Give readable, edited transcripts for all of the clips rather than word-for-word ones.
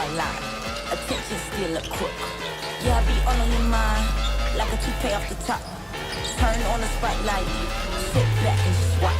my line. Attention still a crook. Yeah, I be all on your mind, like a toupee off the top. Turn on the spotlight, sit back and just watch.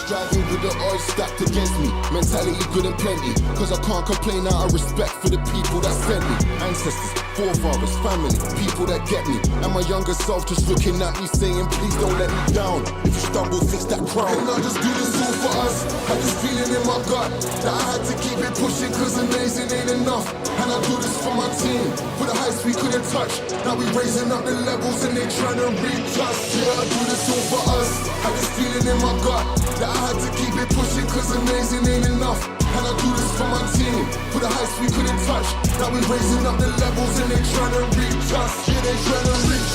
Striving with the odds stacked against me. Mentality good and plenty. Cause I can't complain out of respect for the people that sent me. Ancestors, forefathers, family, people that get me. And my younger self just looking at me saying, please don't let me down. If you stumble, fix that crown. And I just do this all for us. Had this feeling in my gut that I had to keep it pushing cause amazing ain't enough. And I do this for my team, for the heights we couldn't touch. Now we raising up the levels and they trying to reach us. Yeah, I do this all for us. Had this feeling in my gut that I had to keep it pushing cause amazing ain't enough. And I do this for my team, for the heights we couldn't touch. Now we raising up the levels and they trying to reach us. Yeah, they trying to reach.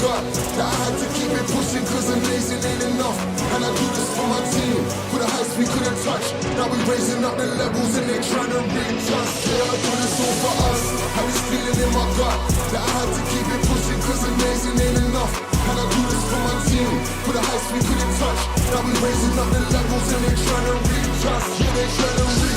That I had to keep it pushing cause amazing ain't enough. And I do this for my team, for the heights we couldn't touch. Now we raising up the levels and they trying to reach us. Yeah, I do this all for us. Had this feeling in my gut that I had to keep it pushing cause amazing ain't enough. And I do this for my team, for the heights we couldn't touch. Now we raising up the levels and they trying to reach us. Yeah, they trying to reach.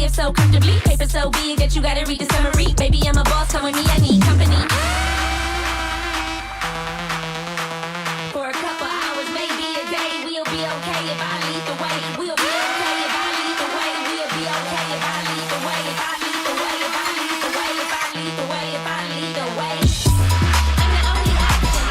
So comfortably, paper so big that you gotta read the summary. Baby, I'm a boss, come with me, I need company. For a couple hours, maybe a day, we'll be okay if I lead the way. We'll be okay if I lead the way. We'll be okay if I lead the way. If I lead the way, if I lead the way, if I lead the way, if I lead the way. I'm the only option.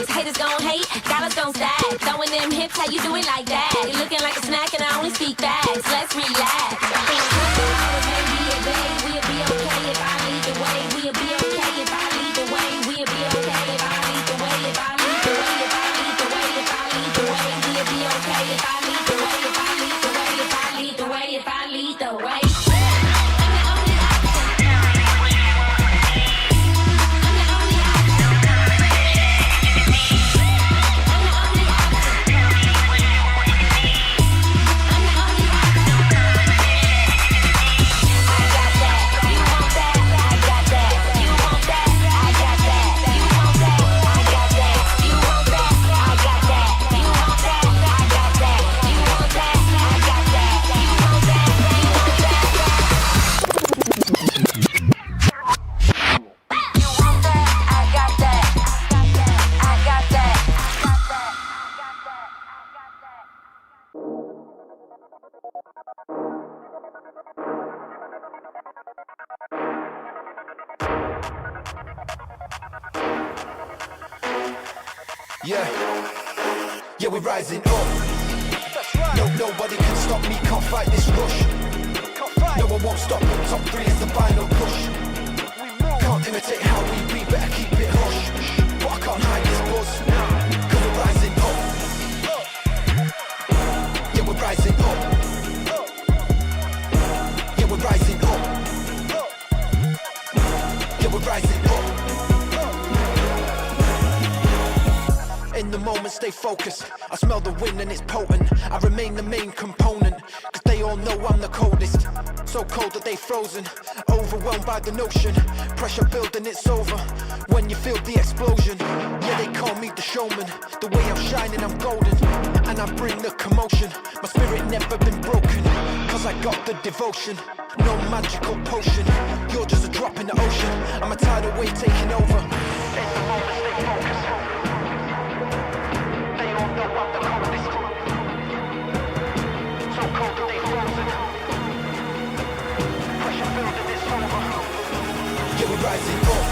always. Haters gon' hate, dollars gon' stack. Throwing them hips, how you do it like that? You're looking like a snack and I only speak facts. Let's relax. Maybe a day we'll be okay if I lead the way. We'll be okay if I lead the way. We'll be okay if I lead the way. If I lead the way, if I lead the way, if I lead the way, we'll be okay if I lead the way. If I lead the way, if I lead the way, if I lead the way. Yeah, we're rising up. No, nobody can stop me, can't fight this rush. No, I won't stop, top 3 is the final push. Can't imitate how we be, better keep it hush. But I can't hide this buzz, cause we're rising up. Yeah, we're rising up. Yeah, we're rising up. Yeah, we're rising up. In the moment, stay focused. I smell the wind and it's potent. I remain the main component, cause they all know I'm the coldest. So cold that they frozen, overwhelmed by the notion. Pressure building, it's over when you feel the explosion. Yeah, they call me the showman. The way I'm shining, I'm golden, and I bring the commotion. My spirit never been broken, cause I got the devotion. No magical potion, you're just a drop in the ocean. I'm a tidal wave taking over. In the moment, stay focused. They all know I'm the coldest. So cold that they frozen. Pressure building, it's over. Yeah, we're rising up.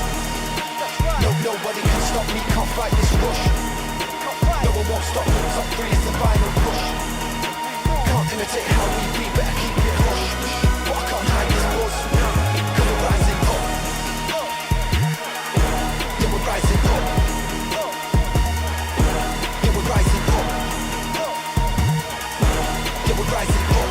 No, nobody can stop me, can't fight this rush. No, I won't stop, top 3 is the final push. Can't imitate how we be, better keep it hush. But I can't hide this buzz, cause we're rising up. Yeah, we're rising up. Yeah, we're rising up. Yeah, we're rising up.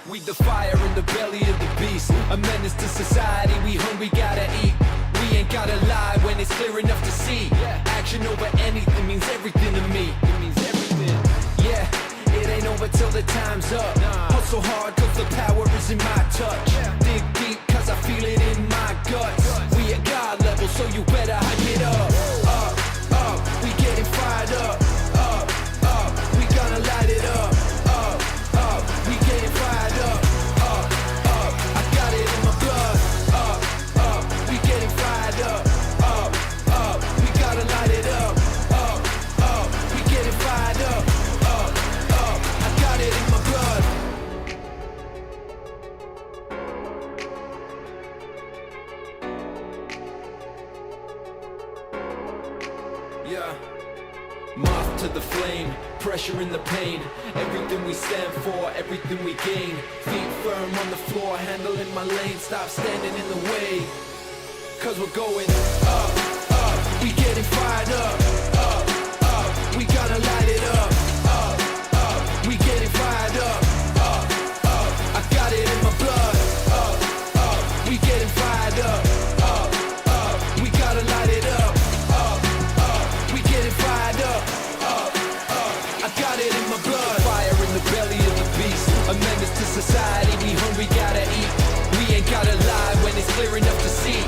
We the fire in the belly of the beast, a menace to society, we hungry, gotta eat. We ain't gotta lie when it's clear enough to see. Action over anything means everything to me. It means everything. Yeah, it ain't over till the time's up. Hustle hard cause the power is in my touch. Dig deep cause I feel it in my guts. We at God level so you better hype it up. Up, up, we getting fired up. Up, up, we gonna light it up. Up, up, we getting fired up. Up, up, I got it in my blood. Up, up, we getting fired up. Up, up, we gotta light it up. Up, up, we getting fired up. Up, up, I got it in my blood. Yeah. Moth to the flame, pressure in the pain. Everything we stand for, everything we gain. Feet firm on the floor, handling my lane. Stop standing in the way, cause we're going up, up. We getting fired up, up, up. We gotta light it up, up, up. We getting fired up, up, up. I got it in my blood, up, up. We getting fired up, up, up. We gotta light it up, up, up. We getting fired up, up, up. I got it in my blood. Fire in the belly of the beast, a menace to society. We hungry, gotta eat. We ain't gotta lie when it's clear enough to see.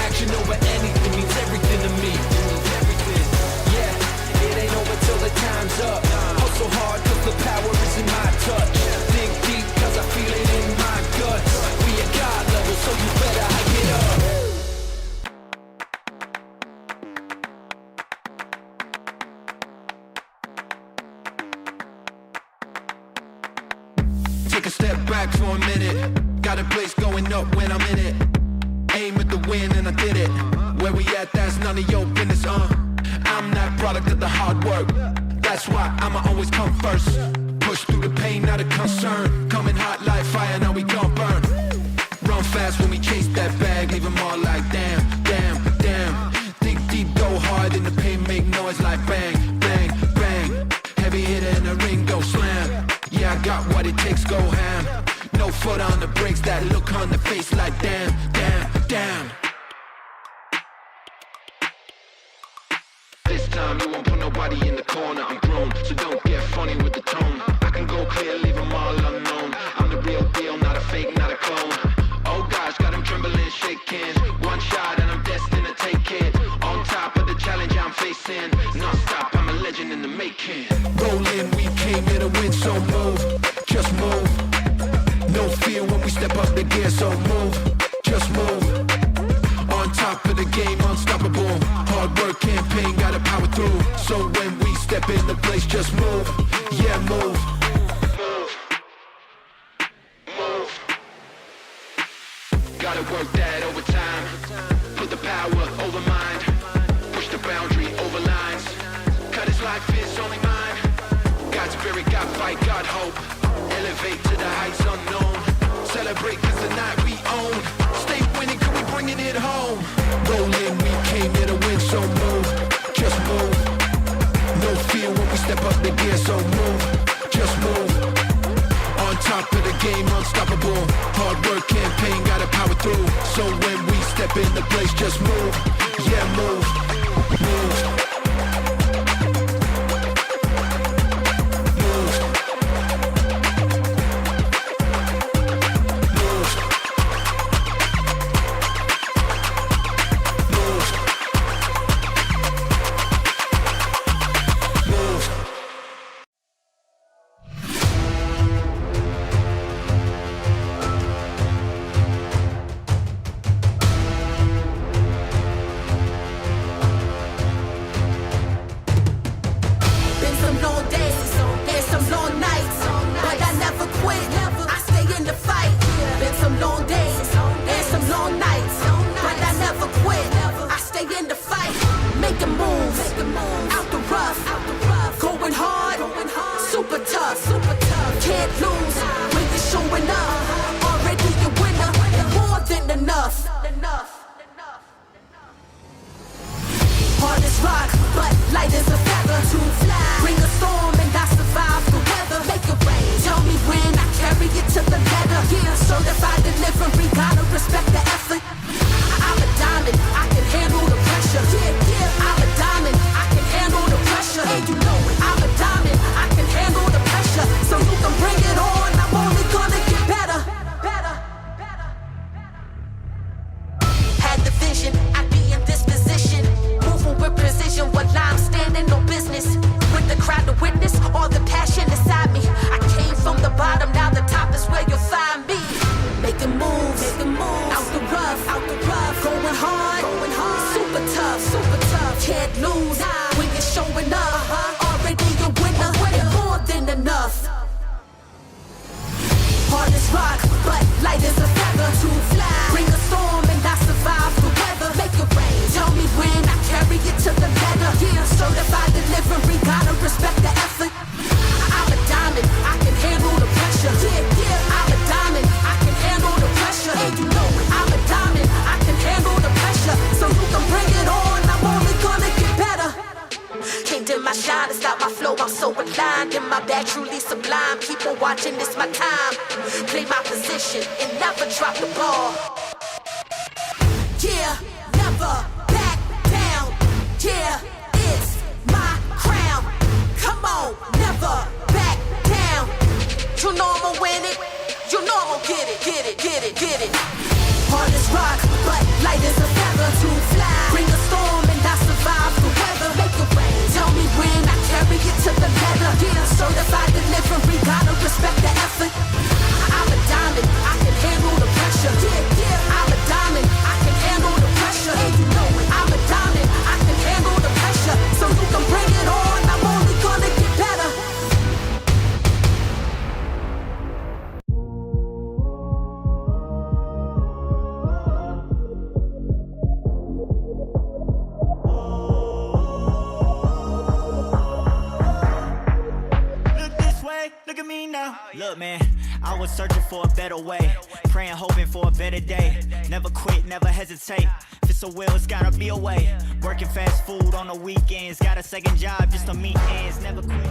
Action over anything means everything to me. It means everything. Yeah, it ain't over till the time's up. Hustle hard cause the power is in my touch. Think deep cause I feel it in my guts. We at God level, so you better hype it up. Take a step back for a minute. Got a place going up when I'm in it. Aim at the win and I did it. Where we at, that's none of your business, I'm that product of the hard work. That's why I'ma always come first. Push through the pain, not a concern. Coming hot like fire, now we gon' burn. Run fast when we chase that bag. Leave them all like damn, damn, damn. Think deep, go hard in the pain. Make noise like bang, bang, bang. Heavy hitter in the ring, go slam. Yeah, I got what it takes, go ham. No foot on the brakes, that look on the face like damn, damn, damn. This time you won't put nobody in the corner, I'm grown, so don't get funny with the tone. I can go clear, leave them all unknown. I'm the real deal, not a fake, not a clone. Oh gosh, got them trembling, shaking. One shot and I'm destined to take it. On top of the challenge I'm facing. Non-stop, I'm a legend in the making. Rolling, we came here to win, so move, just move. No fear when we step up the gear, so move, just move. On top of the game, unstoppable. Hard work campaign, gotta power through. So when we step in the place, just move. Yeah, move. Move. Move. Gotta work that overtime. Put the power over mind. Push the boundary over lines. Cut his life is only mine. Got spirit, got fight, got hope. Elevate to the heights unknown. Celebrate cause tonight we own. Stay winning cause we bringing it home. Rolling, we came here to win, so move, just move. No fear when we step up the gear, so move, just move. On top of the game, unstoppable. Hard work campaign, gotta power through. So when we step in the place, just move. Yeah, move, move. Hard as rock, but light as a feather to fly. respect the effort. I'm a diamond, I can handle the pressure. I'm a diamond, I can handle the pressure. I'm a diamond, I can handle the pressure. So you can bring it on, I'm only gonna get better. Look this way, look at me now. Look, man, I was searching for a better way, praying, hoping for a better day. Never quit, never hesitate. If it's a will, it's gotta be a way. Working fast food on the weekends, got a second job just to meet ends. Never quit.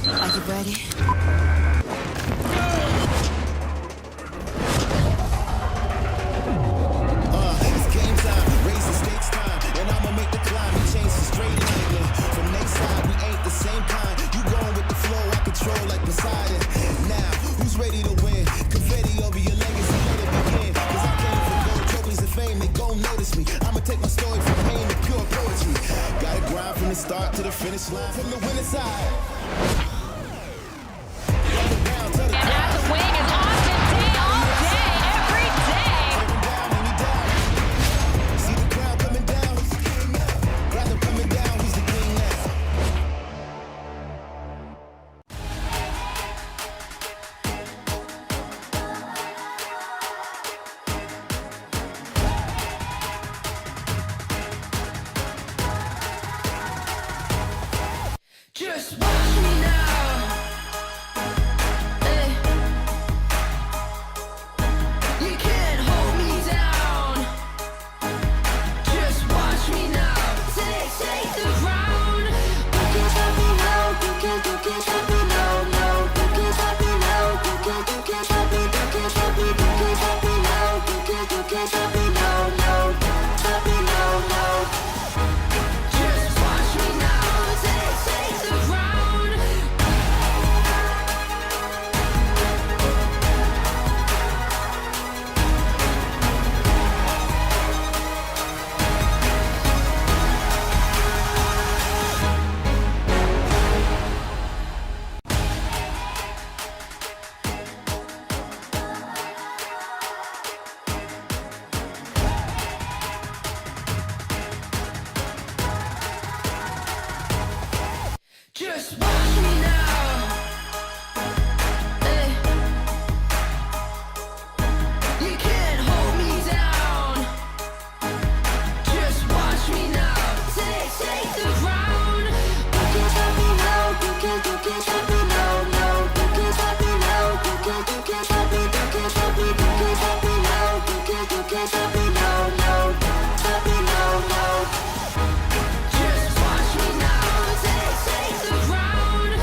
Are you ready? It's game time, raise the stakes time, and I'ma make the climb. We change the straight line. From next side, we ain't the same kind. You going with the flow, I control like Poseidon. Now, who's ready to win? Confetti over your legacy, let it begin. Cause I came for gold trophies and fame, they gon' notice me. I'ma take my story from pain to pure poetry. Gotta grind from the start to the finish line. From the winning side. And as the wing is on today, all day, every day. See the crowd coming down, who's the king now? Crowd them coming down, who's the king now? Just watch me now. Hey. You can't hold me down. Just watch me now. Take the ground. You can't stop me now. You can't stop me now. No, you can't stop me now. You can't stop me. You can't stop me. You can't stop me now. You can't stop me now. No, stop me now. No. Just watch me now. Take the ground. Just watch me now. Hey. You can't hold me down. Just watch me now. Take the ground. You can't stop me now. You can't stop me now. No, you can't stop me now. You can't stop me. You can't stop me. You can't stop me now. You can't stop me now. No, stop me now. No. Just watch me now. Take the ground.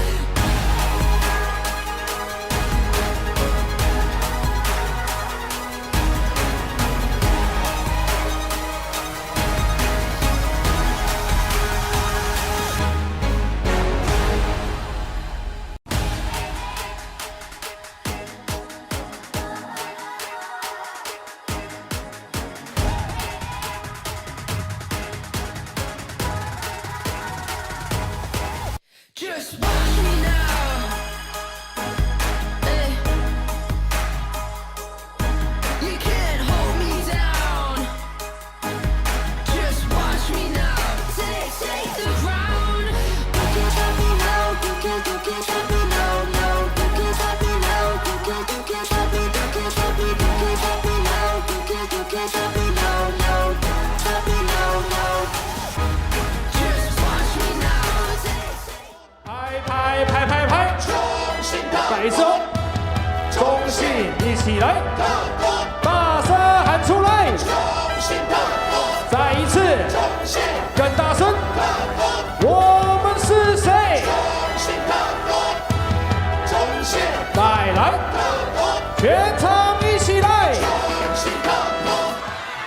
Just watch me now. Hey. You can't hold me down. Just watch me now. Take the ground. You can't stop me now. You can't stop me now. No, you can't stop me now. You can't stop me. You can't stop me. You can't stop me now. You can't stop me now. No, stop me now. No. Just watch me now.拍拍拍拍拍，改奏，中信一起来，大声喊出来，再一次，更大声，我们是谁？再来，全场一起来。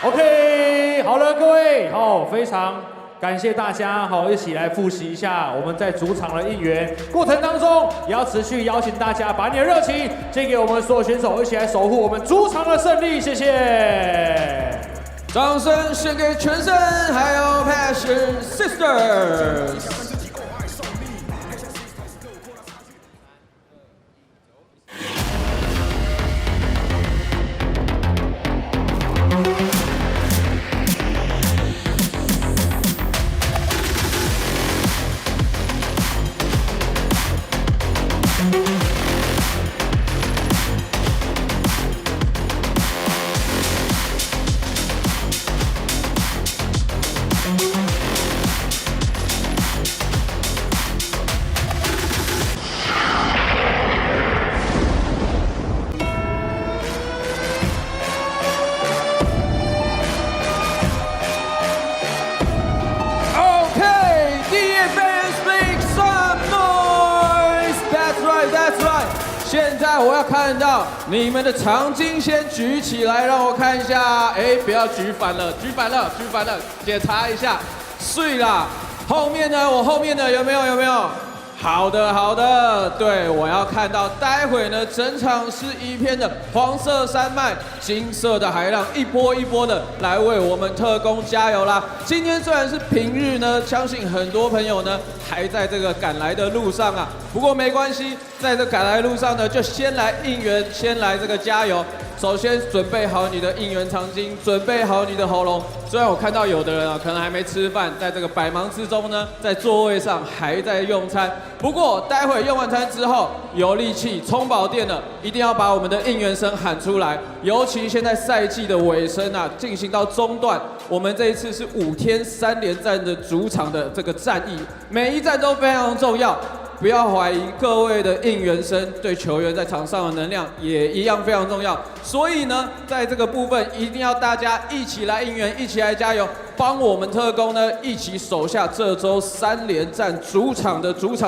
OK， 好了，各位，好，非常感谢大家好，一起来复习一下我们在主场的应援过程当中，也要持续邀请大家把你的热情借给我们所有选手，一起来守护我们主场的胜利。谢谢。掌声献给全身还有 Passion Sisters。现在我要看到你们的长巾先举起来，让我看一下。哎，不要举反了，举反了，检查一下，碎啦。后面呢？我后面的有没有？好的，对，我要看到，待会呢，整场是一片的黄色山脉，金色的海浪，一波一波的来为我们特工加油啦！今天虽然是平日呢，相信很多朋友呢还在这个赶来的路上啊，不过没关系，在这赶来路上呢，就先来应援，先来这个加油。首先准备好你的应援长巾，准备好你的喉咙。虽然我看到有的人啊，可能还没吃饭，在这个百忙之中呢，在座位上还在用餐。不过待会用完餐之后，有力气充饱电了，一定要把我们的应援声喊出来。尤其现在赛季的尾声啊，进行到中段，我们这一次是5天3连战的主场的这个战役，每一战都非常重要。不要怀疑各位的应援声对球员在场上的能量也一样非常重要，所以呢，在这个部分一定要大家一起来应援，一起来加油，帮我们特工呢一起守下这周3连战主场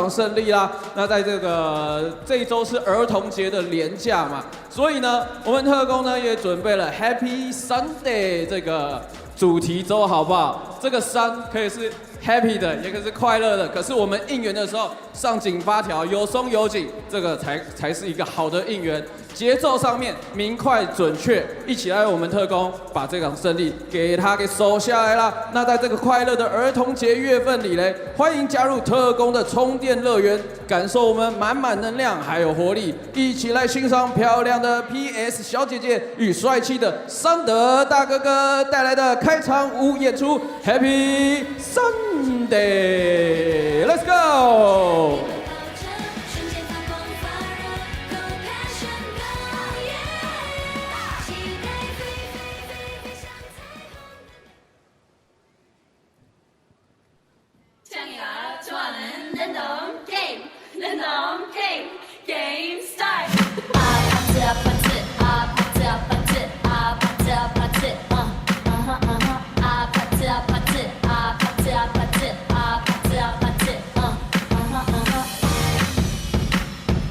胜利啦。那在这一周是儿童节的连假嘛，所以呢，我们特工呢也准备了 Happy Sunday 这个主题周，好不好？这个Sun可以是 happy 的，也可是快乐的。可是我们应援的时候上紧发条，有松有紧，这个才是一个好的应援。节奏上面明快准确，一起来我们特工把这场胜利给守下来啦。那在这个快乐的儿童节月份里嘞，欢迎加入特工的充电乐园，感受我们满满能量还有活力，一起来欣赏漂亮的 PS 小姐姐与帅气的桑德大哥哥带来的开场舞演出 Happy Sunday，Let's go！Game start.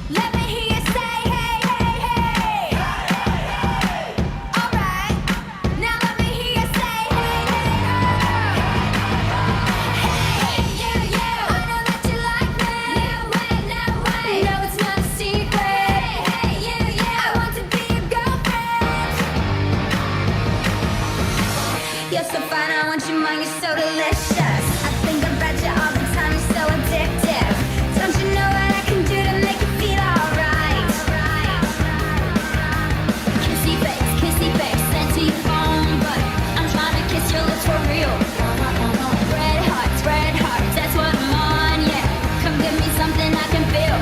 Let me hear you say hey hey hey. All right. Now let me hear you say hey hey hey. Hey you. I know that you like me. No way. No, it's not a secret. Hey you. I want to be your girlfriend. You're so fine, I want you mine. You're so delicious. I think about you all the time. You're so addictive. Don't you know what I can do to make you feel alright? Kissy face, sent to your phone, but I'm trying to kiss your lips for real. Red hearts, that's what I'm on, yeah. Come give me something I can feel.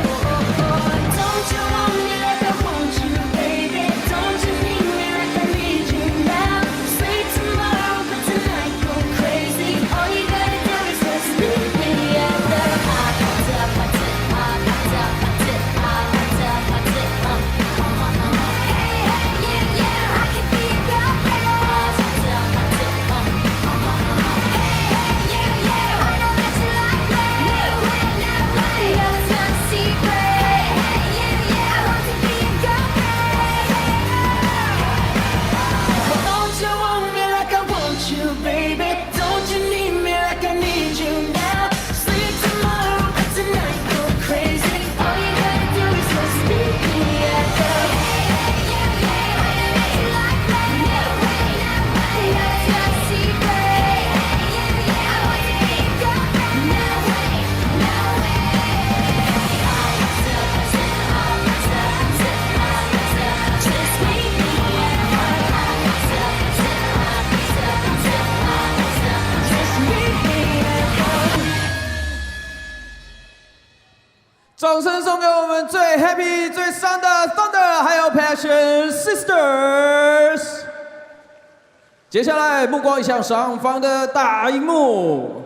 Don't you want me like I want you, baby? Don't you need me like I need you now? Say tomorrow, but tonight go crazy. All you 掌声送给我们最 happy、最伤的 Thunder， 还有 Passion Sisters。接下来，目光移向上方的大荧幕。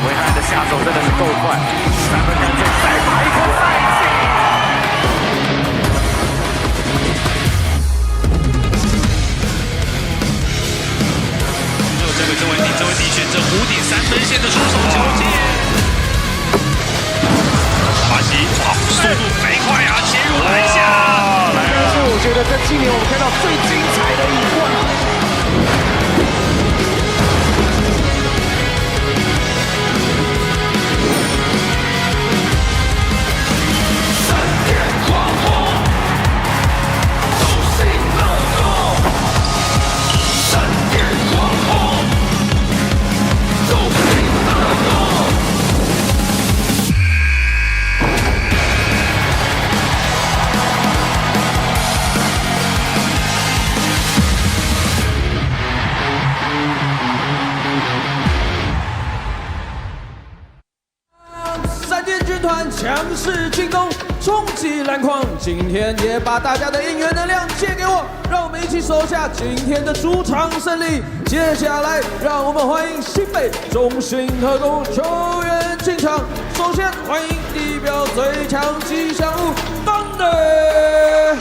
维汉的下手真的是够快，三分干脆再打一颗再进。这位的选择弧顶3分线的出手球进。巴西，哇，速度飞快啊，切入篮下。来了，是我觉得在今年我们看到最精彩的一冠。强势进攻，冲击篮筐。今天也把大家的应援能量借给我，让我们一起守下今天的主场胜利。接下来，让我们欢迎新北中信特工球员进场。首先欢迎地表最强吉祥物 Thunder，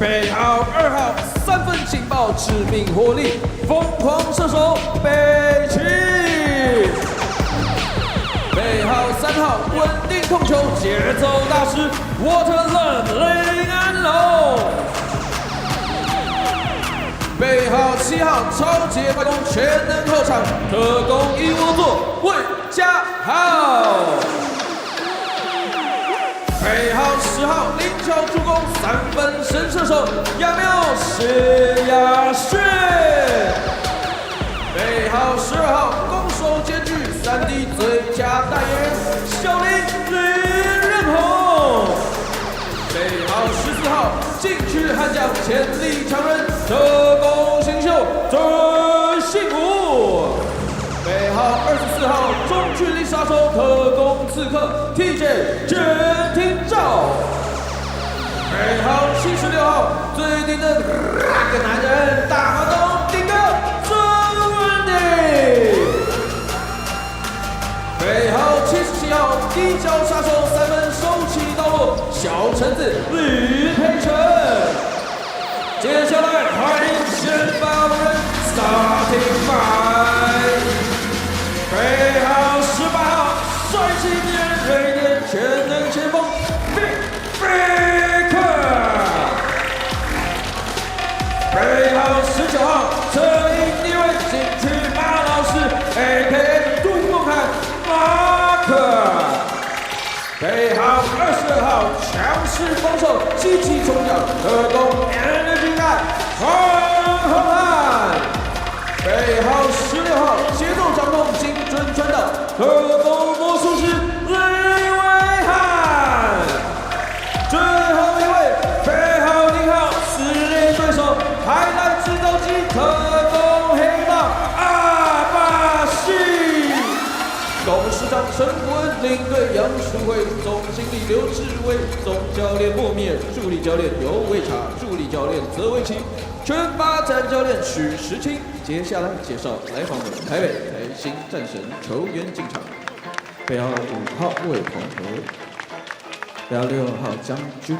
背号2号3分劲爆致命火力，疯狂射手北齐。背号3号稳定控球节奏大师 Waterland 林安龙，背号7号超节快攻全能后场特工一窝座魏家豪，背号10号灵巧助攻3分神射手亚苗谢亚轩，背号12号攻守兼具3D 最佳代言人小林林任宏，背号14号禁区悍将潜力强人特工新秀郑信武，背号24号中距离杀手特工刺客 TJ 郑廷照，背号76号最顶的那个男人大马东顶哥郑文鼎，背号77号低脚杀手3分手起刀落小橙子吕佩晨。接下来欢迎先发五人 Starting Five， 背号18号帅气迷人瑞典全能前锋 Baker， 背号19号侧翼地位禁区马老师 AK 杜梦涵马可，背号22号强势防守积极冲角特工 Energy Guy 黄宏汉，背号16号节奏掌控精准传导特工魔术师雷伟汉，最后一位背号0号撕裂对手海南制造机特工黑豹阿巴西，董事长陈国恩，领队杨淑慧，总经理刘志伟，总教练莫米尔，助理教练尤伟茶，助理教练泽维奇，全发展教练许时清。接下来介绍来访的台北台新战神球员进场，背号5号魏鹏和，背号6号张军，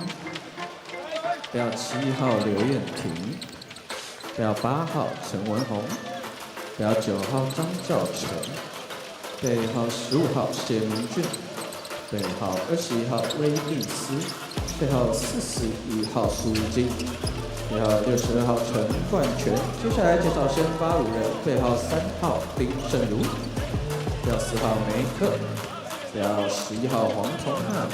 背号7号刘彦廷，背号8号陈文宏，背号9号张兆成，背号15号谢明俊，背号21号威利斯，背号41号苏金，背号62号陈冠全。接下来介绍先发5人，背号3号林胜如，背号4号梅克，背号11号黄崇汉，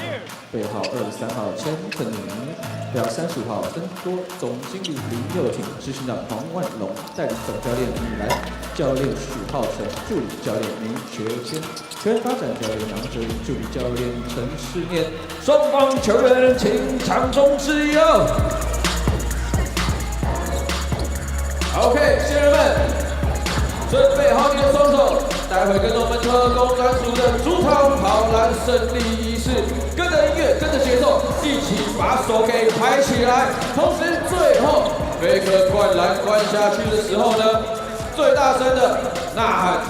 背号23号千肯宁，背号35号曾多，总经理林佑廷，执行长黄万龙，代理总教练米兰，教练许浩成，助理教练林学谦，全发展教练杨哲林，助理教练陈世念。双方球员请场中示意哦。OK， 先生们，准备好你的双手，待会跟着我们特工专属的主场跑篮胜利仪式，跟着音乐，跟着节奏，一起把手给拍起来。同时，最后贝克灌篮灌下去的时候呢，最大声的呐喊。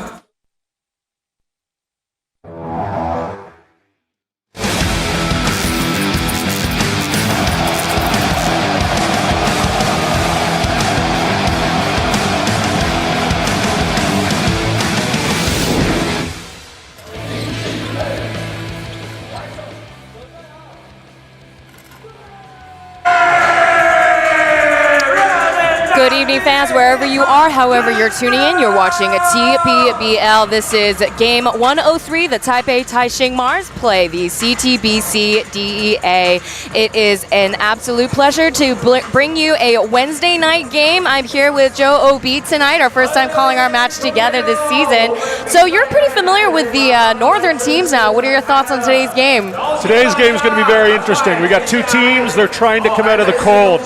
Good evening, fans, wherever you are, however you're tuning in. You're watching a TPBL. This is Game 103. The Taipei Taishin Mars play the CTBC DEA. It is an absolute pleasure to bring you a Wednesday night game. I'm here with Joe O.B. tonight, our first time calling our match together this season. So you're pretty familiar with the northern teams now. What are your thoughts on today's game? Today's game is going to be very interesting. We got two teams. They're trying to come out of the cold.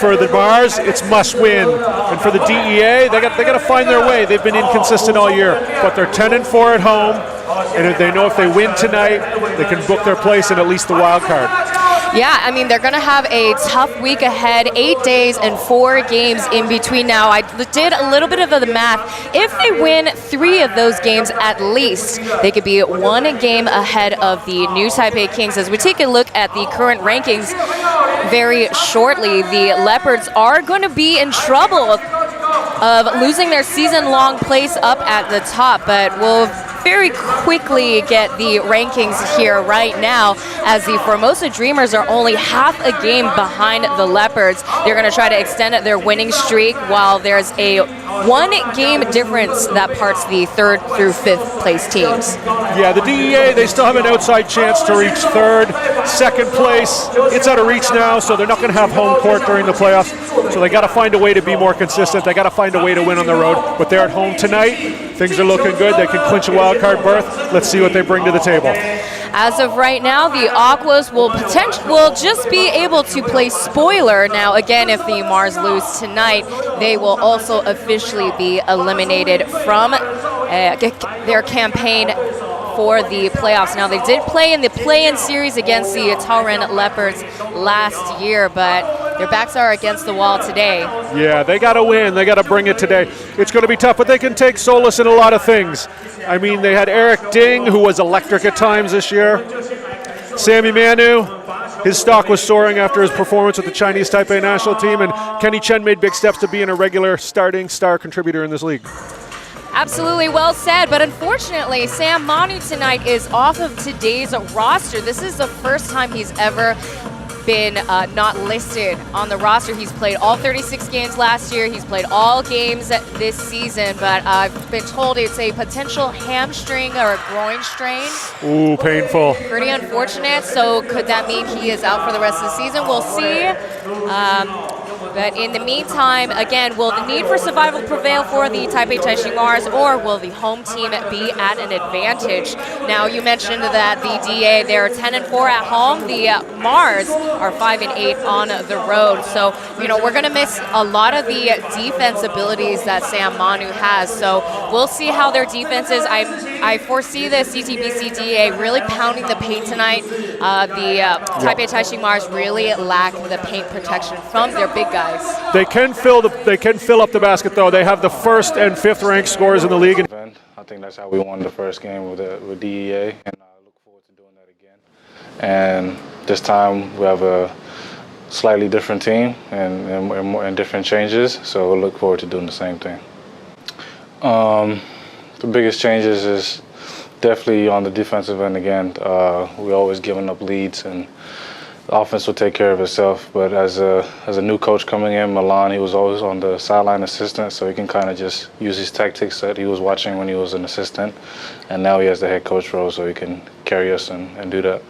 For the Mars, it's must win, and for the DEA, they got to find their way. They've been inconsistent all year, but they're 10-4 at home, and if they know if they win tonight, they can book their place in at least the wild card. Yeah, I mean, they're going to have a tough week ahead, 8 days and 4 games in between now. I did a little bit of the math. If they win 3 of those games at least, they could be 1 game ahead of the new Taipei Kings. As we take a look at the current rankings very shortly, the Leopards are going to be in trouble of losing their season-long place up at the top, but we'll very quickly get the rankings here right now, as the Formosa Dreamers are only half a game behind the Leopards. They're going to try to extend their winning streak, while there's a 1-game difference that parts the 3rd through 5th place teams. Yeah, the DEA, they still have an outside chance to reach 3rd. 2nd place, it's out of reach now, so they're not going to have home court during the playoffs. So they got to find a way to be more consistent. They got to find a way to win on the road, but they're at home tonight. Things are looking good. They can clinch a wild card berth. Let's see what they bring to the table. As of right now, the Aquas will just be able to play spoiler. Now, again, if the Mars lose tonight, they will also officially be eliminated from their campaign for the playoffs. Now, they did play in the play-in series against the Taoren Leopards last year, but their backs are against the wall today. Yeah, they got to win. They got to bring it today. It's going to be tough, but they can take solace in a lot of things. I mean, they had Eric Ding, who was electric at times this year. Sammy Manu, his stock was soaring after his performance with the Chinese Taipei national team, and Kenny Chen made big steps to being a regular starting star contributor in this league. Absolutely well said, but unfortunately, Sam Manu tonight is off of today's roster. This is the first time he's ever been not listed on the roster. He's played all 36 games last year. He's played all games this season, but I've been told it's a potential hamstring or a groin strain. Ooh, painful. Pretty unfortunate. So could that mean he is out for the rest of the season? We'll see. But in the meantime, again, will the need for survival prevail for the Taipei Taishin Mars, or will the home team be at an advantage? Now, you mentioned that the DA, they're 10-4 at home. The Mars are 5-8 on the road. So, you know, we're going to miss a lot of the defense abilities that Sam Manu has. So we'll see how their defense is. I foresee the CTBC DA really pounding the paint tonight. The Taipei Taishin Mars really lack the paint protection from their big guys. They can fill up the basket, though. They have the 1st and 5th ranked scorers in the league. I think that's how we won the first game with DEA, and I look forward to doing that again. And this time we have a slightly different team and different changes, so we'll look forward to doing the same thing. The biggest changes is definitely on the defensive end again. We're always giving up leads, and the offense will take care of itself. But as a new coach coming in, Milan, he was always on the sideline assistant, so he can kind of just use his tactics that he was watching when he was an assistant. And now he has the head coach role, so he can carry us and do that.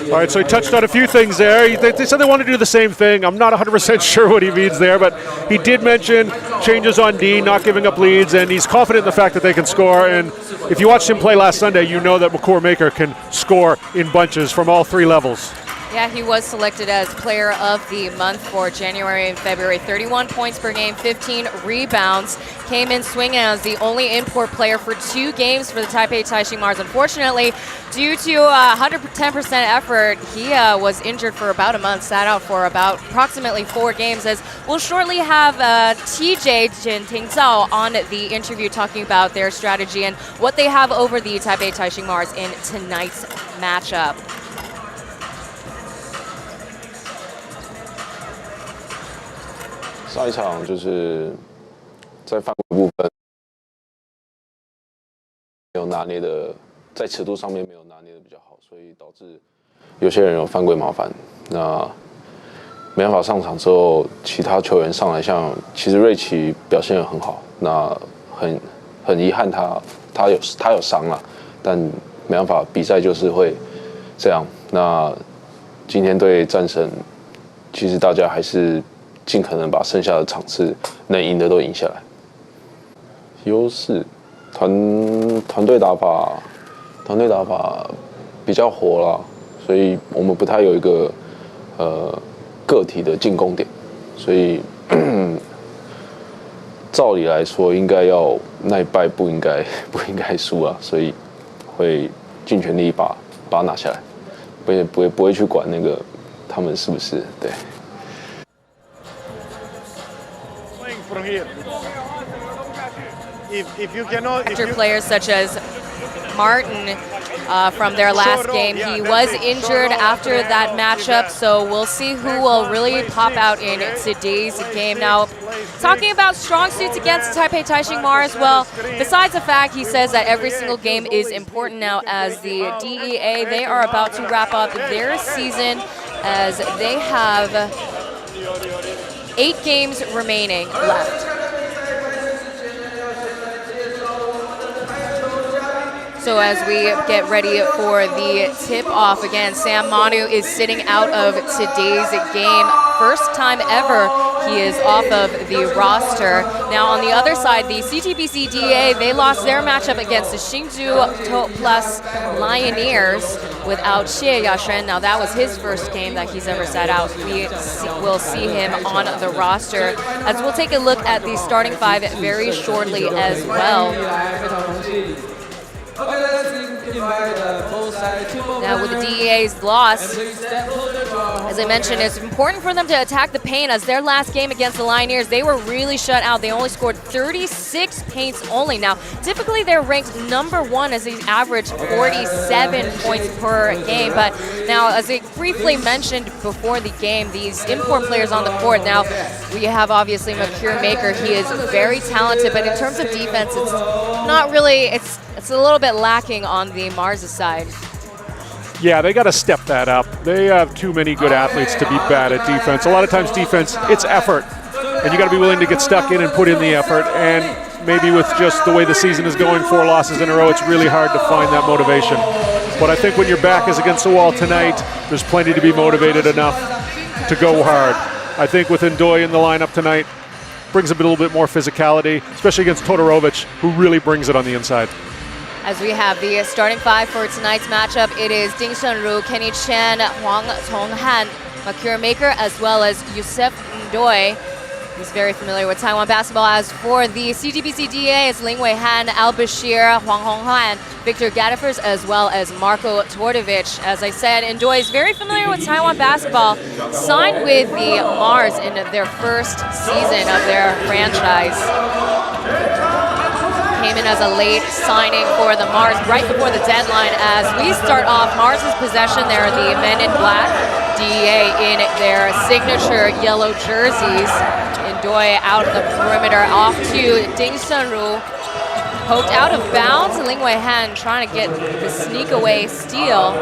All right, so he touched on a few things there. They said they want to do the same thing. I'm not 100% sure what he means there, but he did mention changes on D, not giving up leads, and he's confident in the fact that they can score. And if you watched him play last Sunday, you know that McCourt Maker can score in bunches from all 3 levels. Yeah, he was selected as player of the month for January and February. 31 points per game, 15 rebounds. Came in swinging as the only import player for 2 games for the Taipei Taishin Mars. Unfortunately, due to 110% effort, he was injured for about a month, sat out for about approximately 4 games, as we'll shortly have TJ Jin Tingzao on the interview talking about their strategy and what they have over the Taipei Taishin Mars in tonight's matchup.上一场就是在犯规部分没有拿捏的，在尺度上面没有拿捏的比较好，所以导致有些人有犯规麻烦。那没办法上场之后，其他球员上来，像其实瑞奇表现得很好，那很遗憾他有伤了，但没办法，比赛就是会这样。那今天对战神，其实大家还是尽可能把剩下的场次能赢的都赢下来。优势，团队打法比较活啦，所以我们不太有一个个体的进攻点，所以照理来说应该要那一败不应该输啊，所以会尽全力把它拿下来，不会去管那个他们是不是对。After players such as Martin from their last game, he was injured after that matchup, so we'll see who will really pop out in today's game. Now, talking about strong suits against Taipei Taishin Mars, well, besides the fact he says that every single game is important now, as the DEA, they are about to wrap up their season as they have 8 games remaining left. So as we get ready for the tip-off again, Sam Manu is sitting out of today's game. First time ever he is off of the roster. Now on the other side, the CTBC DEA, they lost their matchup against the Hsinchu Plus Lioneers without Xie Yashen. Now that was his first game that he's ever sat out. We will see him on the roster, as we'll take a look at the starting 5 very shortly as well. Now with the DEA's loss, as I mentioned, it's important for them to attack the paint, as their last game against the Lioneers, they were really shut out. They only scored 36 paints only. Now, typically they're ranked #1 as they average 47 points per game. But now, as I briefly mentioned before the game, these import players on the court, now we have obviously Makir Maker. He is very talented, but in terms of defense, it's not really, it's a little bit lacking on the Mars side. Yeah, they got to step that up. They have too many good athletes to be bad at defense. A lot of times defense, it's effort. And you got to be willing to get stuck in and put in the effort. And maybe with just the way the season is going, 4 losses in a row, it's really hard to find that motivation. But I think when your back is against the wall tonight, there's plenty to be motivated enough to go hard. I think with Ndoye in the lineup tonight, brings a little bit more physicality, especially against Todorovic, who really brings it on the inside. As we have the starting 5 for tonight's matchup, it is Ding Shenru, Kenny Chen, Huang Tonghan, Makir Maker, as well as Youssef Ndoye. He's very familiar with Taiwan basketball. As for the CTBC DEA, it's Ling Wei Han, Al Bashir, Huang Honghan, Victor Gadifers, as well as Marko Tordovich. As I said, Ndoye is very familiar with Taiwan basketball, signed with the Mars in their first season of their franchise. Came in as a late signing for the Mars right before the deadline. As we start off Mars's possession, they're the men in black, DEA in their signature yellow jerseys. Ndoye out of the perimeter, off to Ding Shenru. Poked out of bounds, Ling Wei Han trying to get the sneak away steal.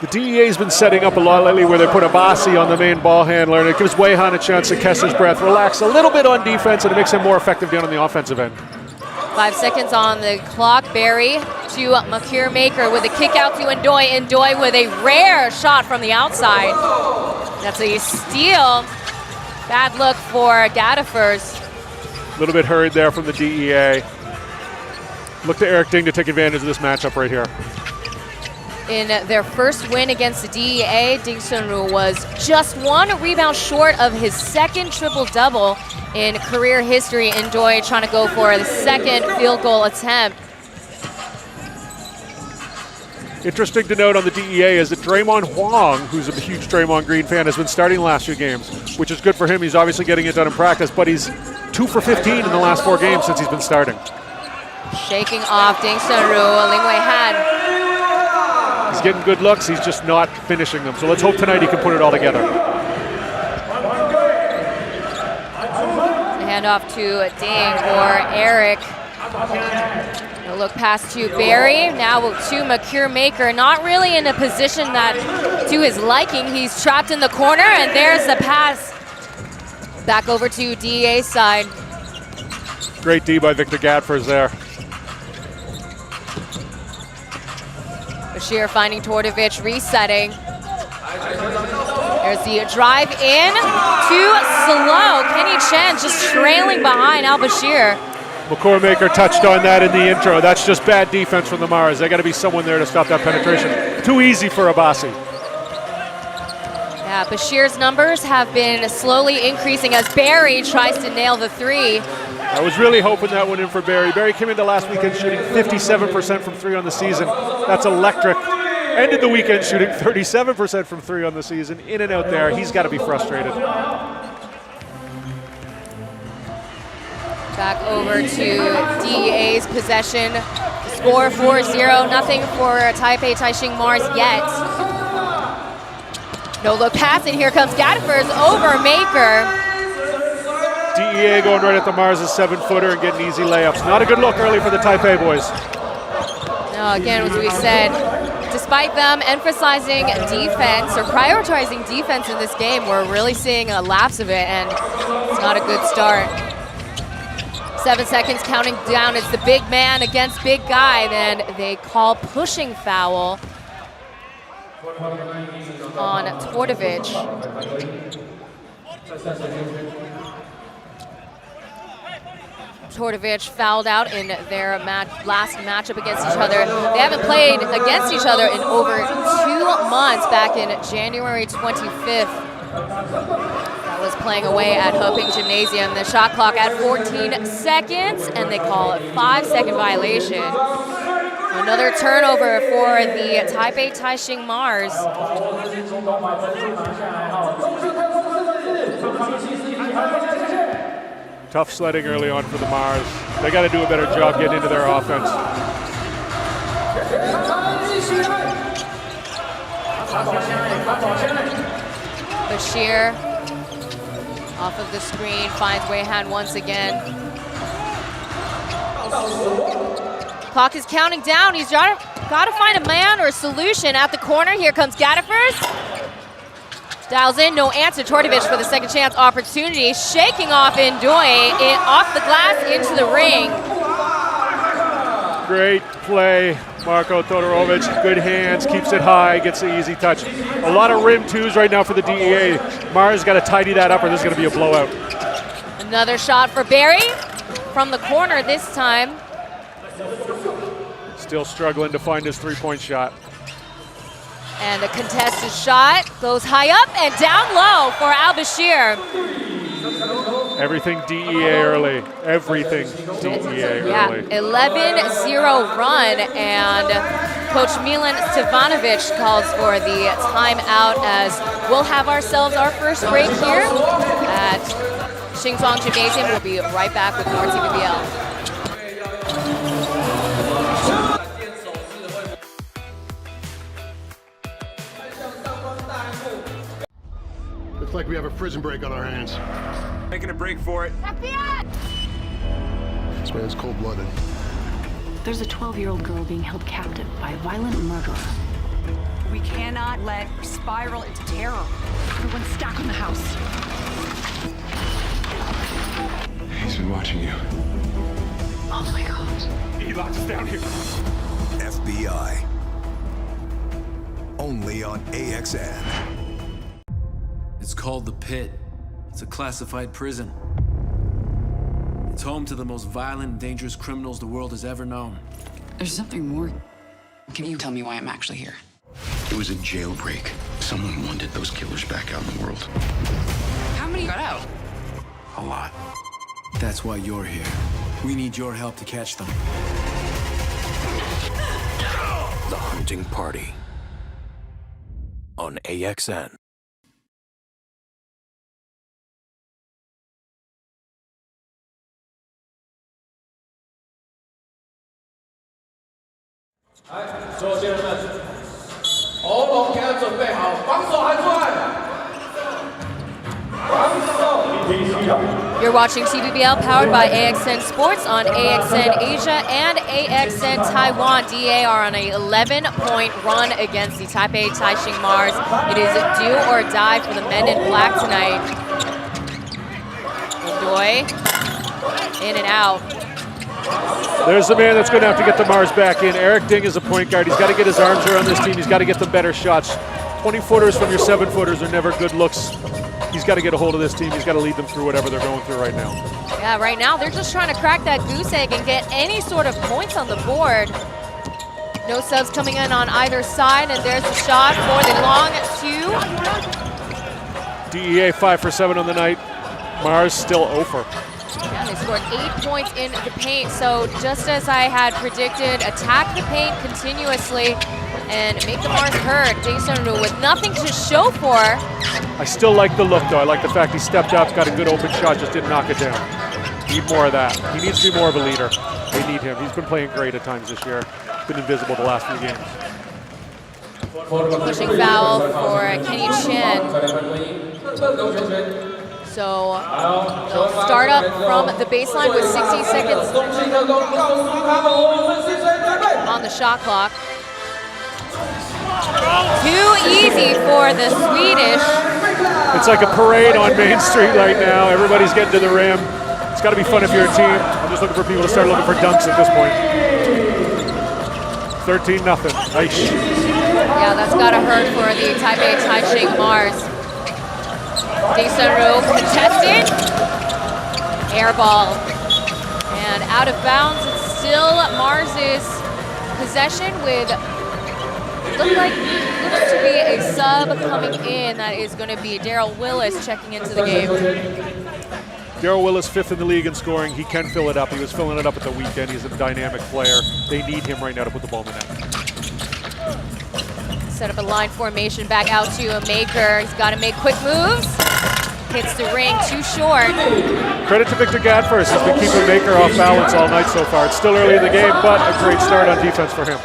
The DEA's been setting up a lot lately where they put Abasi on the main ball handler, and it gives Wei Han a chance to catch his breath, relax a little bit on defense, and it makes him more effective down on the offensive end. 5 seconds on the clock. Barry to Makir Maker with a kick out to Ndoye. Ndoye with a rare shot from the outside. That's a steal. Bad look for Gadifers. A little bit hurried there from the DEA. Look to Eric Ding to take advantage of this matchup right here. in their first win against the DEA. Ding Sunru was just 1 rebound short of his second triple-double in career history. Enjoy trying to go for the second field goal attempt. Interesting to note on the DEA is that Draymond Huang, who's a huge Draymond Green fan, has been starting the last few games, which is good for him. He's obviously getting it done in practice, but he's 2 for 15 in the last 4 games since he's been starting. Shaking off Ding Sunru, Ling Wei Han. He's getting good looks, he's just not finishing them. So let's hope tonight he can put it all together. The handoff to Ding or Eric. A look pass to Barry, now to McCure Maker. Not really in a position that to his liking. He's trapped in the corner, and there's the pass. Back over to DEA's side. Great D by Victor Gadfors there. Bashir finding Tordovich, resetting. There's the drive in to slow. Kenny Chen just trailing behind Al Bashir. McCormaker touched on that in the intro. That's just bad defense from the Mars. They got to be someone there to stop that penetration. Too easy for Abbasi. Yeah, Bashir's numbers have been slowly increasing as Barry tries to nail the 3. I was really hoping that went in for Barry. Barry came into last weekend shooting 57% from 3 on the season. That's electric. Ended the weekend shooting 37% from 3 on the season. In and out there, he's got to be frustrated. Back over to DEA's possession. Score 4-0, nothing for Taipei Taishin Mars yet. No look pass, and here comes Gadfors over Maker. DEA going right at the Mars' 7-footer and getting easy layups. Not a good look early for the Taipei boys. No, again, as we said, despite them emphasizing defense or prioritizing defense in this game, we're really seeing a lapse of it, and it's not a good start. 7 seconds counting down. It's the big man against big guy. Then they call pushing foul on Tordovich. Tordovich fouled out in their last matchup against each other. They haven't played against each other in over 2 months, back in January 25th. That was playing away at Hoping Gymnasium. The shot clock at 14 seconds, and they call a 5-second violation. Another turnover for the Taipei Taishin Mars. Tough sledding early on for the Mars. They got to do a better job getting into their offense. Bashir off of the screen finds Wei Han once again. Clock is counting down. He's got to find a man or a solution at the corner. Here comes Gadfors. Dials in, no answer. Tordovich for the second chance opportunity. Shaking off Ndoye off the glass into the ring. Great play, Marko Todorovic. Good hands, keeps it high, gets the easy touch. A lot of rim twos right now for the DEA. Mars got to tidy that up or this is going to be a blowout. Another shot for Barry from the corner this time. Still struggling to find his 3-point shot. And a contested shot goes high up and down low for Al Bashir. Everything DEA early. Everything DEA early. Yeah, 11-0 run, and Coach Milan Stevanovic calls for the timeout as we'll have ourselves our first break here at Xingzhuang Gymnasium. We'll be right back with more TPBL. Looks like we have a prison break on our hands. Making a break for it. This man's cold-blooded. There's a 12-year-old girl being held captive by a violent murderer. We cannot let her spiral into terror. Everyone stack on the house. He's been watching you. Oh my God. He locked us down here. FBI. Only on AXN. It's called The Pit. It's a classified prison. It's home to the most violent and dangerous criminals the world has ever known. There's something more. Can you tell me why I'm actually here? It was a jailbreak. Someone wanted those killers back out in the world. How many got out? A lot. That's why you're here. We need your help to catch them. The Hunting Party on AXN. You're watching TPBL powered by AXN Sports on AXN Asia and AXN Taiwan. DEA are on an 11-point run against the Taipei Taishin Mars. It is do or die for the men in black tonight. Doi, in and out. There's the man that's going to have to get the Mars back in. Eric Ding is a point guard. He's got to get his arms around this team. He's got to get them better shots. 20-footers from your 7-footers are never good looks. He's got to get a hold of this team. He's got to lead them through whatever they're going through right now. Yeah, right now they're just trying to crack that goose egg and get any sort of points on the board. No subs coming in on either side, and there's the shot for the long two. DEA 5 for 7 on the night. Mars still over. Yeah, they scored 8 points in the paint, so just as I had predicted, attack the paint continuously and make the Mars hurt. Taishin with nothing to show for. I still like the look, though. I like the fact he stepped up, got a good open shot, just didn't knock it down. Need more of that. He needs to be more of a leader. They need him. He's been playing great at times this year. Been invisible the last few games. Pushing foul for Kenny Chin. So they'll start up from the baseline with 60 seconds on the shot clock. Too easy for the Swedish. It's like a parade on Main Street right now. Everybody's getting to the rim. It's got to be fun if you're a team. I'm just looking for people to start looking for dunks at this point. 13-0. Nice. Yeah, that's got to hurt for the Taipei Taishin Mars. Taishin contested. Air ball. And out of bounds. It's still Mars's possession with looks to be a sub coming in. That is going to be Daryl Willis checking into the game. Daryl Willis, 5th in the league in scoring. He can fill it up. He was filling it up at the weekend. He's a dynamic player. They need him right now to put the ball in the net. Set up a line formation back out to a Maker. He's got to make quick moves. Hits the ring too short. Credit to Victor Gadfors. He's been keeping Maker off balance all night so far. It's still early in the game, but a great start on defense for him.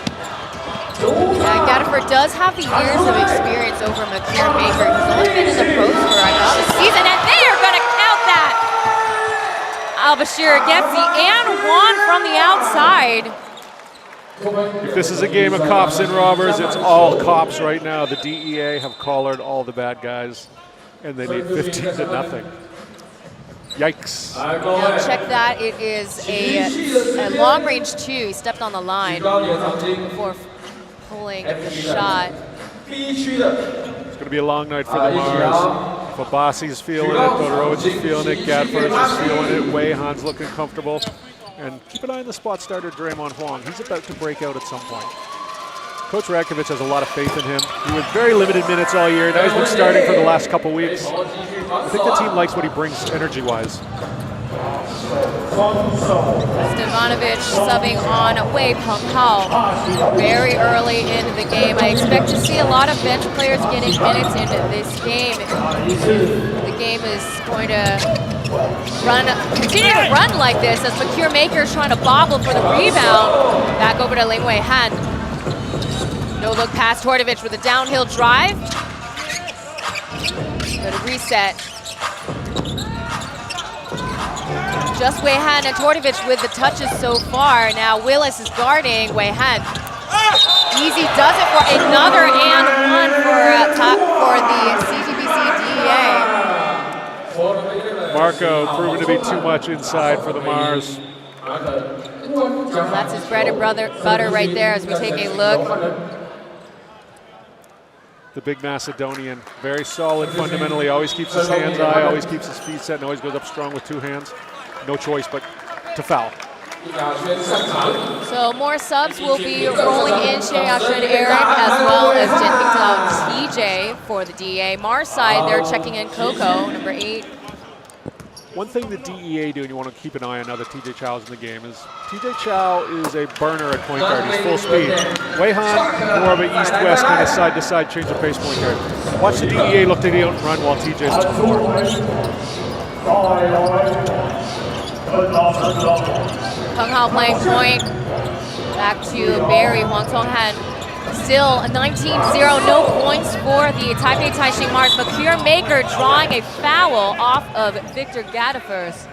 Yeah, Gadford does have the years of experience over McCure Maker. He's only been in the pros for about a season, and they are going to count that. Al-Bashir gets the and one from the outside. If this is a game of cops and robbers, it's all cops right now. The DEA have collared all the bad guys, and they need 15-0. Yikes. Yeah, check that. It is a long range 2. He stepped on the line before pulling the shot. It's going to be a long night for the Mars. Fabasi's feeling it, Todorovic is feeling it, Gadfors is feeling it, Wei-Han's looking comfortable. And keep an eye on the spot starter, Draymond Huang. He's about to break out at some point. Coach Ratkovich has a lot of faith in him. He was very limited minutes all year. Now he's been starting for the last couple weeks. I think the team likes what he brings energy-wise. Stevanovic subbing on Wei Peng Hao very early in the game. I expect to see a lot of bench players getting minutes in this game. The game is going to continue to run like this as McCure Maker is trying to bobble for the rebound. Back over to Ling Wei-Han. No look past Tordovich with a downhill drive. Good reset. Just Wei-Han and Tordovich with the touches so far. Now Willis is guarding Wei-Han. Easy does it for another and one for the CTBC DEA. Marco proving to be too much inside for the Mars. That's his bread and butter right there as we take a look. The big Macedonian, very solid fundamentally, always keeps his hands high, always keeps his feet set, and always goes up strong with 2 hands. No choice but to foul. So more subs will be rolling in. Cheerleader Eric as well as TJ for the DEA. Mars side, they're checking in Coco, number 8. One thing the DEA do, and you want to keep an eye on now that TJ Chow's in the game, is TJ Chow is a burner at point guard. He's full speed. Weihan, more of an east-west kind of side-to-side change of pace point guard. Watch the DEA look to the out and run while TJ's on the floor. Peng Hao playing point. Back to Barry. Huang Tonghan still a 19-0. No points for the Taipei Taishin Mars. Mercure Maker drawing a foul off of Victor Gadifers.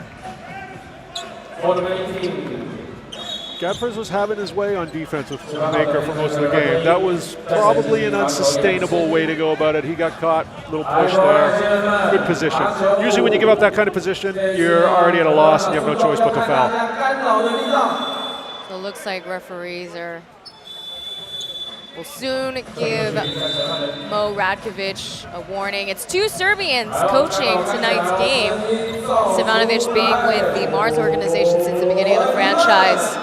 Gadifers was having his way on defense with Maker for most of the game. That was probably an unsustainable way to go about it. He got caught, little push there. Good position. Usually when you give up that kind of position, you're already at a loss and you have no choice but to foul. So it looks like referees will soon give Mo Radkovic a warning. It's 2 Serbians coaching tonight's game. Stevanovic being with the Mars organization since the beginning of the franchise.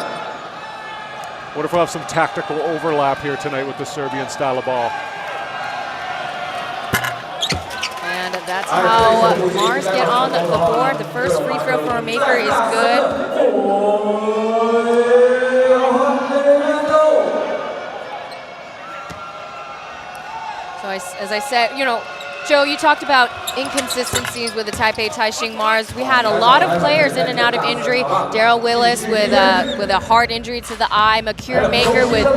What if we'll have some tactical overlap here tonight with the Serbian style of ball? And that's how Mars get on the board. The first free throw for Maker is good. So as I said, Joe, you talked about inconsistencies with the Taipei Taishin Mars. We had a lot of players in and out of injury. Daryl Willis with a hard injury to the eye. Mercure Maker with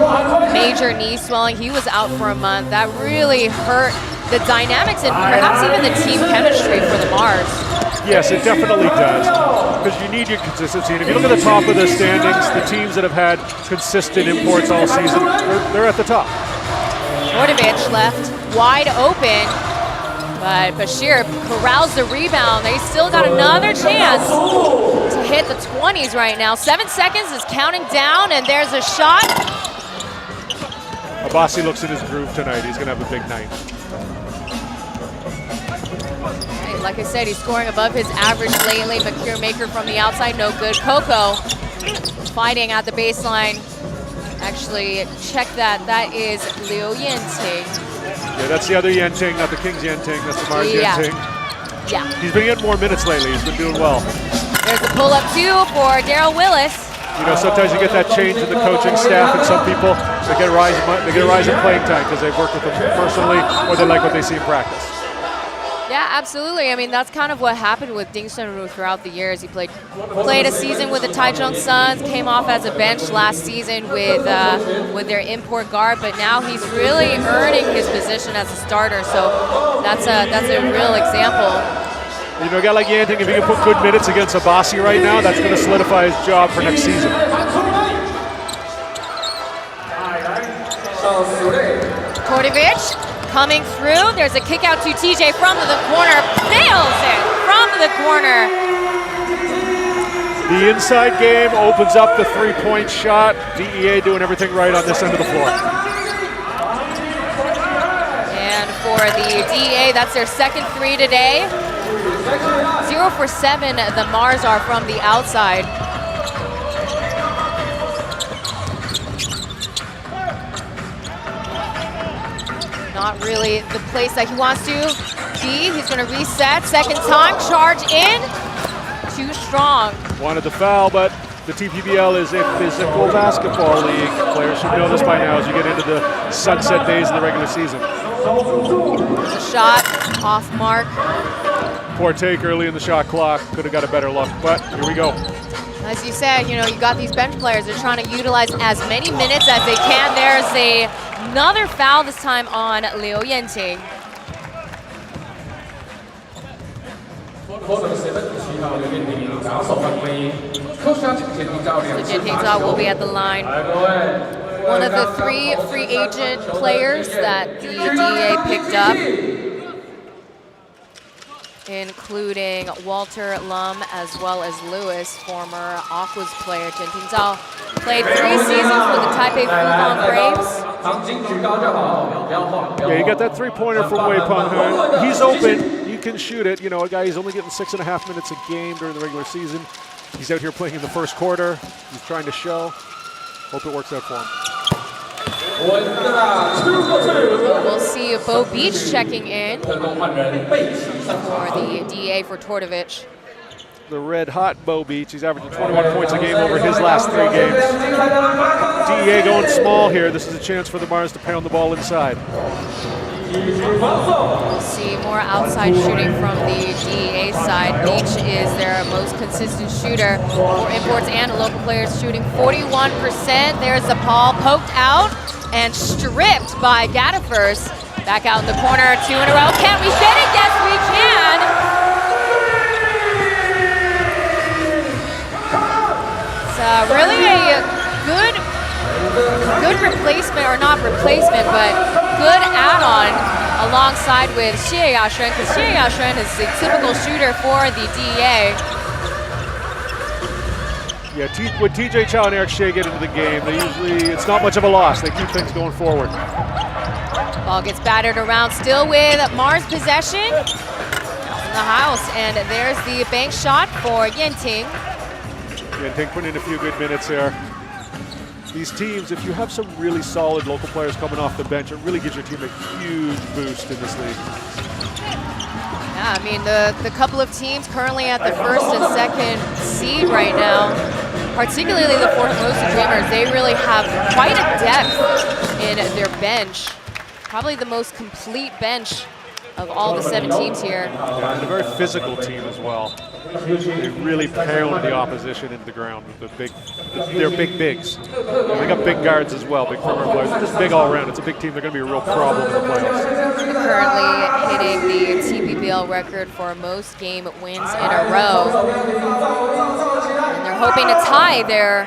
major knee swelling. He was out for a month. That really hurt the dynamics and perhaps even the team chemistry for the Mars. Yes, it definitely does. Because you need your consistency. And if you look at the top of the standings, the teams that have had consistent imports all season, they're at the top. Vordovic left wide open. But Bashir corrals the rebound. They still got another chance to hit the 20s right now. 7 seconds is counting down, and there's a shot. Abbasi looks in his groove tonight. He's going to have a big night. Hey, like I said, he's scoring above his average lately. Mercure Maker from the outside, no good. Coco fighting at the baseline. Actually, check that. That is Liu Yanting. Yeah, that's the other Yanting, not the King's Yanting. That's the Mars Yanting. Yeah. He's been getting more minutes lately. He's been doing well. There's a pull-up, too, for Daryl Willis. Sometimes you get that change in the coaching staff, and some people, they get a rise in playing time because they've worked with them personally or they like what they see in practice. Yeah, absolutely. I mean, that's kind of what happened with Ding Shunru throughout the years. He played a season with the Taichung Suns, came off as a bench last season with their import guard, but now he's really earning his position as a starter. So that's a real example. A guy like Yanting, if he can put good minutes against Abbasi right now, that's going to solidify his job for next season. Vordovic coming through. There's a kick out to TJ from the corner. Nails it from the corner. The inside game opens up the three-point shot. DEA doing everything right on this end of the floor. And for the DEA, that's their second 3 today. 0 for 7, the Mars are from the outside. Not really the place that he wants to be. He's going to reset. Second time, charge in. Too strong. Wanted the foul, but the TPBL is a physical basketball league. Players should know this by now as you get into the sunset days of the regular season. There's a shot off mark. Poor take early in the shot clock. Could have got a better look, but here we go. As you said, you got these bench players. They're trying to utilize as many minutes as they can. There's another foul this time on Liu Yanting. Yanting will be at the line. One of the 3 free agent players that the DEA picked up, including Walter Lum as well as Lewis, former Aquas player. Jinting Zhao played 3 seasons with the Taipei Fubon Braves. Yeah, you got that three-pointer from Wei Peng Hun. He's open. He can shoot it. A guy who's only getting 6.5 minutes a game during the regular season. He's out here playing in the first quarter. He's trying to show. Hope it works out for him. We'll see Bo Beach checking in for the DEA for Tortovich. The red hot Bo Beach. He's averaging 21 points a game over his last 3 games. DEA going small here. This is a chance for the Mars to pound the ball inside. We'll see more outside shooting from the DEA side. Beach is their most consistent shooter for imports and local players, shooting 41%. There's the ball poked out and stripped by Gaddifers. Back out in the corner, 2 in a row. Can we get it? Yes, we can. It's really a good replacement, or not replacement, but good add-on alongside with Xie Yashen, because Xie Yashen is the typical shooter for the DEA. Yeah, when TJ Chow and Eric Shea get into the game, it's not much of a loss. They keep things going forward. Ball gets battered around, still with Mars possession. In the house, and there's the bank shot for Yenting. Yenting putting in a few good minutes there. These teams, if you have some really solid local players coming off the bench, it really gives your team a huge boost in this league. Yeah, I mean, the couple of teams currently at the 1st and 2nd seed right now, particularly the Formosa Dreamers, they really have quite a depth in their bench. Probably the most complete bench of all the 7 teams here. Yeah, and a very physical team as well. They really pound the opposition into the ground with they're big bigs. They got big guards as well, big perimeter players. They're just big all around. It's a big team. They're going to be a real problem in the playoffs. Currently hitting the TPBL record for most game wins in a row. And they're hoping to tie their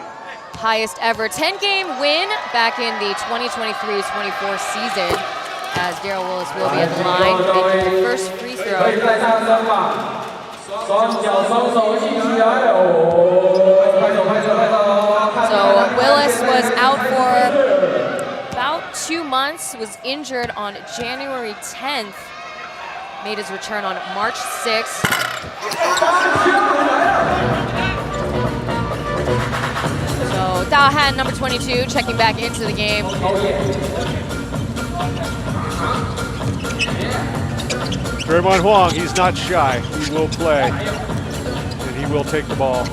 highest ever 10-game win back in the 2023-24 season, as Daryl Willis will be in the line making the first free throw. So Willis was out for about 2 months, was injured on January 10th, made his return on March 6th. So Dahan, number 22, checking back into the game. Draymond Huang, he's not shy. He will play, and he will take the ball.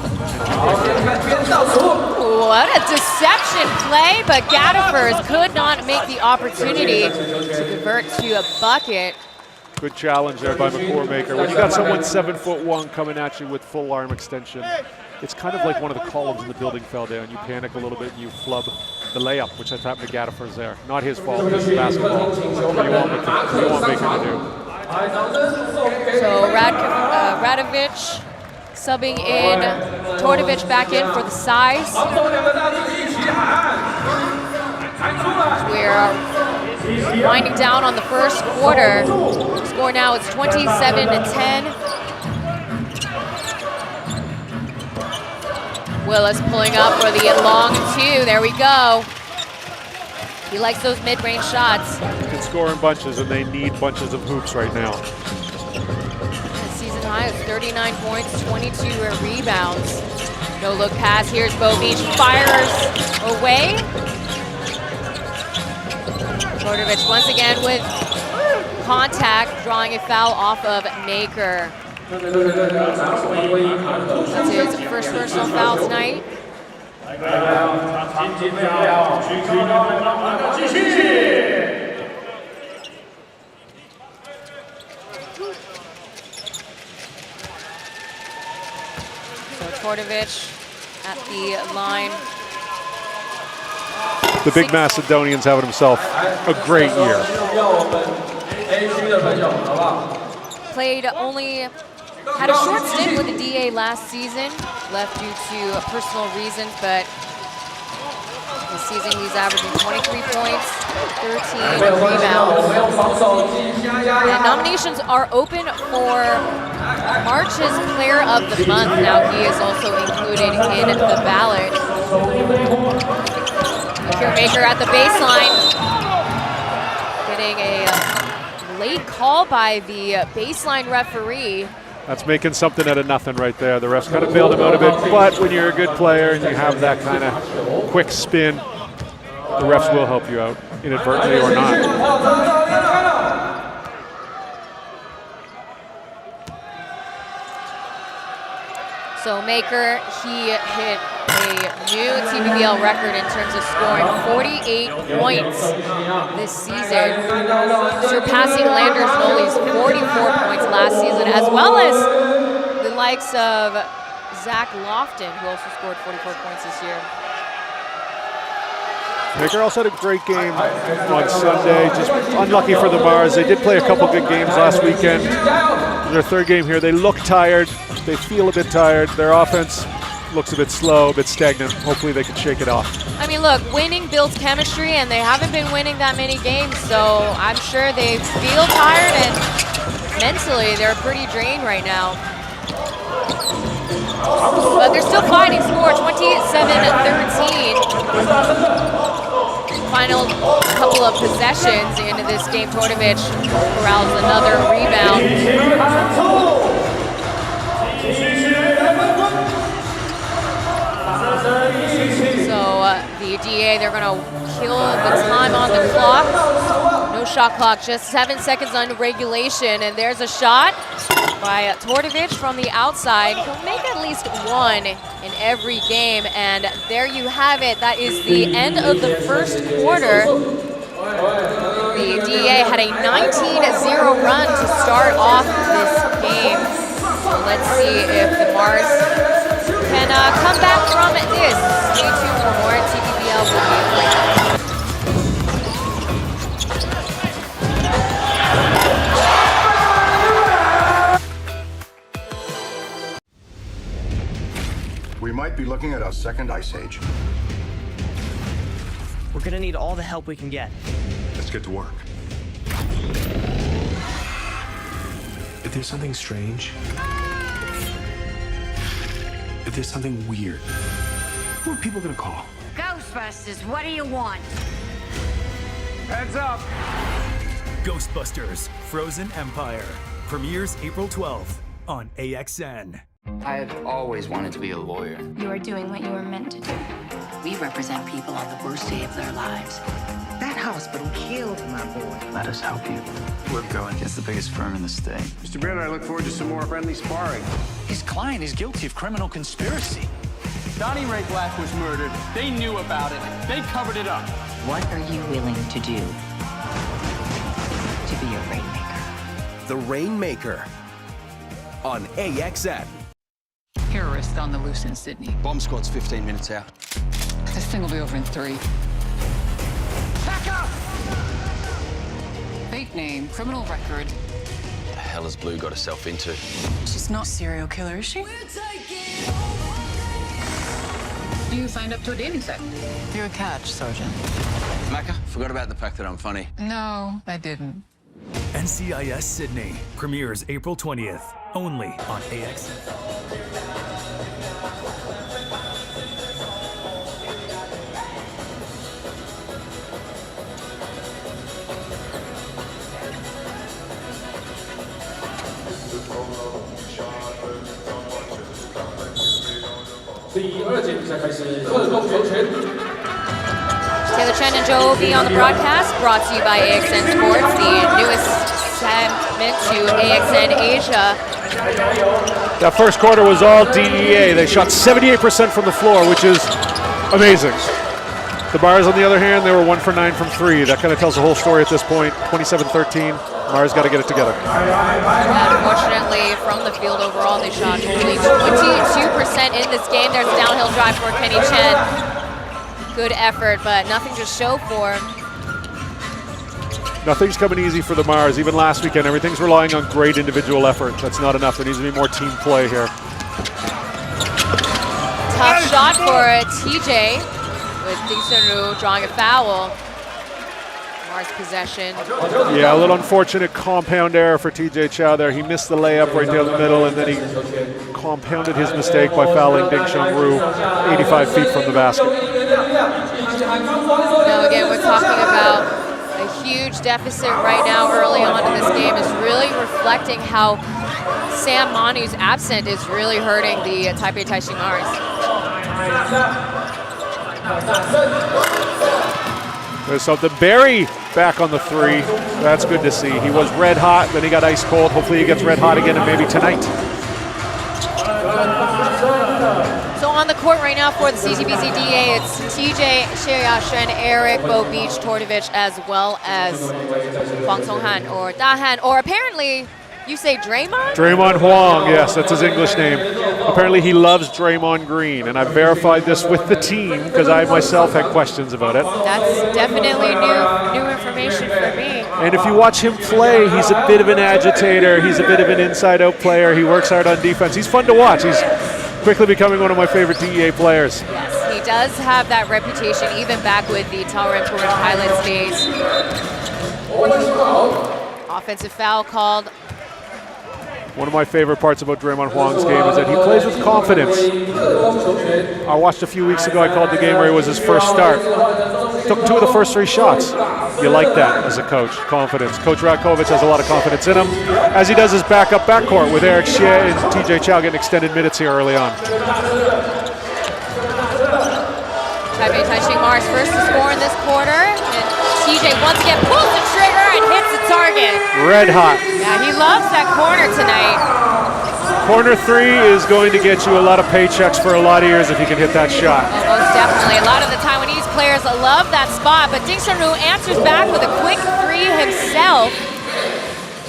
What a deception play, but Gaddifers could not make the opportunity to convert to a bucket. Good challenge there by McCormaker. When you got someone 7'1" coming at you with full arm extension, it's kind of like one of the columns in the building fell down. You panic a little bit and you flub the layup, which has happened to Gaddifers there. Not his fault, it's basketball. You want Baker to do. So Radovich subbing in, Tortovich back in for the size. We're winding down on the first quarter. Score now is 27-10. Willis pulling up for the long 2. There we go. He likes those mid-range shots. They can score in bunches, and they need bunches of hoops right now. Season high is 39 points, 22 rebounds. No look pass. Here's Bo Beach, fires away. Tortovich once again with contact, drawing a foul off of Maker. That's his first personal foul tonight. So Tortovich at the line. The big Macedonian's having himself a great year. Had a short stint with the DA last season, left due to personal reasons, but this season he's averaging 23 points, 13 rebounds. And nominations are open for March's Player of the Month. Now he is also included in the ballot. Maker at the baseline, getting a late call by the baseline referee. That's making something out of nothing right there. The refs kind of bailed him out a bit, but when you're a good player and you have that kind of quick spin, the refs will help you out, inadvertently or not. So Maker, he hit a new TPBL record in terms of scoring 48 points this season, surpassing Landers Noli's 44 points last season, as well as the likes of Zach Lofton, who also scored 44 points this year. Maker also had a great game on Sunday, just unlucky for the Mars. They did play a couple good games last weekend. Their third game here, they look tired. They feel a bit tired. Their offense looks a bit slow, a bit stagnant. Hopefully they can shake it off. I mean, look, winning builds chemistry, and they haven't been winning that many games, so I'm sure they feel tired, and mentally they're pretty drained right now. But they're still fighting. Score 27-13. Final couple of possessions into this game. Tortovich corrals another rebound. So the DEA, they're going to kill the time on the clock. No shot clock, just 7 seconds under regulation. And there's a shot by Tortovich from the outside. He'll make at least one in every game. And there you have it. That is the end of the first quarter. The DEA had a 19-0 run to start off this game. So let's see if the Mars can come back from this. Stay tuned for more. TPBL will be right back. We might be looking at our second ice age. We're gonna need all the help we can get. Let's get to work. If there's something strange, if there's something weird, who are people gonna call? Ghostbusters, what do you want? Heads up! Ghostbusters Frozen Empire premieres April 12th on AXN. I had always wanted to be a lawyer. You are doing what you were meant to do. We represent people on the worst day of their lives. That hospital killed my boy. Let us help you. We're going against the biggest firm in the state. Mr. Baird, I look forward to some more friendly sparring. His client is guilty of criminal conspiracy. Donnie Ray Black was murdered. They knew about it. They covered it up. What are you willing to do to be a rainmaker? The Rainmaker on AXN. Terrorist on the loose in Sydney. Bomb squad's 15 minutes out. This thing will be over in 3. Back up! Fake name, criminal record. What the hell has Blue got herself into? She's not a serial killer, is she? You signed up to a dating site. You're a catch, Sergeant. Macca, forgot about the fact that I'm funny. No, I didn't. NCIS Sydney premieres April 20th, only on AXN. Taylor Chen and Joe V on the broadcast, brought to you by AXN Sports, the newest segment to AXN Asia. That first quarter was all DEA. They shot 78% from the floor, which is amazing. The Mars, on the other hand, they were 1 for 9 from 3. That kind of tells the whole story at this point. 27-13. Mars got to get it together. Unfortunately, from the field overall, they shot only 22% in this game. There's a downhill drive for Kenny Chen. Good effort, but nothing to show for. Nothing's coming easy for the Mars. Even last weekend, everything's relying on great individual effort. That's not enough. There needs to be more team play here. Tough shot for TJ, with Ding Sun-Ru drawing a foul. Mars possession. Yeah, a little unfortunate compound error for TJ Chow there. He missed the layup right down the middle, and then he compounded his mistake by fouling Ding Sun-Ru 85 feet from the basket. Now again, we're talking about a huge deficit right now early on in this game. Is really reflecting how Sam Manu's absent is really hurting the Taipei Taishin Mars. There's something. Barry back on the 3. That's good to see. He was red hot, then he got ice cold. Hopefully he gets red hot again and maybe tonight. So on the court right now for the CTBC DEA, it's TJ Shiryash, Eric, Bo Beach, Tortovich, as well as Huang Songhan or Dahan, or apparently you say Draymond? Draymond Huang, yes, that's his English name. Apparently he loves Draymond Green, and I verified this with the team because I myself had questions about it. That's definitely new information for me. And if you watch him play, he's a bit of an agitator. He's a bit of an inside-out player. He works hard on defense. He's fun to watch. He's quickly becoming one of my favorite DEA players. Yes, he does have that reputation, even back with the Talrem Torrent Pilots days. Offensive foul called. One of my favorite parts about Draymond Huang's game is that he plays with confidence. I watched a few weeks ago, I called the game where it was his first start. Took 2 of the first 3 shots. You like that as a coach, confidence. Coach Ratkovich has a lot of confidence in him, as he does his backup backcourt with Eric Xie and TJ Chow getting extended minutes here early on. Taipei Taishin Mars first to score in this quarter, and TJ once again pulls the trigger and hits the target. Red hot. Yeah, he loves that corner tonight. Corner 3 is going to get you a lot of paychecks for a lot of years if you can hit that shot. Oh, most definitely. A lot of the Taiwanese players love that spot, but Ding Sun Ru answers back with a quick 3 himself.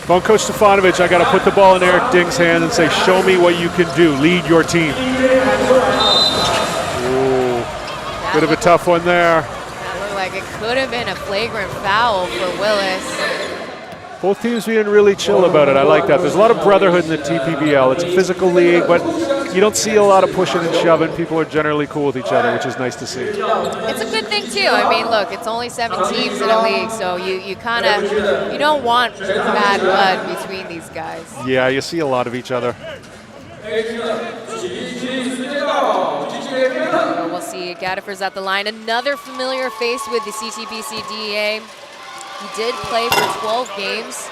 If I'm Coach Stefanovic, I got to put the ball in Eric Ding's hand and say, show me what you can do. Lead your team. Ooh, bit of a tough one there. That looked like it could have been a flagrant foul for Willis. Both teams being really chill about it. I like that. There's a lot of brotherhood in the TPBL. It's a physical league, but you don't see a lot of pushing and shoving. People are generally cool with each other, which is nice to see. It's a good thing too. I mean, look, it's only 7 teams in a league, so you kind of, you don't want bad blood between these guys. Yeah, you see a lot of each other. We'll see Gaddifer's at the line. Another familiar face with the CTBC DEA. He did play for 12 games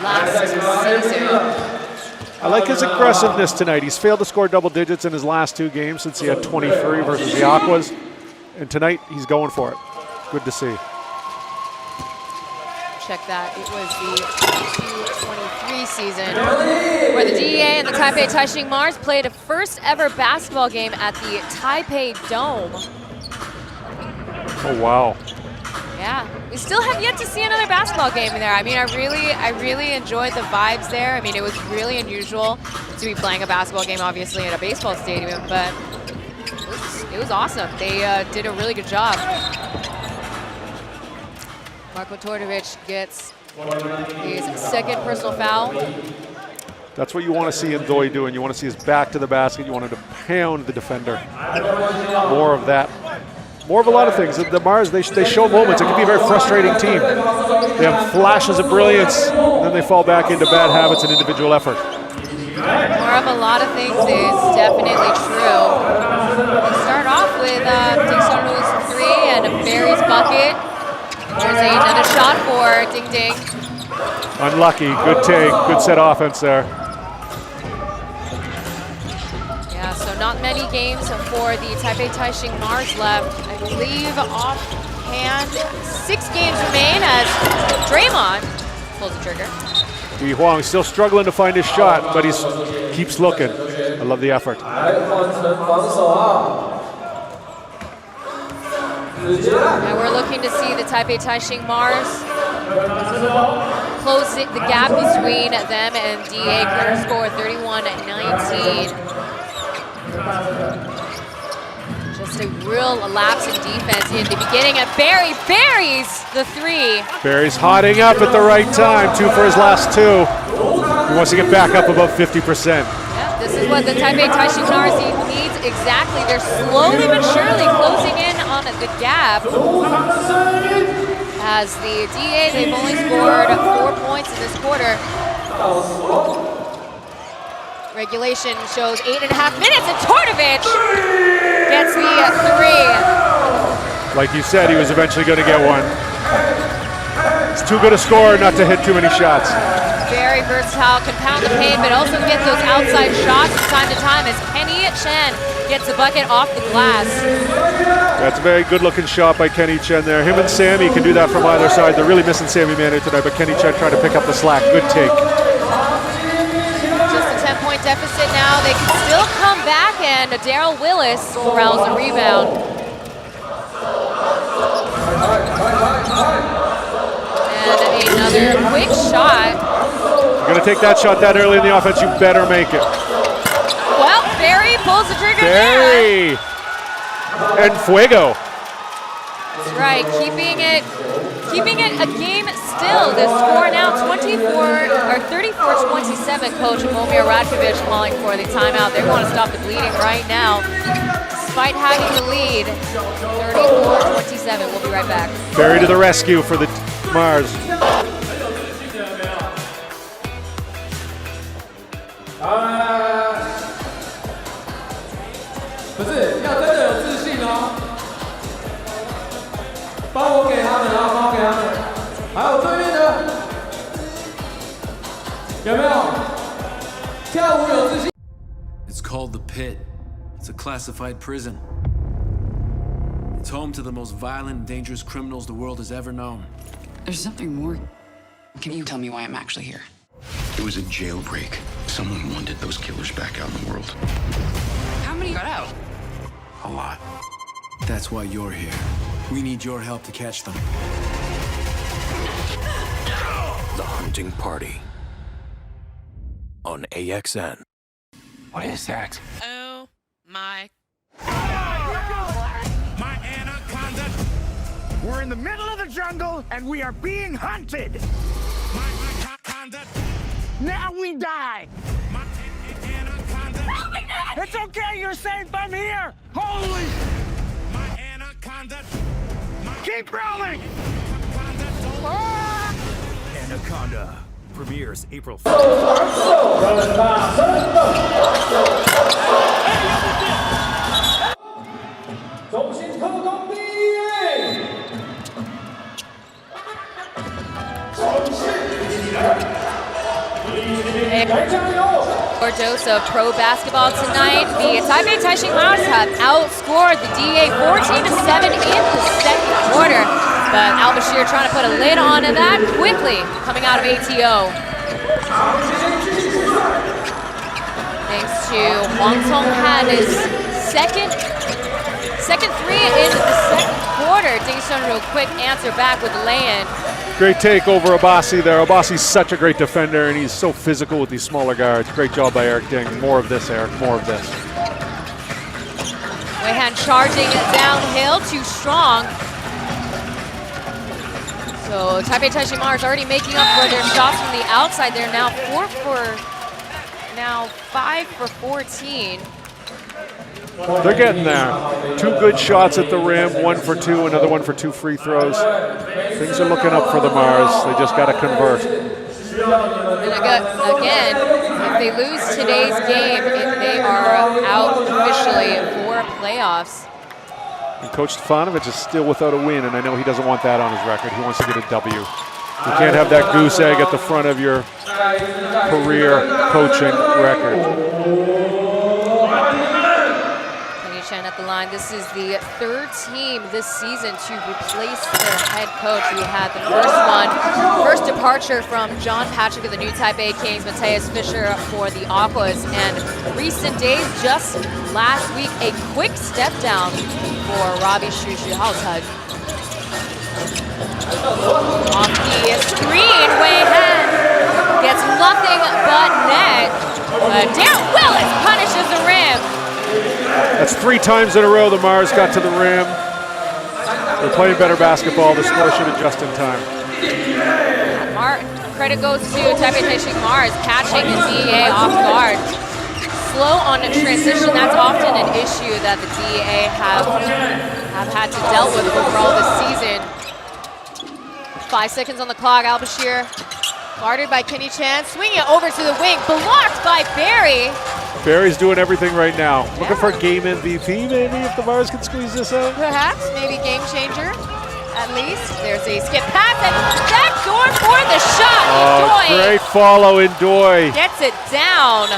last season. I like his aggressiveness tonight. He's failed to score double digits in his last 2 games since he had 23 versus the Aquas. And tonight, he's going for it. Good to see. Check that. It was the 2023 season where the DEA and the Taipei Taishin Mars played a first ever basketball game at the Taipei Dome. Oh, wow. Yeah, we still have yet to see another basketball game in there. I mean, I really enjoyed the vibes there. I mean, it was really unusual to be playing a basketball game, obviously, at a baseball stadium, but it was awesome. They did a really good job. Marko Tortovich gets his second personal foul. That's what you want to see Doi doing. You want to see his back to the basket. You want him to pound the defender. More of that. More of a lot of things. The Mars, they show moments. It can be a very frustrating team. They have flashes of brilliance, and then they fall back into bad habits and individual effort. More of a lot of things is definitely true. We start off with Ding Sun Ru's 3 and Barry's bucket. There's another shot for Ding Ding. Unlucky. Good take. Good set offense there. Yeah, so not many games for the Taipei Taishin Mars left. I believe offhand 6 games remain as Draymond pulls the trigger. Yi Huang still struggling to find his shot, but he keeps looking. I love the effort. And we're looking to see the Taipei Taishin Mars close the gap between them and DEA. Current score 31-19. Just a real lapse in defense in the beginning, and Barry buries the 3. Barry's hotting up at the right time. 2 for his last 2. He wants to get back up above 50%. Yeah, this is what the Taipei Taishin Mars needs exactly. They're slowly but surely closing in on the gap. As the DEA, they've only scored 4 points in this quarter. Regulation shows 8.5 minutes, and Tortovich gets the 3. Like you said, he was eventually going to get one. It's too good a scorer not to hit too many shots. Very versatile, can pound the paint, but also get those outside shots from time to time as Kenny Chen gets the bucket off the glass. That's a very good-looking shot by Kenny Chen there. Him and Sammy can do that from either side. They're really missing Sammy Manu tonight, but Kenny Chen trying to pick up the slack. Good take. Just a 10-point deficit now. They can still come back, and Daryl Willis corrals the rebound. And another quick shot. You're going to take that shot that early in the offense, you better make it. Well, Barry pulls the trigger Barry. there. And Fuego. That's right, keeping it a game still. The score now 34-27. Coach Momir Radkovic calling for the timeout. They want to stop the bleeding right now, despite having the lead. 34-27. We'll be right back. Barry to the rescue for the Mars. It's called the Pit. It's a classified prison. It's home to the most violent and dangerous criminals the world has ever known. There's something more. Can you tell me why I'm actually here? It was a jailbreak. Someone wanted those killers back out in the world. How many got out? A lot. That's why you're here. We need your help to catch them. The Hunting Party on AXN. What is that? Oh my. My anaconda. We're in the middle of the jungle and we are being hunted. My anaconda. Now we die. My anaconda. It's okay, you're safe. I'm here. Holy. My anaconda. Keep rolling. Anaconda premieres April 5th. More dose of pro basketball tonight. The Taipei Taishin Mars have outscored the DEA 14-7 in the second quarter. But Al-Bashir trying to put a lid on that quickly coming out of ATO. Thanks to Wang Tong had his second three in the second quarter. Taishin a quick answer back with the lay-in. Great take over Abassi there. Abassi's such a great defender, and he's so physical with these smaller guards. Great job by Eric Ding. More of this, Eric. More of this. Weihan charging downhill, too strong. So Taipei Taishin Mars already making up for their shots from the outside. They're now 5 for 14. They're getting there. 2 good shots at the rim, 1 for 2, another 1 for 2 free throws. Things are looking up for the Mars. They just got to convert. And again, if they lose today's game, they are out officially for playoffs. And Coach Stefanovic is still without a win, and I know he doesn't want that on his record. He wants to get a W. You can't have that goose egg at the front of your career coaching record. Chen at the line. This is the third team this season to replace their head coach. We had the first departure from John Patrick of the New Taipei Kings, Mateus Fisher for the Aquas, and recent days, just last week, a quick step down for Robbie Shushu Hautag. Off the screen, Weihan gets nothing but net. Darren Willis punishes the rim. That's 3 times in a row the Mars got to the rim. They're playing better basketball. The score should adjust in time. Credit goes to Taipei Taishin Mars, catching the DEA off guard. Slow on the transition, that's often an issue that the DEA have had to deal with overall this season. 5 seconds on the clock, Al-Bashir guarded by Kenny Chen, swinging it over to the wing, blocked by Barry. Barry's doing everything right now. Looking for a game MVP, maybe, if the Mars can squeeze this out. Perhaps, maybe game changer. at least. There's a skip pass and backdoor for the shot. Oh, Ndoye great follow, Ndoye. gets it down.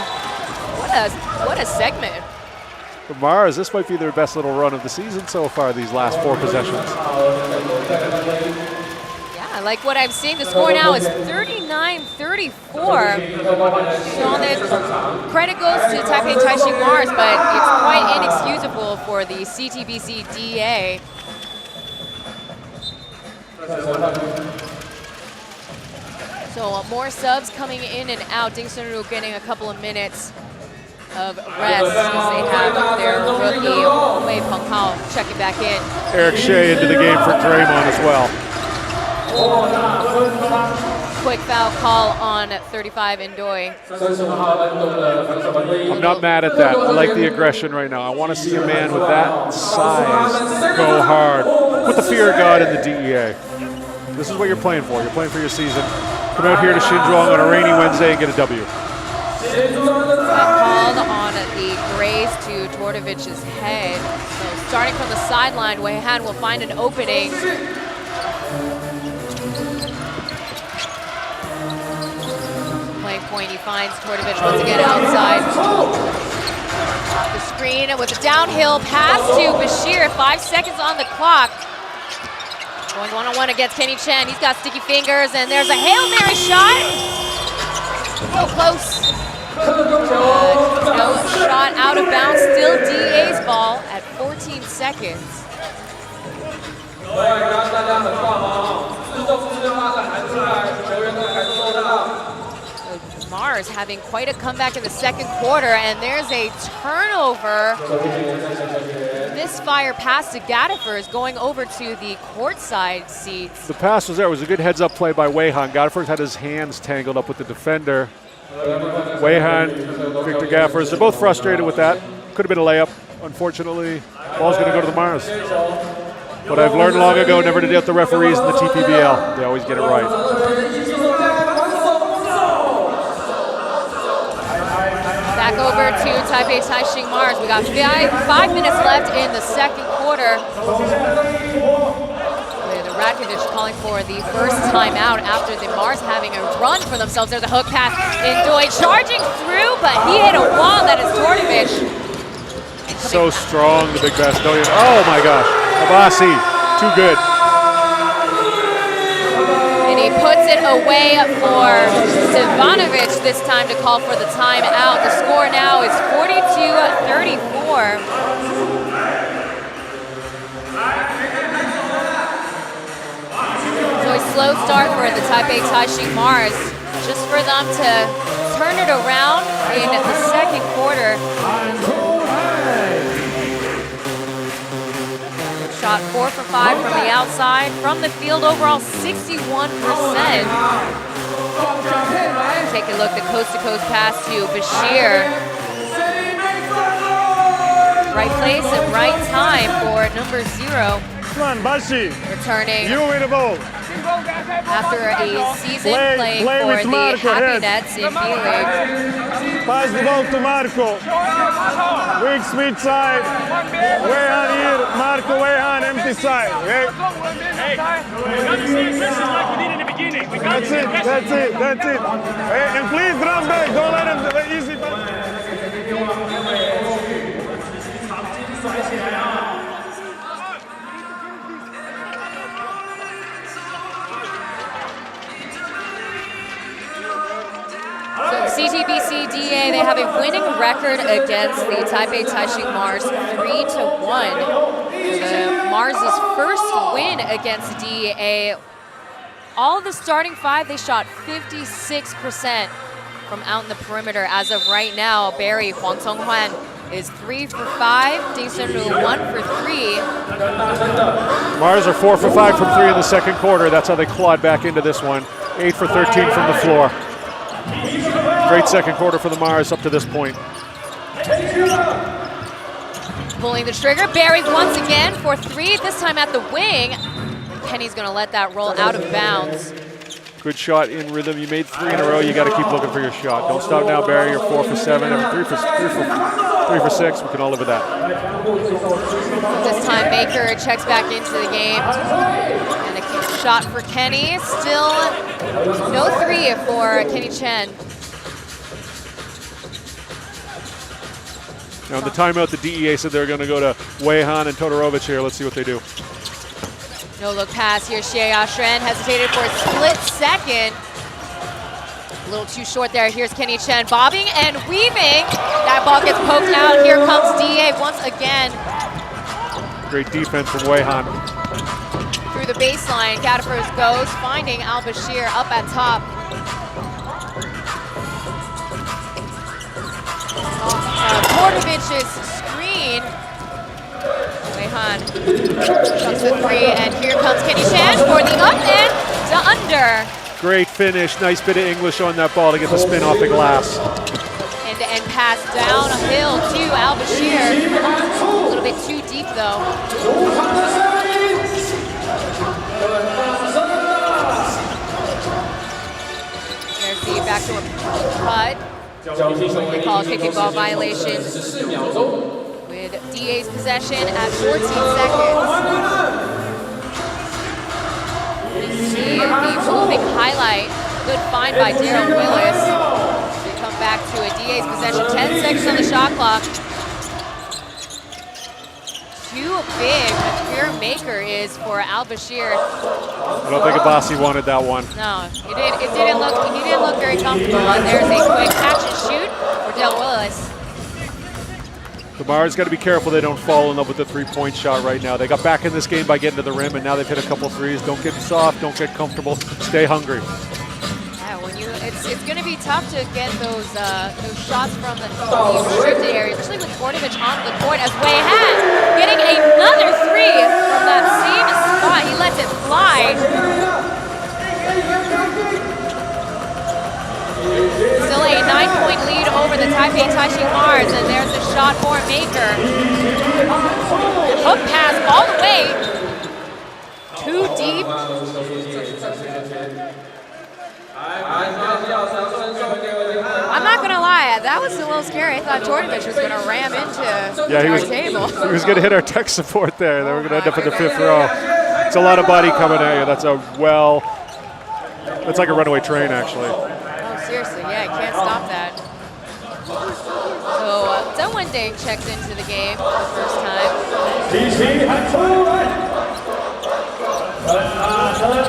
What a segment. The Mars, this might be their best little run of the season so far, these last 4 possessions. Yeah, I like what I'm seeing. The score now is 39-34. So the credit goes to Taipei Taishin Mars, but it's quite inexcusable for the CTBC DEA. So more subs coming in and out. Ding Sunru getting a couple of minutes of rest as they have their rookie Wei Pengkao checking back in. Eric Shea into the game for Draymond as well. Quick foul call on 35 Ndoye. I'm not mad at that. I like the aggression right now. I want to see a man with that size go hard. Put the fear of God in the DEA. This is what you're playing for. You're playing for your season. Come out here to Xinzhuang on a rainy Wednesday and get a W. Called on the graze to Tordovich's head. So starting from the sideline, Wei Han will find an opening. Playing point, he finds Tordovich once again outside. Off the screen with a downhill pass to Bashir. 5 seconds on the clock. Going one-on-one against Kenny Chen. He's got sticky fingers, and there's a Hail Mary shot. So close. No shot out of bounds. Still DEA's ball at 14 seconds. Mars having quite a comeback in the second quarter, and there's a turnover. Misfire pass to Gadifer is going over to the courtside seats. The pass was there. It was a good heads-up play by Wei Han. Gadifer's had his hands tangled up with the defender. Wei Han, Victor Gaffers, they're both frustrated with that. Could have been a layup. Unfortunately, ball's going to go to the Mars. But I've learned long ago never to deal with the referees in the TPBL. They always get it right. Back over to Taipei Taishin Mars. We got 5 minutes left in the second quarter. With Radkovich calling for the first timeout after the Mars having a run for themselves. There's a hook pass. Ndoye charging through, but he hit a wall. That is Tordovich. So strong, the big Bastonian. Oh my gosh. Abasi, too good. And he puts it away for Stevanovic this time to call for the timeout. The score now is 42-34. So a slow start for the Taipei Taishin Mars. Just for them to turn it around in the second quarter. Shot 4 for 5 from the outside. From the field overall, 61%. Take a look, the coast-to-coast pass to Bashir. Right place and right time for number 0. Come on, Bashi. Returning. You win the ball. After a season playing for the Happy Nets in B-League. Pass the ball to Marco. Weak speed side. Wei Han here. Marco, Wei Han, empty side. Okay? That's it. Hey, and please drop back. Don't let him easy. So CTBC DEA, they have a winning record against the Taipei Taishin Mars, 3-1. The Mars' first win against DEA. All of the starting 5, they shot 56% from out in the perimeter. As of right now, Barry Huang Conghuan is 3 for 5. Ding Sunru 1 for 3. Mars are 4 for 5 from 3 in the second quarter. That's how they clawed back into this one. 8 for 13 from the floor. Great second quarter for the Mars up to this point. Pulling the trigger, Barry once again for 3, this time at the wing. Kenny's gonna let that roll out of bounds. Good shot in rhythm. You made 3 in a row. You got to keep looking for your shot. Don't stop now, Barry. You're 4 for 7. 3 for 3 for 6. We can all live with that. This time Maker checks back into the game. And a shot for Kenny. Still no 3 for Kenny Chen. Now in the timeout, the DEA said they're going to go to Wei Han and Todorovic here. Let's see what they do. No look pass here. Xie Yashren hesitated for a split second. A little too short there. Here's Kenny Chen bobbing and weaving. That ball gets poked out. Here comes DEA once again. Great defense from Wei Han. Through the baseline, Gadifers goes, finding Al-Bashir up at top. Tordovic's screen. Wei Han chucks the 3, and here comes Kenny Chen for the up and to under. Great finish. Nice bit of English on that ball to get the spin off the glass. End-to-end pass downhill to Al-Bashir. A little bit too deep, though. There's the backdoor cut. They call a kicking ball violation with DA's possession at 14 seconds. See the moving highlight. Good find by Daryl Willis. They come back to a DA's possession. 10 seconds on the shot clock. Too big. A clear maker is for Al-Bashir. I don't think Abbasi wanted that one. No, he didn't look very comfortable. And there's a quick catch and shoot for Daryl Willis. The Mars got to be careful they don't fall in love with the 3-point shot right now. They got back in this game by getting to the rim, and now they've hit a couple threes. Don't get soft, don't get comfortable, stay hungry. Yeah, it's going to be tough to get those shots from the restricted area, especially with Tordovich on the court as Wei Han getting another 3 from that same spot. He lets it fly. Still a 9-point lead over the Taipei Taishin Mars, and there's a shot for Maker. Hook pass all the way. Too deep. I'm not gonna lie, that was a little scary. I thought Tordovich was gonna ram into our table. He was gonna hit our tech support there. They were gonna end up in the 5th row. It's a lot of body coming at you. That's like a runaway train, actually. Seriously, yeah, can't stop that. So, Zheng Wending checks into the game for the first time.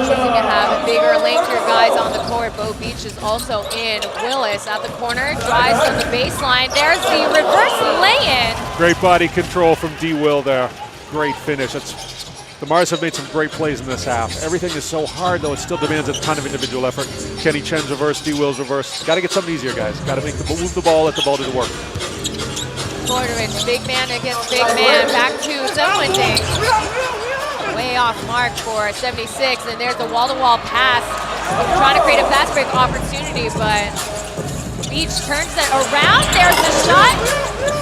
Looking to have a bigger, lankier guys on the court. Bo Beach is also in. Willis at the corner, drives on the baseline. There's the reverse lay-in. Great body control from D. Will there. Great finish. The Mars have made some great plays in this half. Everything is so hard, though. It still demands a ton of individual effort. Kenny Chen's reverse, D. Will's reverse. Got to get something easier, guys. Got to move the ball, let the ball do the work. Tordovich, big man against big man. Back to Zheng Wending. Way off mark for 76, and there's the wall-to-wall pass. Trying to create a fast break opportunity, but Beach turns it around. There's the shot,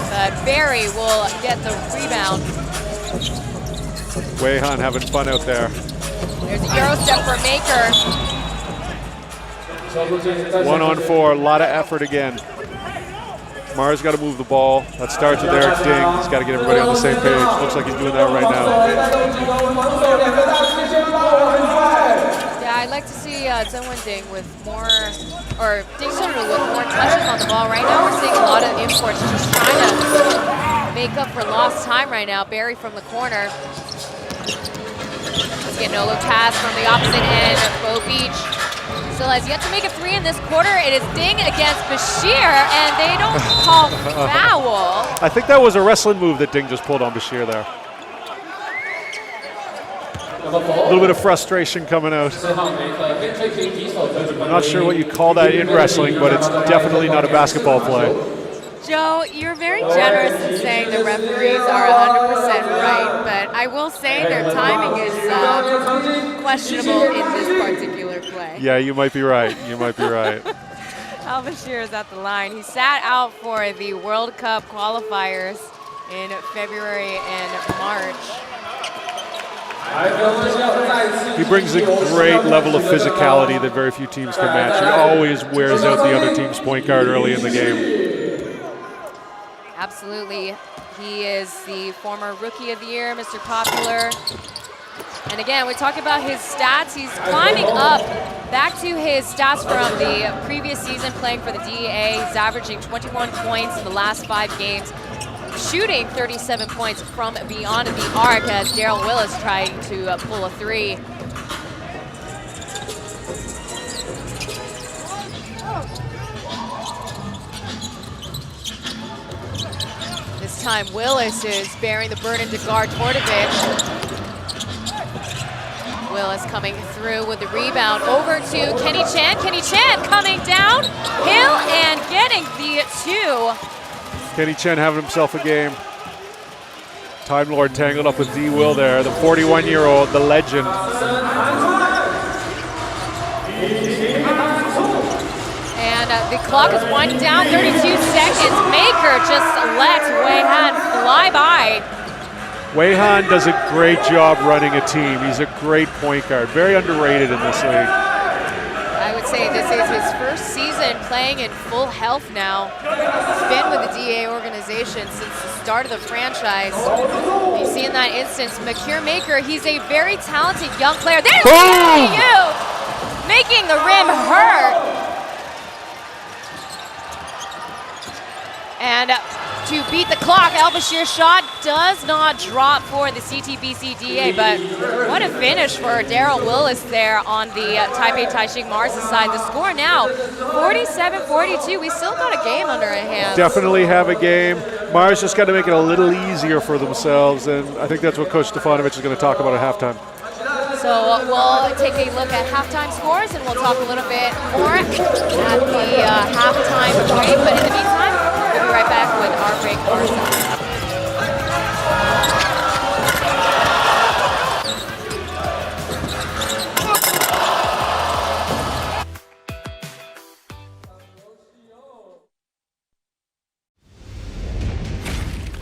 but Barry will get the rebound. Wei Han having fun out there. There's a Euro step for Maker. 1-on-4, a lot of effort again. Mars got to move the ball. That starts with Eric Ding. He's got to get everybody on the same page. Looks like he's doing that right now. Yeah, I'd like to see Zheng Wending with more, or Ding Shunru with more touches on the ball. Right now we're seeing a lot of imports just trying to make up for lost time right now. Barry from the corner. Let's get no look pass from the opposite end. Bo Beach still has yet to make a 3 in this quarter. It is Ding against Bashir, and they don't call foul. I think that was a wrestling move that Ding just pulled on Bashir there. A little bit of frustration coming out. I'm not sure what you call that in wrestling, but it's definitely not a basketball play. Joe, you're very generous in saying the referees are 100% right, but I will say their timing is questionable in this particular play. Yeah, you might be right. You might be right. Al-Bashir is at the line. He sat out for the World Cup qualifiers in February and March. He brings a great level of physicality that very few teams can match. He always wears out the other team's point guard early in the game. Absolutely. He is the former Rookie of the Year, Mr. Popular. And again, we talk about his stats. He's climbing up back to his stats from the previous season playing for the DEA. He's averaging 21 points in the last 5 games, shooting 37 points from beyond the arc as Daryl Willis trying to pull a 3. This time Willis is bearing the burden to guard Tordovich. Willis coming through with the rebound over to Kenny Chan. Kenny Chan coming down hill and getting the 2. Kenny Chen having himself a game. Time Lord tangled up with D. Will there, the 41-year-old, the legend. And the clock is winding down, 32 seconds. Maker just lets Wei Han fly by. Wei Han does a great job running a team. He's a great point guard, very underrated in this league. I would say this is his first season playing in full health now. He's been with the DEA organization since the start of the franchise. You see in that instance, Makir Maker, he's a very talented young player. There's you making the rim hurt. And to beat the clock, Al-Bashir's shot does not drop for the CTBC DA, but what a finish for Daryl Willis there on the Taipei Taishin Mars side. The score now, 47-42. We still got a game under our hands. Definitely have a game. Mars just got to make it a little easier for themselves, and I think that's what Coach Stefanovic is going to talk about at halftime. So we'll take a look at halftime scores, and we'll talk a little bit more at the halftime break. But in the meantime, we'll be right back with our break ourselves.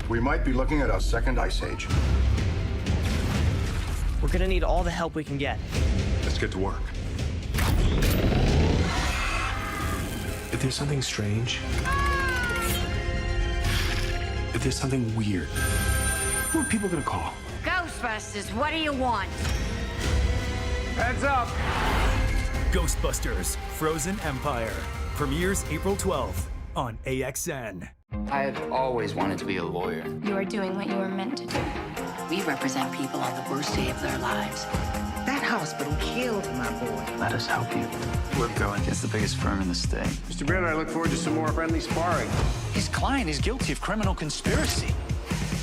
We might be looking at a second ice age. We're gonna need all the help we can get. Let's get to work. If there's something strange, if there's something weird, who are people gonna call? Ghostbusters, what do you want? Heads up. Ghostbusters Frozen Empire premieres April 12th on AXN. I had always wanted to be a lawyer. You are doing what you were meant to do. We represent people on the worst day of their lives. That hospital killed my boy. Let us help you. We're going against the biggest firm in the state. Mr. Baird, I look forward to some more friendly sparring. His client is guilty of criminal conspiracy.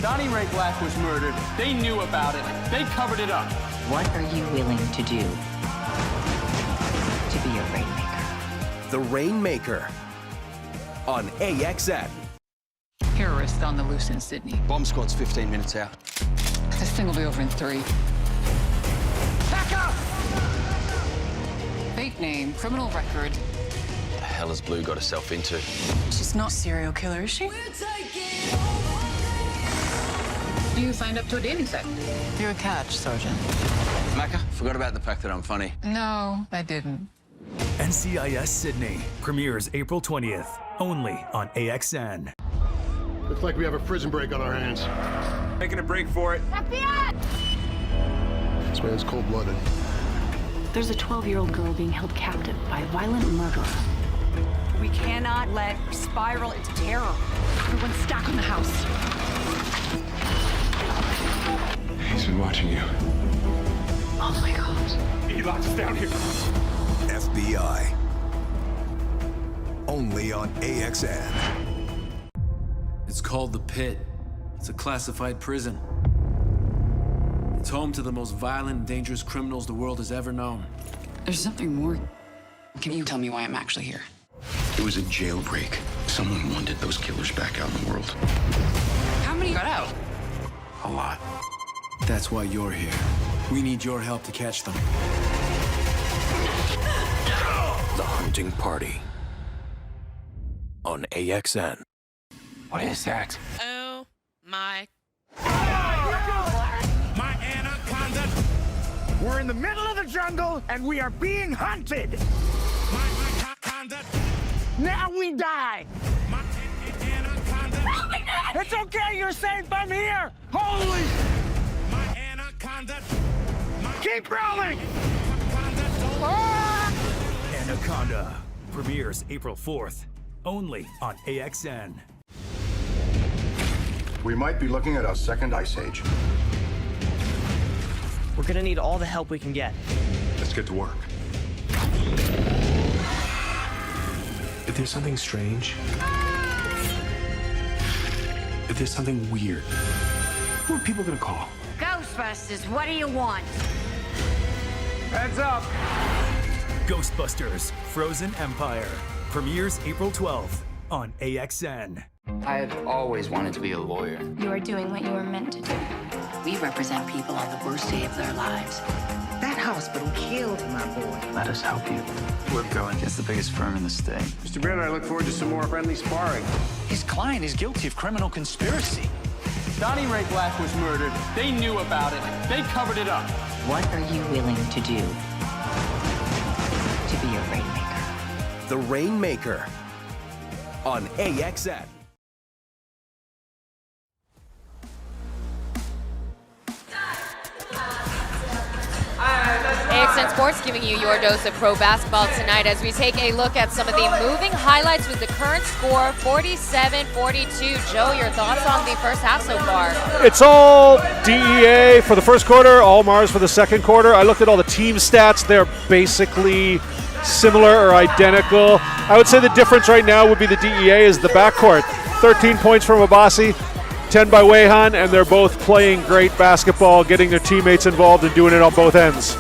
Donnie Ray Black was murdered. They knew about it. They covered it up. What are you willing to do to be a rainmaker? The Rainmaker on AXN. Terrorist on the loose in Sydney. Bomb squad's 15 minutes out. This thing will be over in 3. Back up! Fake name, criminal record. What the hell has Blue got herself into? She's not a serial killer, is she? You signed up to a dating site. You're a catch, Sergeant. Macca, forgot about the fact that I'm funny. No, I didn't. NCIS Sydney premieres April 20th, only on AXN. Looks like we have a prison break on our hands. Making a break for it. This man's cold-blooded. There's a 12-year-old girl being held captive by a violent murderer. We cannot let her spiral into terror. Everyone stack on the house. He's been watching you. Oh my God. He locked us down here. FBI. Only on AXN. It's called the Pit. It's a classified prison. It's home to the most violent and dangerous criminals the world has ever known. There's something more. Can you tell me why I'm actually here? It was a jailbreak. Someone wanted those killers back out in the world. How many got out? A lot. That's why you're here. We need your help to catch them. The Hunting Party on AXN. What is that? Oh my. My anaconda. We're in the middle of the jungle and we are being hunted. My anaconda. Now we die. My anaconda. It's okay, you're safe, I'm here! Holy! My anaconda! Keep rolling! Anaconda premieres April 4th, only on AXN. We might be looking at a second ice age. We're gonna need all the help we can get. Let's get to work. If there's something strange, if there's something weird, who are people gonna call? Ghostbusters, what do you want? Heads up! Ghostbusters Frozen Empire premieres April 12th on AXN. I've always wanted to be a lawyer. You are doing what you were meant to do. We represent people on the worst day of their lives. That hospital killed my boy. Let us help you. We're going against the biggest firm in the state. Mr. Baird, I look forward to some more friendly sparring. His client is guilty of criminal conspiracy. Donnie Ray Black was murdered. They knew about it. They covered it up. What are you willing to do to be a rainmaker? The Rainmaker on AXN. AXN Sports giving you your dose of pro basketball tonight as we take a look at some of the moving highlights with the current score, 47-42. Joe, your thoughts on the first half so far? It's all DEA for the first quarter, all Mars for the second quarter. I looked at all the team stats. They're basically similar or identical. I would say the difference right now would be the DEA is the backcourt. 13 points from Abasi, 10 by Wayhan, and they're both playing great basketball, getting their teammates involved and doing it on both ends.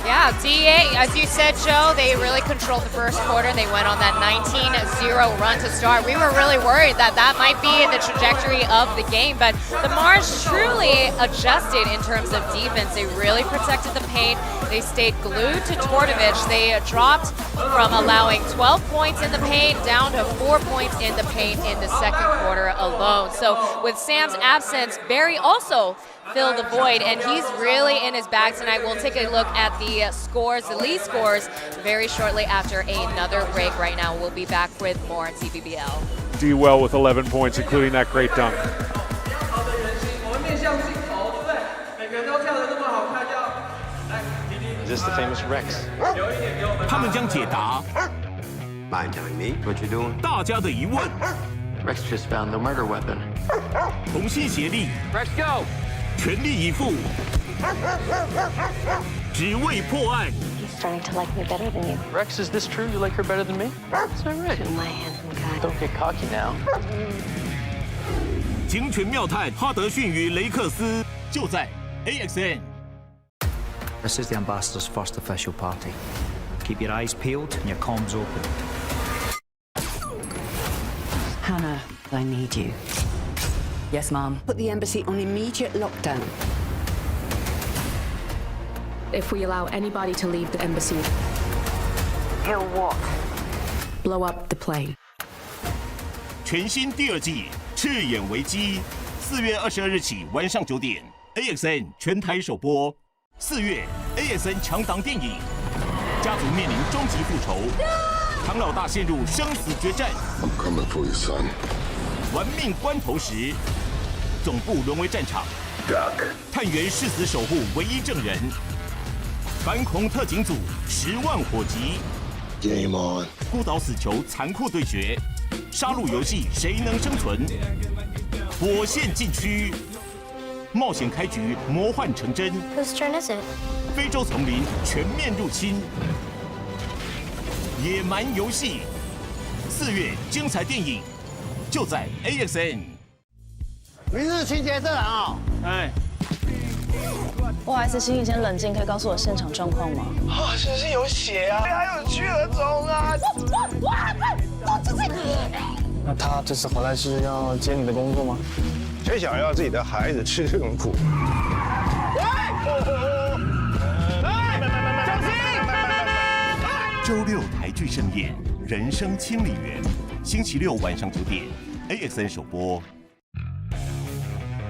Yeah, DEA, as you said, Joe, they really controlled the first quarter. They went on that 19-0 run to start. We were really worried that that might be the trajectory of the game, but the Mars truly adjusted in terms of defense. They really protected the paint. They stayed glued to Tordovich. They dropped from allowing 12 points in the paint down to 4 points in the paint in the second quarter alone. So with Sam's absence, Barry also fill the void, and he's really in his bag tonight. We'll take a look at the scores, the lead scores, very shortly after another break. Right now, we'll be back with more on TPBL. D well with 11 points, including that great dunk. Is this the famous Rex? 他们将解答 Mind telling me what you're doing? 大家的疑问， Rex just found the murder weapon. 同心协力， Rex, go! 全力以赴，只为破案。 He's starting to like me better than you. Rex, is this true? You like her better than me? Is that right? To my handsome guy. Don't get cocky now. 警犬妙探哈德逊与雷克斯就在 AXN。 This is the ambassador's first official party. Keep your eyes peeled and your comms open. Hannah, I need you. Yes, Mom. Put the embassy on immediate lockdown. If we allow anybody to leave the embassy, He'll what? blow up the plane. 全新第二季《赤眼危机》，4月22日起晚上9点 ，AXN 全台首播。4月 ，AXN 强档电影，家族面临终极复仇，唐老大陷入生死决战。 I'm coming for you, son. 玩命关头时，总部沦为战场。探员誓死守护唯一证人。反恐特警组10万火急。 Game on. 孤岛死囚残酷对决，杀戮游戏谁能生存？火线禁区，冒险开局，魔幻成真。 Whose turn is it? 非洲丛林全面入侵。野蛮游戏，4月精彩电影。 就在 AXN。你是清洁社长哎，不好意思，请你先冷静，可以告诉我现场状况吗？啊，身上有血啊，还有血肿啊！那他这次回来是要接你的工作吗？谁想要自己的孩子吃这种苦？周6台剧盛宴《人生清理员》，星期6晚上9点 ，AXN 首播。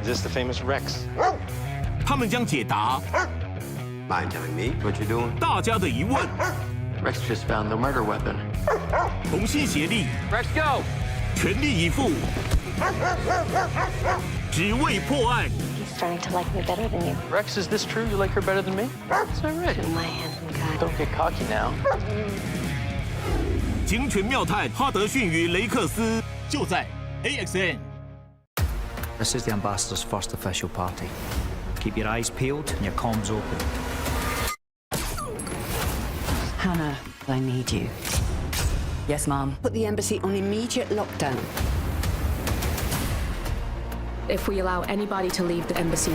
Is this the famous Rex? 他们将解答 Mind telling me what you're doing? 大家的疑问， Rex just found the murder weapon. 同心协力， Rex, go! 全力以赴，只为破案。 Starting to like me better than you. Rex, is this true? You like her better than me? Is that right? My handsome guy. Don't get cocky now. 警犬妙探哈德逊与雷克斯就在 AXN。 This is the ambassador's first official party. Keep your eyes peeled and your comms open. Hannah, I need you. Yes, Mom. Put the embassy on immediate lockdown. If we allow anybody to leave the embassy,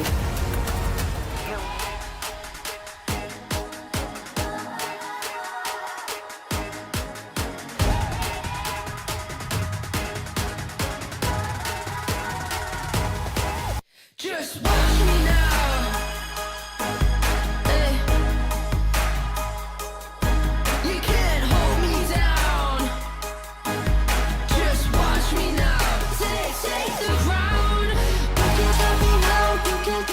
Just watch me now. You can't hold me down. Just watch me now. Take the ground. You can't stop me now. You can't.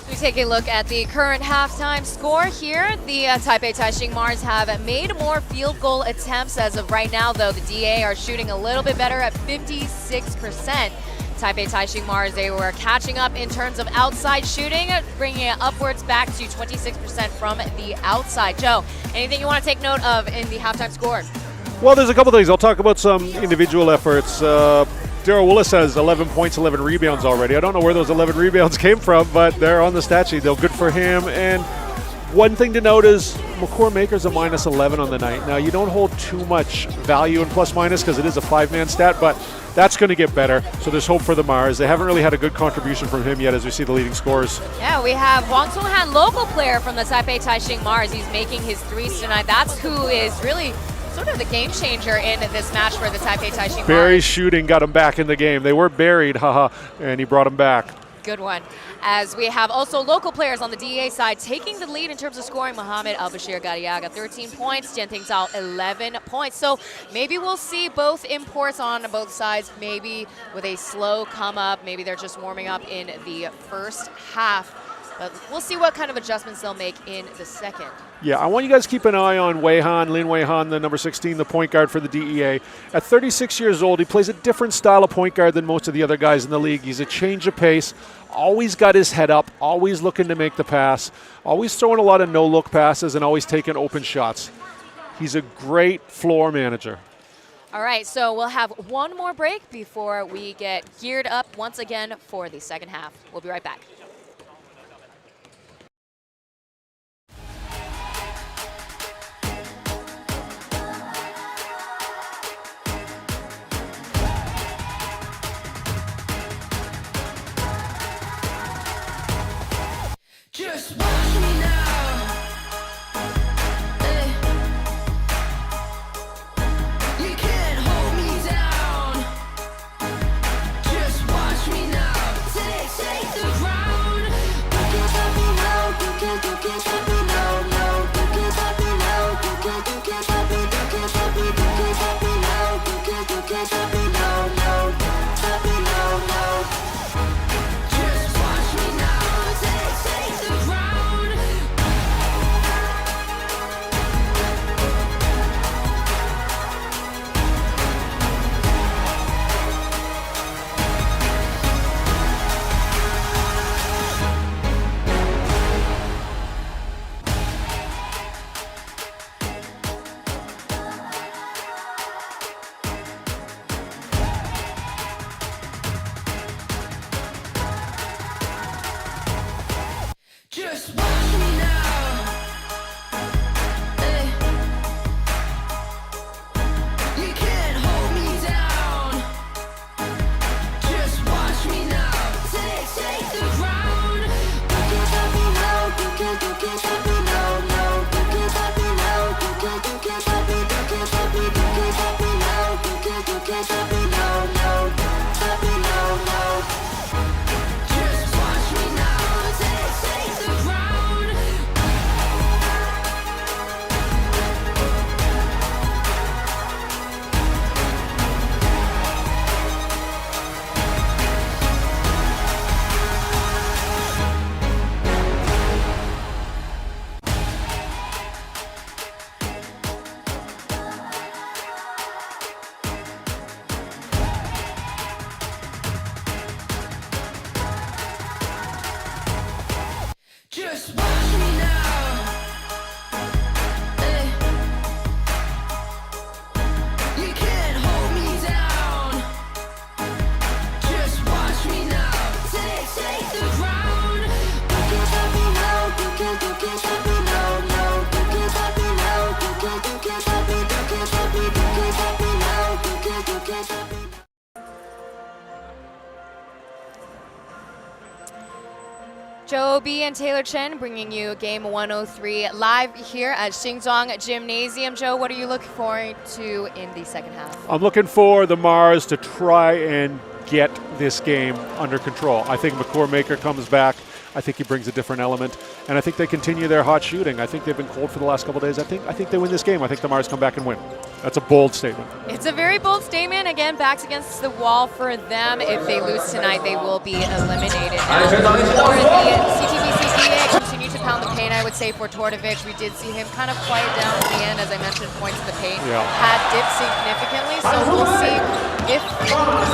We take a look at the current halftime score here. The Taipei Taishin Mars have made more field goal attempts as of right now, though the DEA are shooting a little bit better at 56%. Taipei Taishin Mars, they were catching up in terms of outside shooting, bringing it upwards back to 26% from the outside. Joe, anything you want to take note of in the halftime score? Well, there's a couple things. I'll talk about some individual efforts. Daryl Willis has 11 points, 11 rebounds already. I don't know where those 11 rebounds came from, but they're on the stat sheet. They're good for him. And one thing to note is McCord Maker's a minus 11 on the night. Now, you don't hold too much value in plus-minus because it is a five-man stat, but that's going to get better. So there's hope for the Mars. They haven't really had a good contribution from him yet as we see the leading scorers. Yeah, we have Wang Sung-han, local player from the Taipei Taishin Mars. He's making his threes tonight. That's who is really sort of the game changer in this match for the Taipei Taishin Mars. Barry's shooting got him back in the game. They were buried, haha, and he brought him back. Good one. As we have also local players on the DEA side taking the lead in terms of scoring. Mohamed Al-Bashir Gadiaga, 13 points. Jian Ting Zhao, 11 points. So maybe we'll see both imports on both sides, maybe with a slow come up. Maybe they're just warming up in the first half. But we'll see what kind of adjustments they'll make in the second. Yeah, I want you guys to keep an eye on Lin Wei Han, the number 16, the point guard for the DEA. At 36 years old, he plays a different style of point guard than most of the other guys in the league. He's a change of pace, always got his head up, always looking to make the pass, always throwing a lot of no-look passes, and always taking open shots. He's a great floor manager. All right, so we'll have one more break before we get geared up once again for the second half. We'll be right back. Just watch me now. You can't hold me down. Just watch me now. Take the ground. Just watch me now. You can't hold me down. Just watch me now. Take the ground. You can't stop me now. You can't stop me now. No, you can't stop me now. You can't stop me. You can't stop me. You can't stop me now. You can't stop me. Joe B and Taylor Chen bringing you game 103 live here at Xinzhuang Gymnasium. Joe, what are you looking forward to in the second half? I'm looking for the Mars to try and get this game under control. I think McCourt-Maker comes back. I think he brings a different element, and I think they continue their hot shooting. I think they've been cold for the last couple of days. I think they win this game. I think the Mars come back and win. That's a bold statement. It's a very bold statement. Again, backs against the wall for them. If they lose tonight, they will be eliminated. Now, for the CTBC DEA, continue to pound the paint, I would say, for Tordovich. We did see him kind of quiet down at the end, as I mentioned, points in the paint had dipped significantly. So we'll see if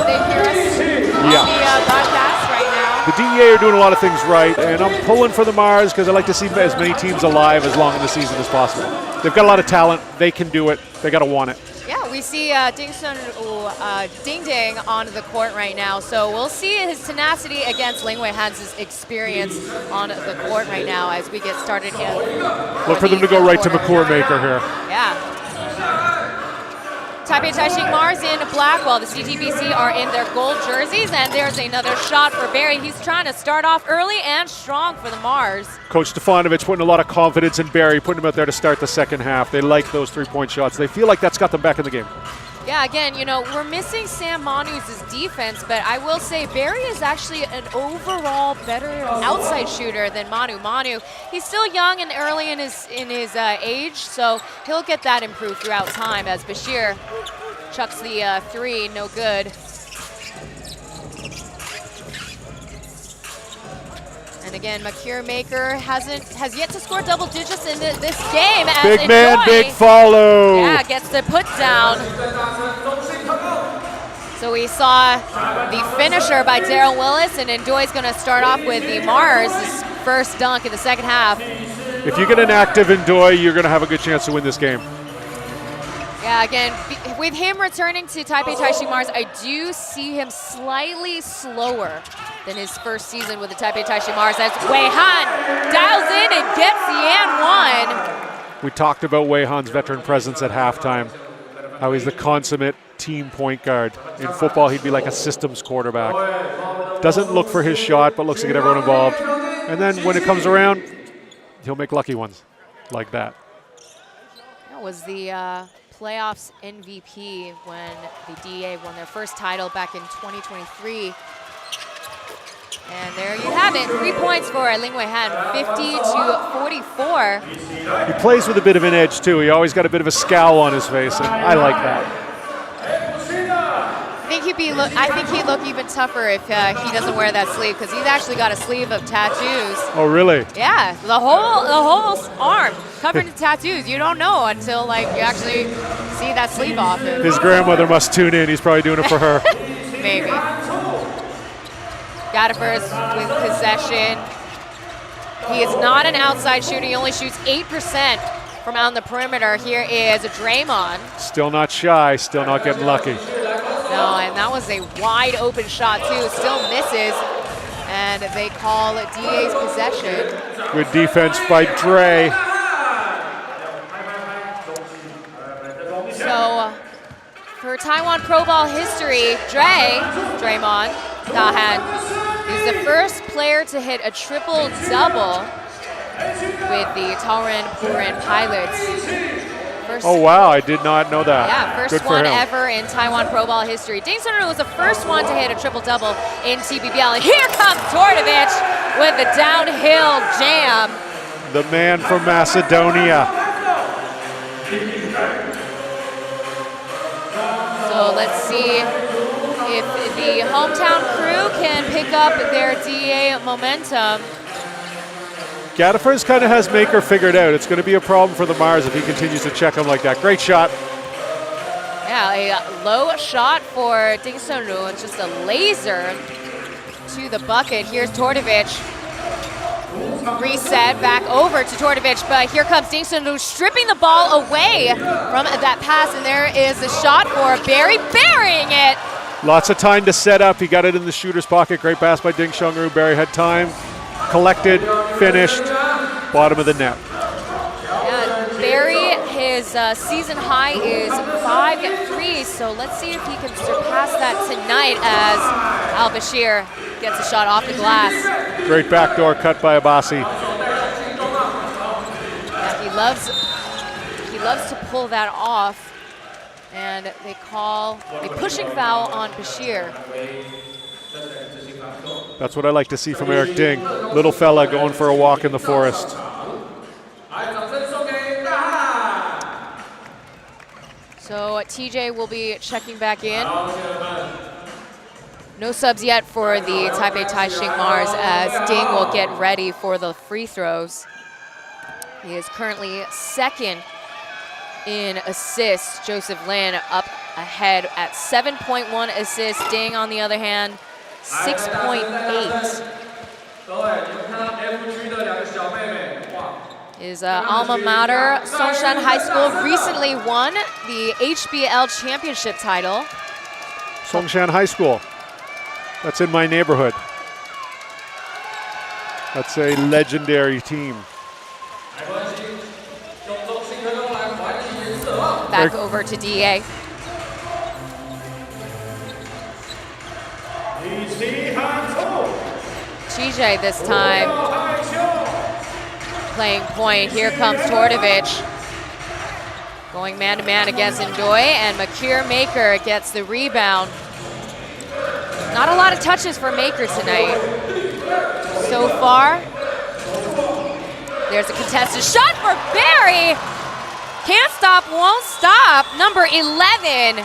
they hear us on the broadcast right now. The DEA are doing a lot of things right, and I'm pulling for the Mars because I like to see as many teams alive as long in the season as possible. They've got a lot of talent. They can do it. They got to want it. Yeah, we see Ding Ding on the court right now, so we'll see his tenacity against Ling Wei Han's experience on the court right now as we get started here. Look for them to go right to McCourt-Maker here. Yeah. Taipei Taishin Mars in black, while the CTBC are in their gold jerseys, and there's another shot for Barry. He's trying to start off early and strong for the Mars. Coach Stefanovic putting a lot of confidence in Barry, putting him out there to start the second half. They like those three-point shots. They feel like that's got them back in the game. Yeah, again, you know, we're missing Sam Manu's defense, but I will say Barry is actually an overall better outside shooter than Manu. Manu, he's still young and early in his age, so he'll get that improved throughout time as Bashir chucks the three, no good. And again, McCourt-Maker has yet to score double digits in this game. As Big man, big follow. Yeah, gets the put down. So we saw the finisher by Daryl Willis, and Ndoye's going to start off with the Mars, his first dunk in the second half. If you get an active Ndoye, you're going to have a good chance to win this game. Yeah, again, with him returning to Taipei Taishin Mars, I do see him slightly slower than his first season with the Taipei Taishin Mars, as Wei Han dials in and gets the and one. We talked about Wei Han's veteran presence at halftime, how he's the consummate team point guard. In football, he'd be like a systems quarterback. Doesn't look for his shot, but looks to get everyone involved. And then when it comes around, he'll make lucky ones like that. That was the playoffs MVP when the DEA won their first title back in 2023. And there you have it, 3 points for Ling Wei Han, 50-44. He plays with a bit of an edge too. He always got a bit of a scowl on his face, and I like that. I think he'd look even tougher if he doesn't wear that sleeve, because he's actually got a sleeve of tattoos. Oh, really? Yeah, the whole arm covered in tattoos. You don't know until like you actually see that sleeve off him. His grandmother must tune in. He's probably doing it for her. Maybe. Gadifer's with possession. He is not an outside shooter. He only shoots 8% from out on the perimeter. Here is Draymond. Still not shy, still not getting lucky. No, and that was a wide open shot too. Still misses, and they call DA's possession. Good defense by Dre. So for Taiwan Pro Ball history, Draymond Dahan is the first player to hit a triple-double with the Taoren Puren Pilots. Oh, wow, I did not know that. Yeah, first one ever in Taiwan Pro Ball history. Ding Sunru was the first one to hit a triple-double in TPBL. And here comes Tordovich with the downhill jam. The man from Macedonia. So let's see if the hometown crew can pick up their DEA momentum. Gadifer's kind of has Maker figured out. It's going to be a problem for the Mars if he continues to check him like that. Great shot. Yeah, a low shot for Ding Sunru. It's just a laser to the bucket. Here's Tordovich Reset back over to Tortovic, but here comes Ding Sun-Lu stripping the ball away from that pass, and there is a shot for Barry, burying it. Lots of time to set up. He got it in the shooter's pocket. Great pass by Ding Sun-Lu. Barry had time, collected, finished, bottom of the net. Yeah, Barry, his season high is 5-3, so let's see if he can surpass that tonight as Al-Bashir gets a shot off the glass. Great backdoor cut by Abassi. Yeah, he loves to pull that off, and they call a pushing foul on Bashir. That's what I like to see from Eric Ding. Little fella going for a walk in the forest. So TJ will be checking back in. No subs yet for the Taipei Taishin Mars as Ding will get ready for the free throws. He is currently second in assists. Joseph Lin up ahead at 7.1 assists. Ding, on the other hand, 6.8. His alma mater, Songshan High School, recently won the HBL championship title. Songshan High School. That's in my neighborhood. That's a legendary team. Back over to DEA. TJ this time playing point. Here comes Tortovic. Going man-to-man against Ndoye, and Makir Maker gets the rebound. Not a lot of touches for Maker tonight so far. There's a contested shot for Barry. Can't stop, won't stop. Number 11.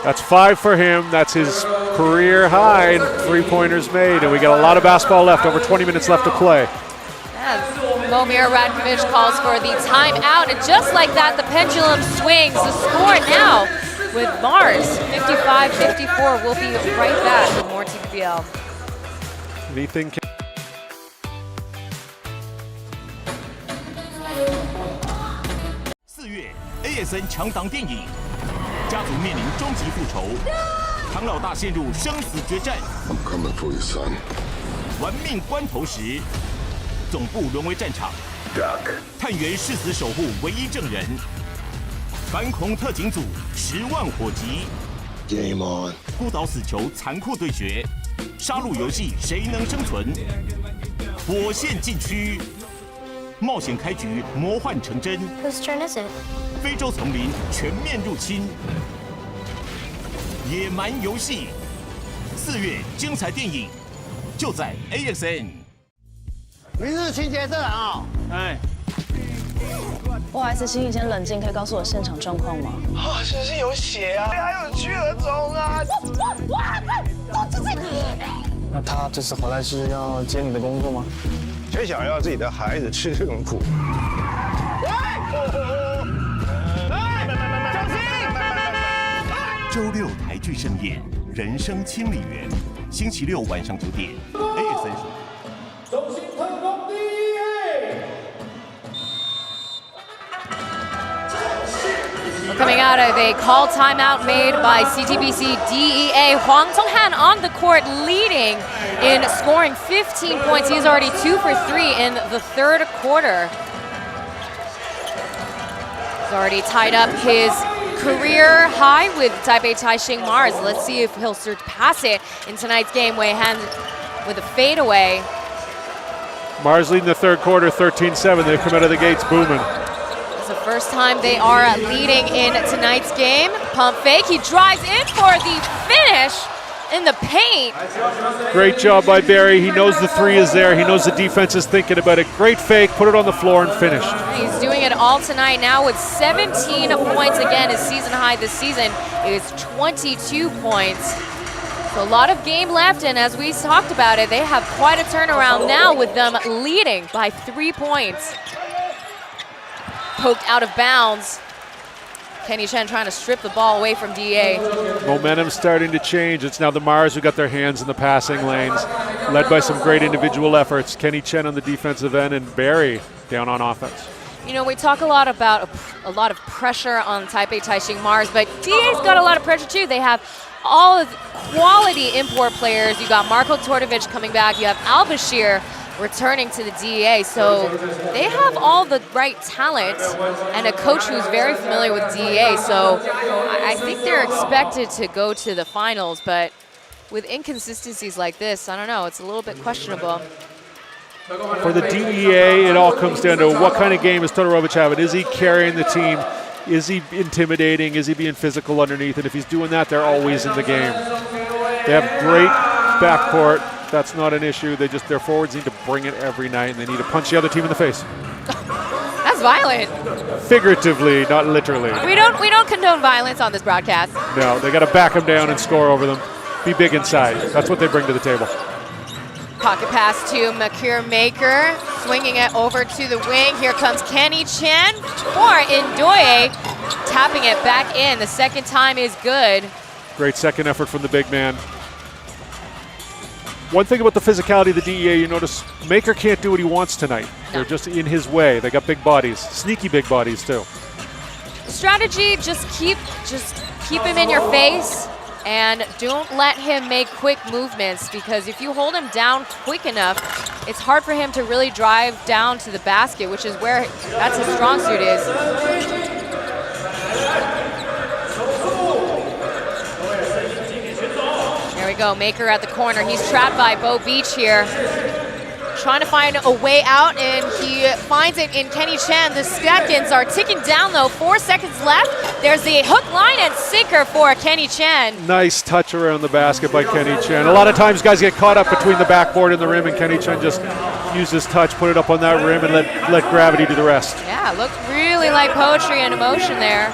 That's 5 for him. That's his career high in three-pointers made. And we got a lot of basketball left, over 20 minutes left to play. As Momir Radkovic calls for the timeout. And just like that, the pendulum swings. The score now with Mars, 55-54. We'll be right back with more TPBL. Anything can 4月 AXN 强档电影，家族面临终极复仇，唐老大陷入生死决战。I'm coming for you, son. 玩命关头时，总部沦为战场，探员誓死守护唯一证人。反恐特警组10万火急 Game on. 孤岛死囚残酷对决，杀戮游戏谁能生存？火线禁区。 冒险开局，魔幻成真。Whose turn is it? 非洲丛林全面入侵，野蛮游戏。4月精彩电影就在 AXN。明日情节色啊！哎，不好意思，请你先冷静，可以告诉我现场状况吗？啊，是不是有血啊？还有血肿啊！都是这个。那他这次回来是要接你的工作吗？ 谁想要自己的孩子吃这种苦？周6台剧盛宴，《人生清理员》，星期6晚上9点 ，AXN 首播。中心特工DEA。 Coming out of a call timeout made by CTBC DEA, Huang Tonghan on the court leading in scoring 15 points. He's already 2 for 3 in the third quarter. He's already tied up his career high with Taipei Taishin Mars. Let's see if he'll surpass it in tonight's game. Wei Han with a fadeaway. Mars leading the third quarter, 13-7. They've come out of the gates booming. It's the first time they are leading in tonight's game. Pump fake, he drives in for the finish in the paint. Great job by Barry. He knows the three is there. He knows the defense is thinking about it. Great fake, put it on the floor and finished. He's doing it all tonight now with 17 points. Again, his season high this season is 22 points. So a lot of game left, and as we talked about it, they have quite a turnaround now with them leading by 3 points. Poked out of bounds. Kenny Chen trying to strip the ball away from DEA. Momentum starting to change. It's now the Mars who got their hands in the passing lanes, led by some great individual efforts. Kenny Chen on the defensive end and Barry down on offense. You know, we talk a lot about a lot of pressure on Taipei Taishin Mars, but DEA's got a lot of pressure too. They have all of quality import players. You got Marko Tortovic coming back. You have Al-Bashir returning to the DEA. So they have all the right talent and a coach who's very familiar with DEA. So I think they're expected to go to the finals, but with inconsistencies like this, I don't know, it's a little bit questionable. For the DEA, it all comes down to what kind of game is Todorovic having. Is he carrying the team? Is he intimidating? Is he being physical underneath? And if he's doing that, they're always in the game. They have great backcourt. That's not an issue. Their forwards need to bring it every night, and they need to punch the other team in the face. That's violent. Figuratively, not literally. We don't condone violence on this broadcast. No, they got to back them down and score over them. Be big inside. That's what they bring to the table. Pocket pass to Makir Maker, swinging it over to the wing. Here comes Kenny Chen for Ndoye, tapping it back in. The second time is good. Great second effort from the big man. One thing about the physicality of the DEA, you notice Maker can't do what he wants tonight. No. They're just in his way. They got big bodies, sneaky big bodies too. Strategy, just keep him in your face. And don't let him make quick movements, because if you hold him down quick enough, it's hard for him to really drive down to the basket, which is where that's his strong suit is. There we go, Maker at the corner. He's trapped by Bo Beach here. Trying to find a way out, and he finds it in Kenny Chen. The seconds are ticking down though, 4 seconds left. There's the hook, line, and sinker for Kenny Chen. Nice touch around the basket by Kenny Chen. A lot of times guys get caught up between the backboard and the rim, and Kenny Chen just used his touch, put it up on that rim, and let gravity do the rest. Yeah, looked really like poetry and emotion there.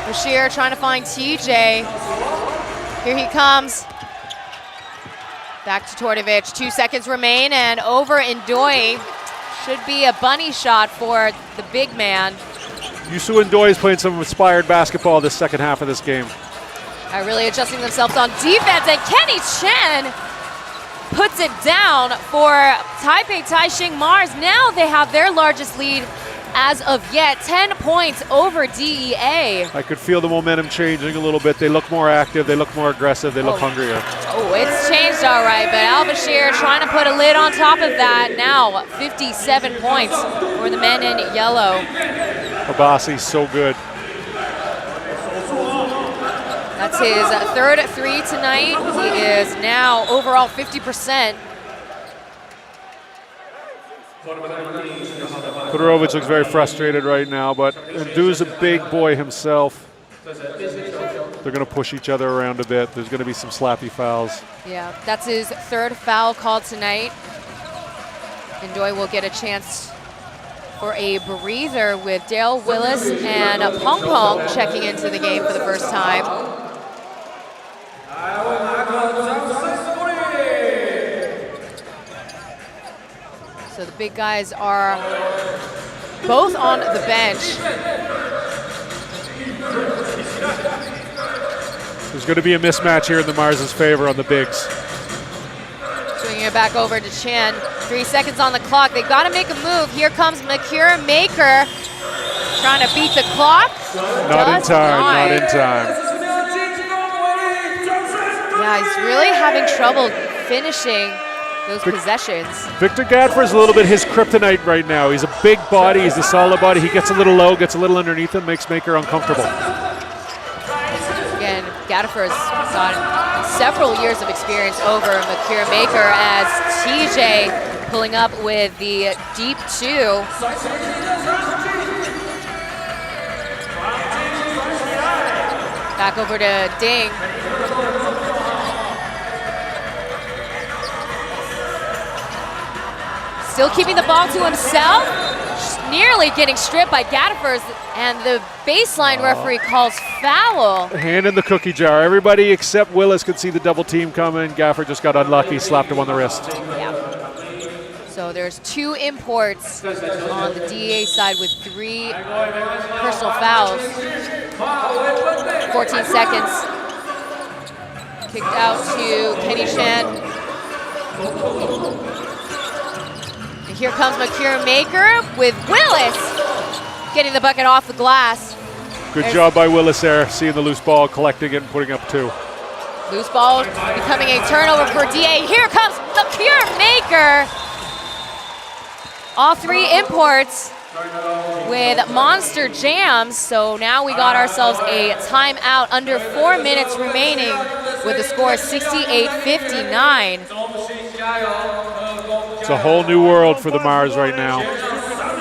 Bashir trying to find TJ. Here he comes. Back to Tortovic, 2 seconds remain, and over Ndoye. Should be a bunny shot for the big man. Yusu Ndoye is playing some inspired basketball this second half of this game. Really adjusting themselves on defense, and Kenny Chen puts it down for Taipei Taishin Mars. Now they have their largest lead as of yet, 10 points over DEA. I could feel the momentum changing a little bit. They look more active, they look more aggressive, they look hungrier. Oh, it's changed all right, but Al-Bashir trying to put a lid on top of that. Now 57 points for the men in yellow. Abasi, so good. That's his third three tonight. He is now overall 50%. Todorovic looks very frustrated right now, but Ndu's a big boy himself. They're going to push each other around a bit. There's going to be some slappy fouls. Yeah, that's his third foul called tonight. Ndoye will get a chance for a breather with Dale Willis and Pong Pong checking into the game for the first time. So the big guys are both on the bench. There's going to be a mismatch here in the Mars' favor on the bigs. Swinging it back over to Chen. 3 seconds on the clock. They got to make a move. Here comes Makir Maker trying to beat the clock. Not in time. Yeah, he's really having trouble finishing those possessions. Victor Gadfer is a little bit his kryptonite right now. He's a big body, he's a solid body. He gets a little low, gets a little underneath him, makes Maker uncomfortable. Again, Gadfer's got several years of experience over Makir Maker as TJ pulling up with the deep two. Back over to Ding. Still keeping the ball to himself, nearly getting stripped by Gadfers, and the baseline referee calls foul. Hand in the cookie jar. Everybody except Willis could see the double team coming. Gaffer just got unlucky, slapped him on the wrist. Yeah. So So there's 2 imports on the DEA side with 3 personal fouls. 14 seconds. Kicked out to Kenny Chan. And here comes Makir Maker with Willis getting the bucket off the glass. Good job by Willis there, seeing the loose ball, collecting it and putting up 2. Loose ball becoming a turnover for DA. Here comes Makir Maker. All 3 imports with monster jams. So now we got ourselves a timeout under 4 minutes remaining with the score 68-59. It's a whole new world for the Mars right now.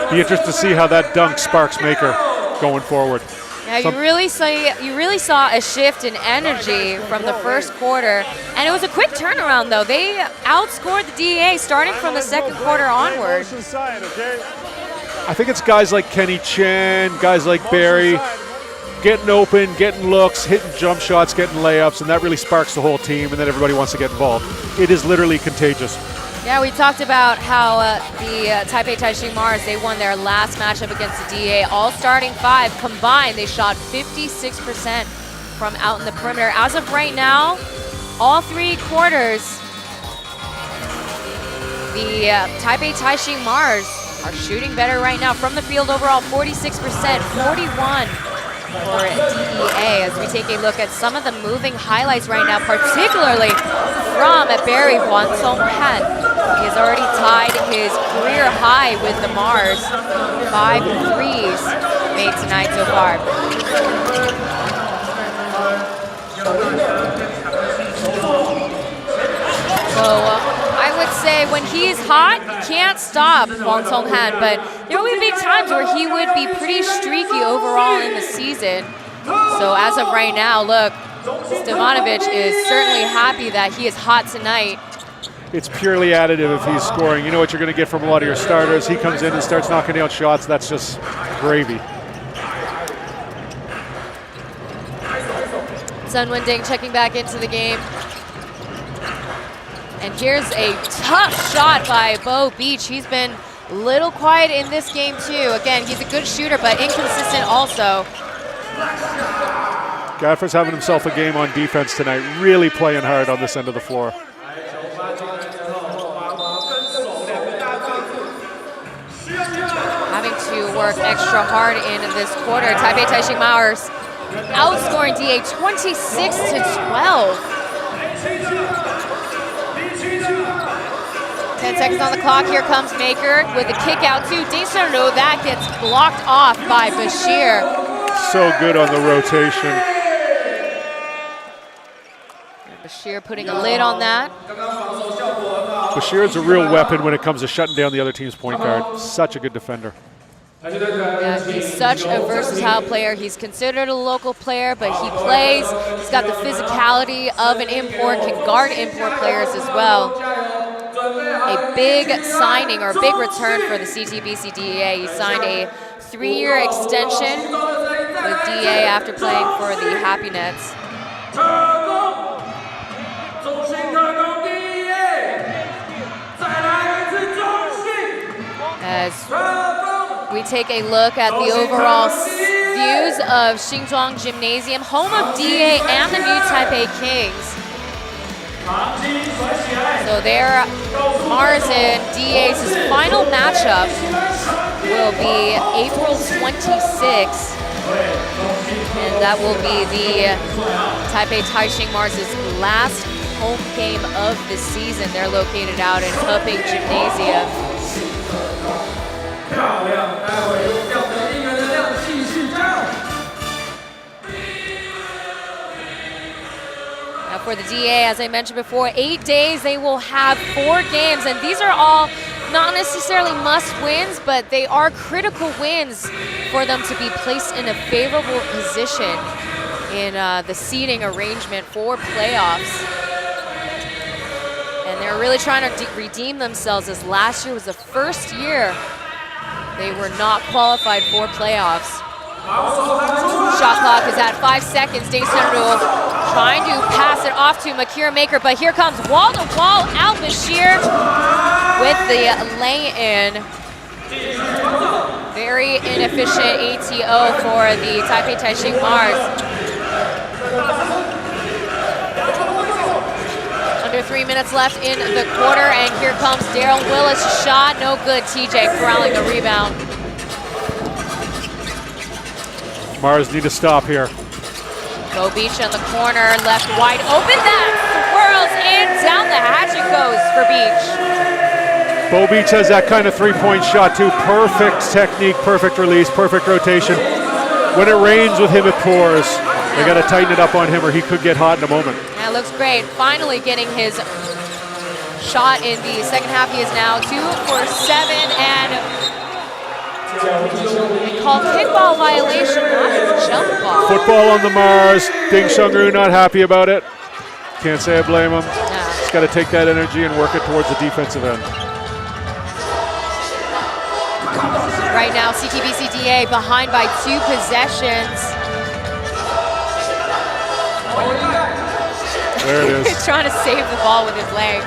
Be interested to see how that dunk sparks Maker going forward. Yeah, you really saw a shift in energy from the first quarter, and it was a quick turnaround though. They outscored the DEA starting from the second quarter onward. I think it's guys like Kenny Chan, guys like Barry, getting open, getting looks, hitting jump shots, getting layups, and that really sparks the whole team, and then everybody wants to get involved. It is literally contagious. Yeah, we talked about how the Taipei Taishin Mars, they won their last matchup against the DEA. All starting 5 combined, they shot 56% from out in the perimeter. As of right now, all 3 quarters, the Taipei Taishin Mars are shooting better right now. From the field overall, 46%, 41 for DEA. As we take a look at some of the moving highlights right now, particularly from Barry Hwan-Song-Han. He has already tied his career high with the Mars. 5 threes made tonight so far. So I would say when he's hot, you can't stop Hwang Song-Han, but there would be times where he would be pretty streaky overall in the season. So as of right now, look, Stevanovic is certainly happy that he is hot tonight. It's purely additive if he's scoring. You know what you're going to get from a lot of your starters. He comes in and starts knocking down shots. That's just gravy. Sun Wending checking back into the game. And here's a tough shot by Bo Beach. He's been a little quiet in this game too. Again, he's a good shooter, but inconsistent also. Gadford's having himself a game on defense tonight. Really playing hard on this end of the floor. Having to work extra hard in this quarter. Taipei Taishin Mars outscoring DA 26-12. 10 seconds on the clock. Here comes Maker with a kick out to Daishin-Ru. That gets blocked off by Bashir. So good on the rotation. Bashir putting a lid on that. Bashir is a real weapon when it comes to shutting down the other team's point guard. Such a good defender. Yeah, he's such a versatile player. He's considered a local player, but he plays. He's got the physicality of an import, can guard import players as well. A big signing or a big return for the CTBC DEA. He signed a 3-year extension with DEA after playing for the Happy Nets. As we take a look at the overall views of Xinzhuang Gymnasium, home of DEA and the new Taipei Kings. So their Mars and DEA's final matchup will be April 26th. And that will be the Taipei Taishin Mars' last home game of the season. They're located out in Taipei Gymnasium. Now for the DEA, as I mentioned before, 8 days they will have 4 games, and these are all not necessarily must-wins, but they are critical wins for them to be placed in a favorable position in the seeding arrangement for playoffs. And they're really trying to redeem themselves, as last year was the first year they were not qualified for playoffs. Shot clock is at 5 seconds. Daishin-Ru Trying to pass it off to Makir Maker, but here comes wall-to-wall Al-Bashir with the lay-in. Very inefficient ATO for the Taipei Taishin Mars. Under 3 minutes left in the quarter, and here comes Daryl Willis. Shot, no good. TJ corralling the rebound. Mars need to stop here. Bo Beach in the corner, left wide open. That swirls in, down the hatch it goes for Beach. Bo Beach has that kind of three-point shot too. Perfect technique, perfect release, perfect rotation. When it rains with him, it pours. They got to tighten it up on him or he could get hot in a moment. That looks great. Finally getting his shot in the second half. He is now 2 for 7 and called kickball violation, not a jump ball. Football on the Mars. Ding Shungru not happy about it. Can't say I blame him. Just got to take that energy and work it towards the defensive end. Right now, CTBC DA behind by 2 possessions. There it is. He's trying to save the ball with his legs.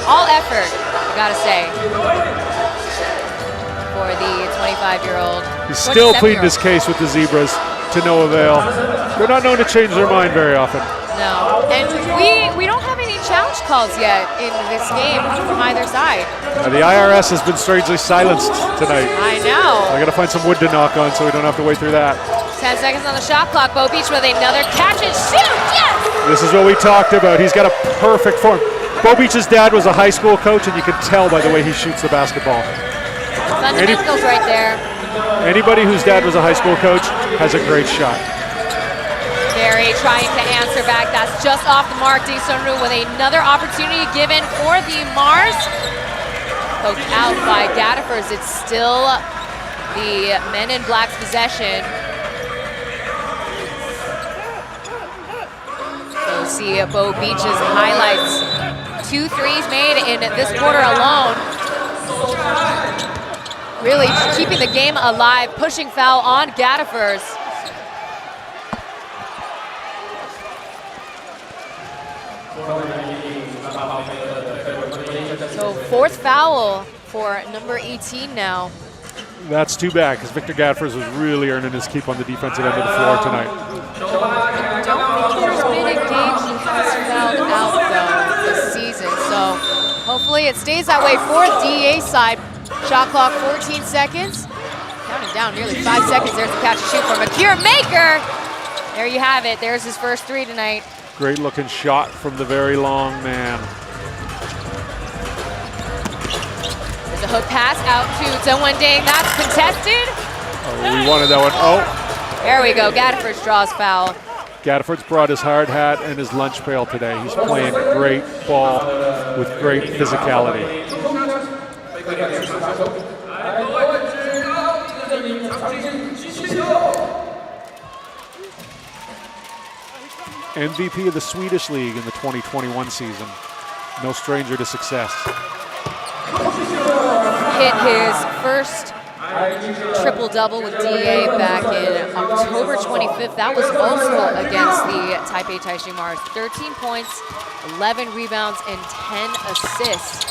All effort, I gotta say, for the 25-year-old. He's still pleading his case with the Zebras to no avail. They're not known to change their mind very often. No, and we don't have any challenge calls yet in this game from either side. The IRS has been strangely silenced tonight. I know. I gotta find some wood to knock on so we don't have to wait through that. 10 seconds on the shot clock. Bo Beach with another catch and shoot. Yes! This is what we talked about. He's got a perfect form. Bo Beach's dad was a high school coach, and you can tell by the way he shoots the basketball. Fundamentals right there. Anybody whose dad was a high school coach has a great shot. Barry trying to answer back. That's just off the mark. Ding Sunru with another opportunity given for the Mars. Poked out by Gaddifers. It's still the Men in Black's possession. So see Bo Beach's highlights. 2 threes made in this quarter alone. Really keeping the game alive. Pushing foul on Gaddifers. So 4th foul for number 18 now. That's too bad because Victor Gaddifers was really earning his keep on the defensive end of the floor tonight. I don't think there's been a game he has fouled out though this season. So hopefully it stays that way for the DEA side. Shot clock 14 seconds. Counting down nearly 5 seconds. There's the catch and shoot from Makir Maker. There you have it. There's his first 3 tonight. Great looking shot from the very long man. There's a hook pass out to Zheng Ding. That's contested. Oh, we wanted that one. Oh. There we go. Gaddifers draws foul. Gaddifers brought his hard hat and his lunch pail today. He's playing great ball with great physicality. MVP of the Swedish League in the 2021 season. No stranger to success. Hit his first triple-double with DEA back in October 25th. That was also against the Taipei Taishin Mars. 13 points, 11 rebounds, and 10 assists.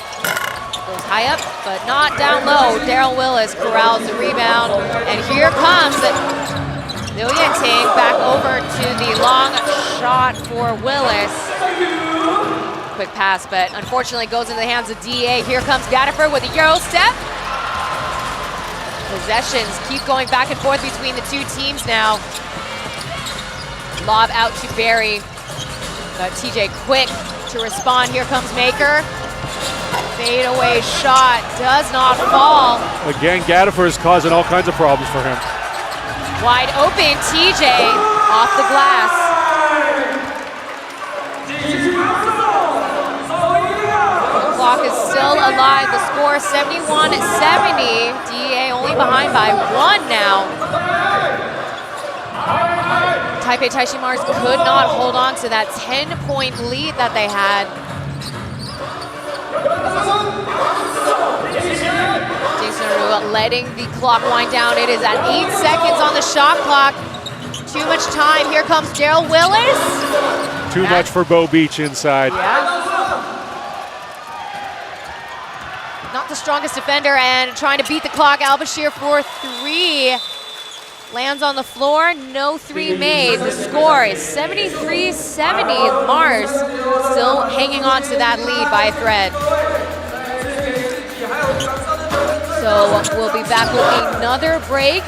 Goes high up, but not down low. Daryl Willis corrals the rebound, and here comes Liu Yanting back over to the long shot for Willis. Quick pass, but unfortunately goes into the hands of DEA. Here comes Gaddifer with a Euro step. Possessions keep going back and forth between the 2 teams now. Lob out to Barry. But TJ quick to respond. Here comes Maker. Fade away shot does not fall. Again, Gaddifer is causing all kinds of problems for him. Wide open, TJ off the glass. The clock is still alive. The score 71-70. DEA only behind by 1 now. Taipei Taishin Mars could not hold on to that 10-point lead that they had. Jason Ru letting the clock wind down. It is at 8 seconds on the shot clock. too much time. Here comes Daryl Willis. Too much for Bo Beach inside. Yeah. Not the strongest defender and trying to beat the clock. Al-Bashir for 3. Lands on the floor, no 3 made. The score is 73-70. Mars still hanging on to that lead by a thread. So we'll be back with another break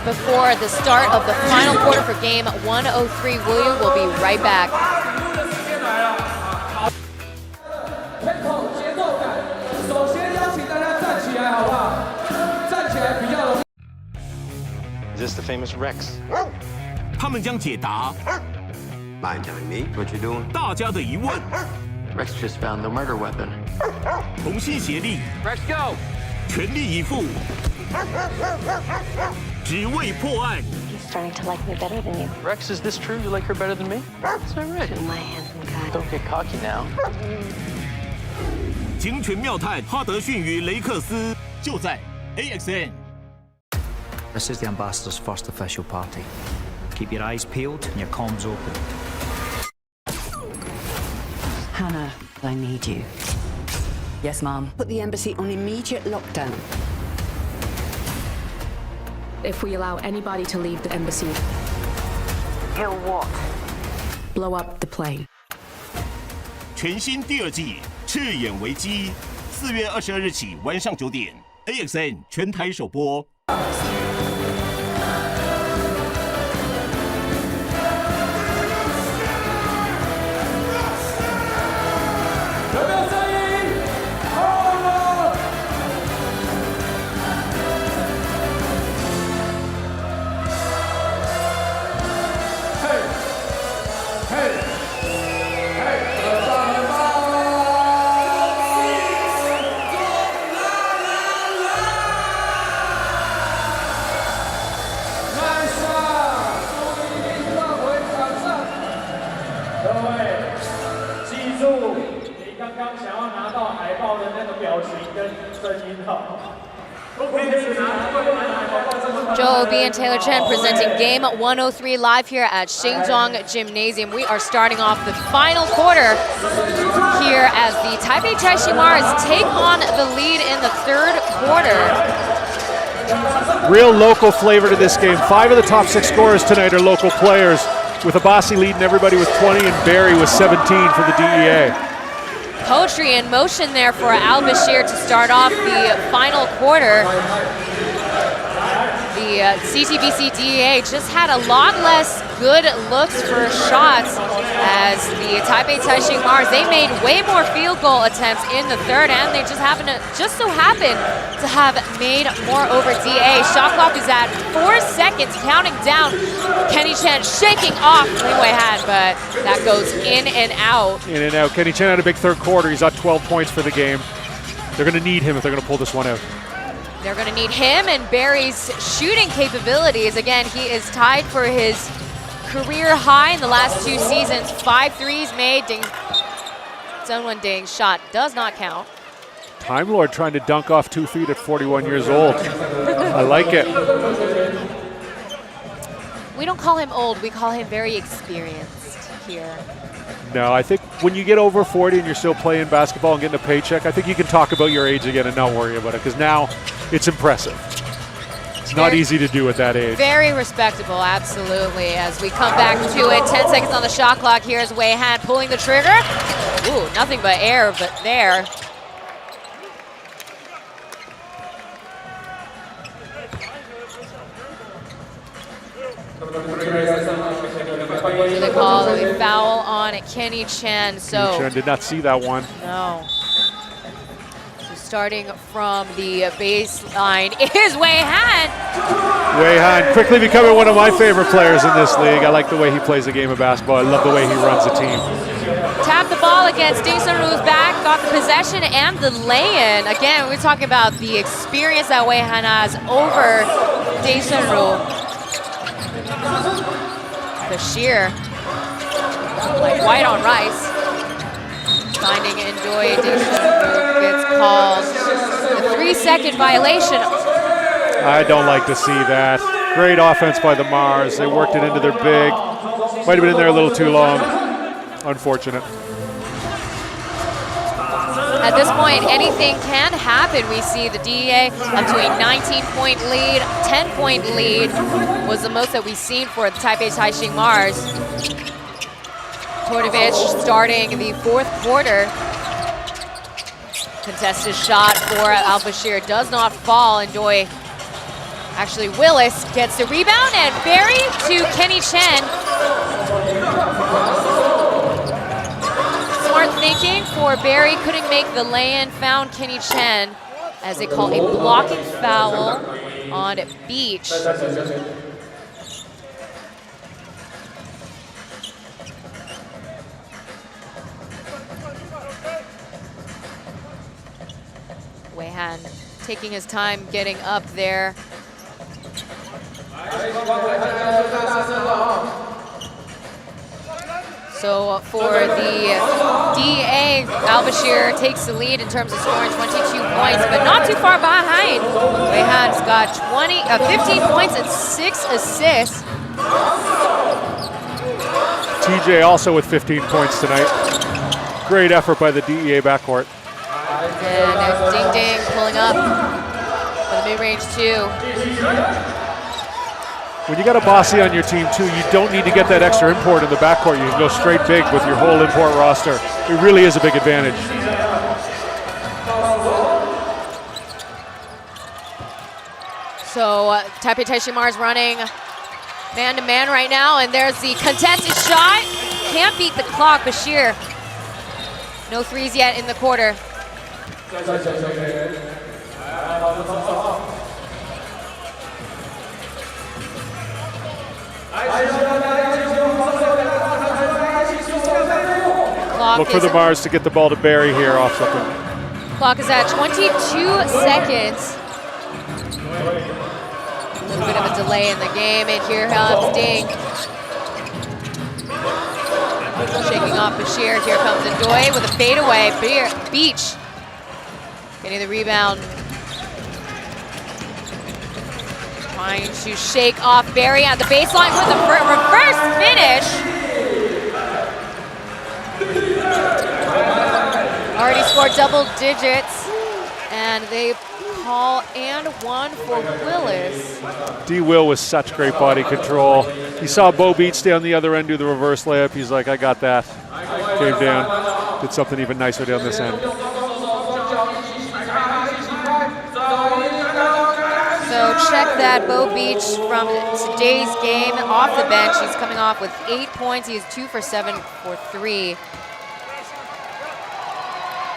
before the start of the final quarter for game 103. William will be right back. Is this the famous Rex? 他们将解答 Mind telling me what you're doing? 大家的疑问， Rex just found the murder weapon. 同心协力， Rex, go! 全力以赴，只为破案。 He's starting to like me better than you. Rex, is this true? You like her better than me? Is that right? My handsome guy. Don't get cocky now. 警犬妙探哈德逊与雷克斯，就在 AXN。 This is the ambassador's first official party. Keep your eyes peeled and your comms open. Hannah, I need you. Yes, Mom. Put the embassy on immediate lockdown. If we allow anybody to leave the embassy, Kill what? blow up the plane. 全新第2季《赤眼危机》，4月22日起晚上9点 ，AXN 全台首播。Joe Obi and Taylor Chen presenting game 103 live here at Xinjiang Gymnasium. We are starting off the final quarter here as the Taipei Taishin take on the lead in the 3rd quarter. Real local flavor to this game. 5 of the top 6 scorers tonight are local players, with Abassi leading everybody with 20 and Barry with 17 for the DEA. Poetry in motion there for Al-Bashir to start off the final quarter. The CTBC DEA just had a lot less good looks for shots as the Taipei Taishin Mars, they made way more field goal attempts in the 3rd, and they just so happen to have made more over DA. Shot clock is at 4 seconds, counting down. Kenny Chen shaking off Ling Wei Han, but that goes in and out. In and out. Kenny Chen had a big 3rd quarter. He's at 12 points for the game. They're going to need him if they're going to pull this one out. They're going to need him and Barry's shooting capabilities. Again, he is tied for his career high in the last 2 seasons. 5 threes made. Ding. Zone 1 ding. Shot does not count. Time Lord trying to dunk off 2 feet at 41 years old. I like it. We don't call him old. We call him very experienced here. No, I think when you get over 40 and you're still playing basketball and getting a paycheck, I think you can talk about your age again and not worry about it, because now it's impressive. It's not easy to do at that age. Very respectable, absolutely. As we come back to it, 10 seconds on the shot clock. Here's Wei Han pulling the trigger. Ooh, nothing but air, but there. They call a foul on Kenny Chen. So Kenny Chen did not see that one. No. So starting from the baseline is Wei Han. Wei Han quickly becoming one of my favorite players in this league. I like the way he plays the game of basketball. I love the way he runs the team. Tapped the ball against Ding Sun-Ru's back, got the possession and the lay-in. Again, we're talking about the experience that Wei Han has over Ding Sun-Ru. Bashir, like white on rice. Finding Enjoy gets called a 3-second violation. I don't like to see that. Great offense by the Mars. They worked it into their big. Might have been in there a little too long. Unfortunate. At this point, anything can happen. We see the DEA up to a 19-point lead. 10-point lead was the most that we've seen for the Taipei Taishin Mars. Tortovich starting the fourth quarter. Contested shot for Al-Bashir does not fall. Enjoy. Actually, Willis gets the rebound, and Barry to Kenny Chen. Smart thinking for Barry, couldn't make the lay-in, found Kenny Chen as they call a blocking foul on Beach. Weihan taking his time getting up there. So for the DEA, Al-Bashir takes the lead in terms of scoring 22 points, but not too far behind. Weihan's got 15 points and 6 assists. TJ also with 15 points tonight. Great effort by the DEA backcourt. And there's Ding Ding pulling up for the mid-range two. When you got a bossy on your team too, you don't need to get that extra import in the backcourt. You can go straight big with your whole import roster. It really is a big advantage. So Taipei Taishin Mars running man-to-man right now, and there's the contested shot. Can't beat the clock, Bashir. No threes yet in the quarter. Look for the Mars to get the ball to Barry here off something. Clock is at 22 seconds. A little bit of a delay in the game, and here comes Ding. Shaking off Bashir. Here comes Ndoye with a fadeaway. Beach getting the rebound. Trying to shake off Barry at the baseline with a reverse finish. Already scored double digits, and they call and one for Willis. D. Will with such great body control. He saw Bo Beach stay on the other end, do the reverse layup. He's like, I got that. Came down, did something even nicer down this end. So check that, Bo Beach from today's game off the bench. He's coming off with 8 points. He is 2 for 7 for 3.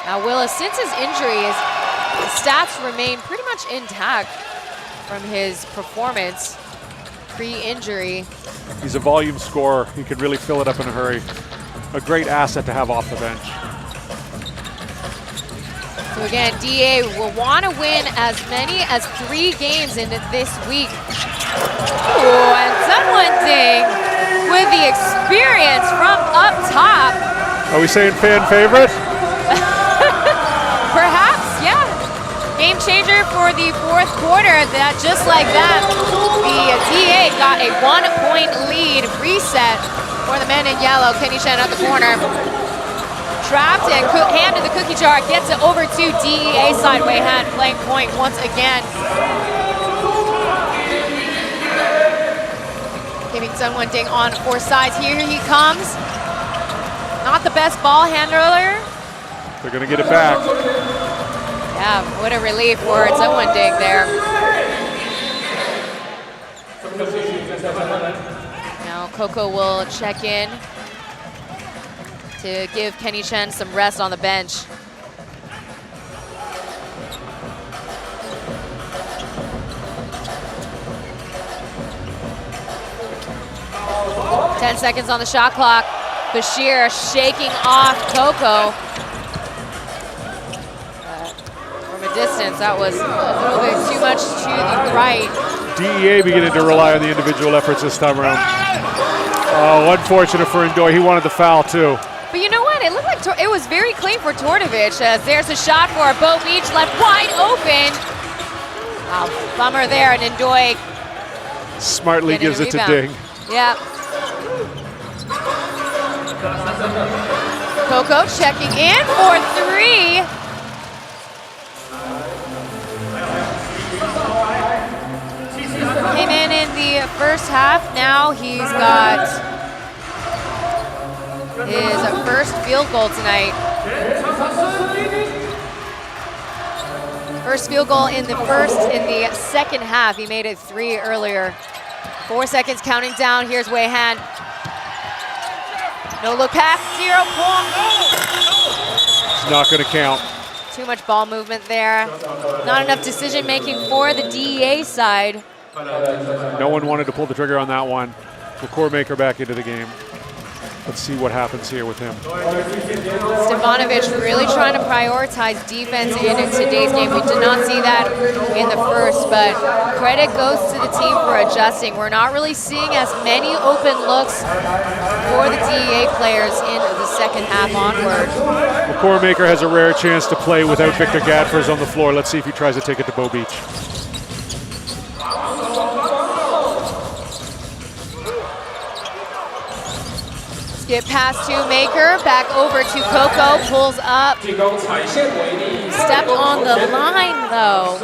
Now Willis, since his injury, his stats remain pretty much intact from his performance pre-injury. He's a volume scorer. He can really fill it up in a hurry. A great asset to have off the bench. So again, DEA will want to win as many as 3 games in this week. Ooh, and someone ding with the experience from up top. Are we saying fan favorite? Perhaps, yeah. Game changer for the fourth quarter. That just like that, the DEA got a 1-point lead reset for the men in yellow. Kenny Chen at the corner. Trapped and handed the cookie jar, gets it over to DEA side. Weihan playing point once again. Giving someone ding on 4 sides. Here he comes. Not the best ball handler. They're gonna get it back. Yeah, what a relief for someone ding there. Now Coco will check in to give Kenny Chen some rest on the bench. Ten seconds on the shot clock. Bashir shaking off Coco. From a distance, that was a little bit too much to the right. DEA beginning to rely on the individual efforts this time around. Oh, unfortunate for Ndoye. He wanted the foul too. But you know what? It looked like it was very clean for Tortovich. There's a shot for Bo Beach, left wide open. Wow, bummer there, and Ndoye Smartly gives it to Ding. Yep. Coco checking in for 3. Came in the first half. Now he's got his first field goal tonight. First field goal in the second half. He made it 3 earlier. 4 seconds counting down. Here's Wei Han. No look pass, 0 point. It's not going to count. Too much ball movement there. Not enough decision making for the DEA side. No one wanted to pull the trigger on that one. McCormaker back into the game. Let's see what happens here with him. Stefanovic really trying to prioritize defense in today's game. We did not see that in the first, but credit goes to the team for adjusting. We're not really seeing as many open looks for the DEA players in the second half onward. McCormaker has a rare chance to play without Victor Gadfors on the floor. Let's see if he tries to take it to Bow Beach. Skip pass to Maker, back over to Coco, pulls up. Step on the line though.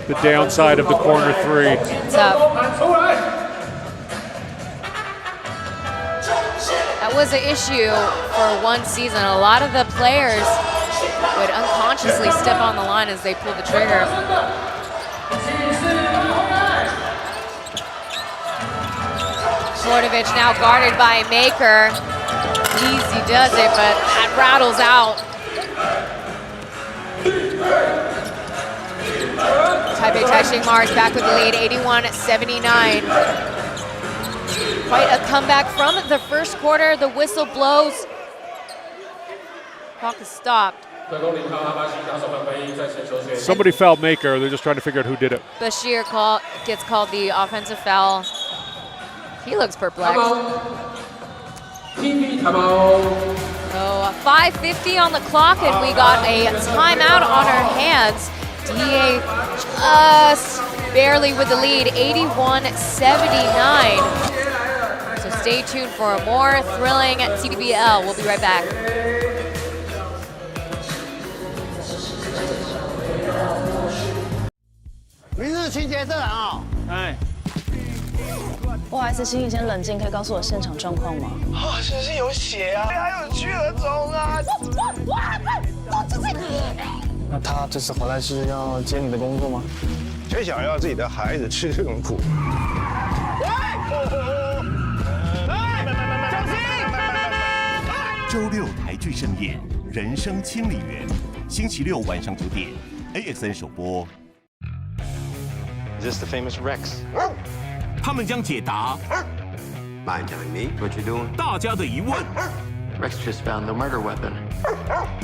The downside of the corner 3. Tough. That was an issue for one season. A lot of the players would unconsciously step on the line as they pull the trigger. Kordovic now guarded by Maker. Easy does it, but that rattles out. Taipei Taishin Mars back with the lead, 81-79. Quite a comeback from the first quarter. The whistle blows. Clock is stopped. Somebody fouled Maker. They're just trying to figure out who did it. Bashir gets called the offensive foul. He looks perplexed. So 5:50 on the clock, and we got a timeout on our hands. DEA just barely with the lead, 81-79. So stay tuned for a more thrilling TPBL. We'll be right back. 明日情节色啊！哎。 不好意思，请你先冷静，可以告诉我现场状况吗？啊，身上有血啊，还有血肿啊！那他这次回来是要接你的工作吗？谁想要自己的孩子吃这种苦？周六台剧盛宴《人生清理员》，星期六晚上9点 ，AXN 首播。Is this the famous Rex? 他们将解答 Mind telling me what you're doing? 大家的疑问， Rex just found the murder weapon.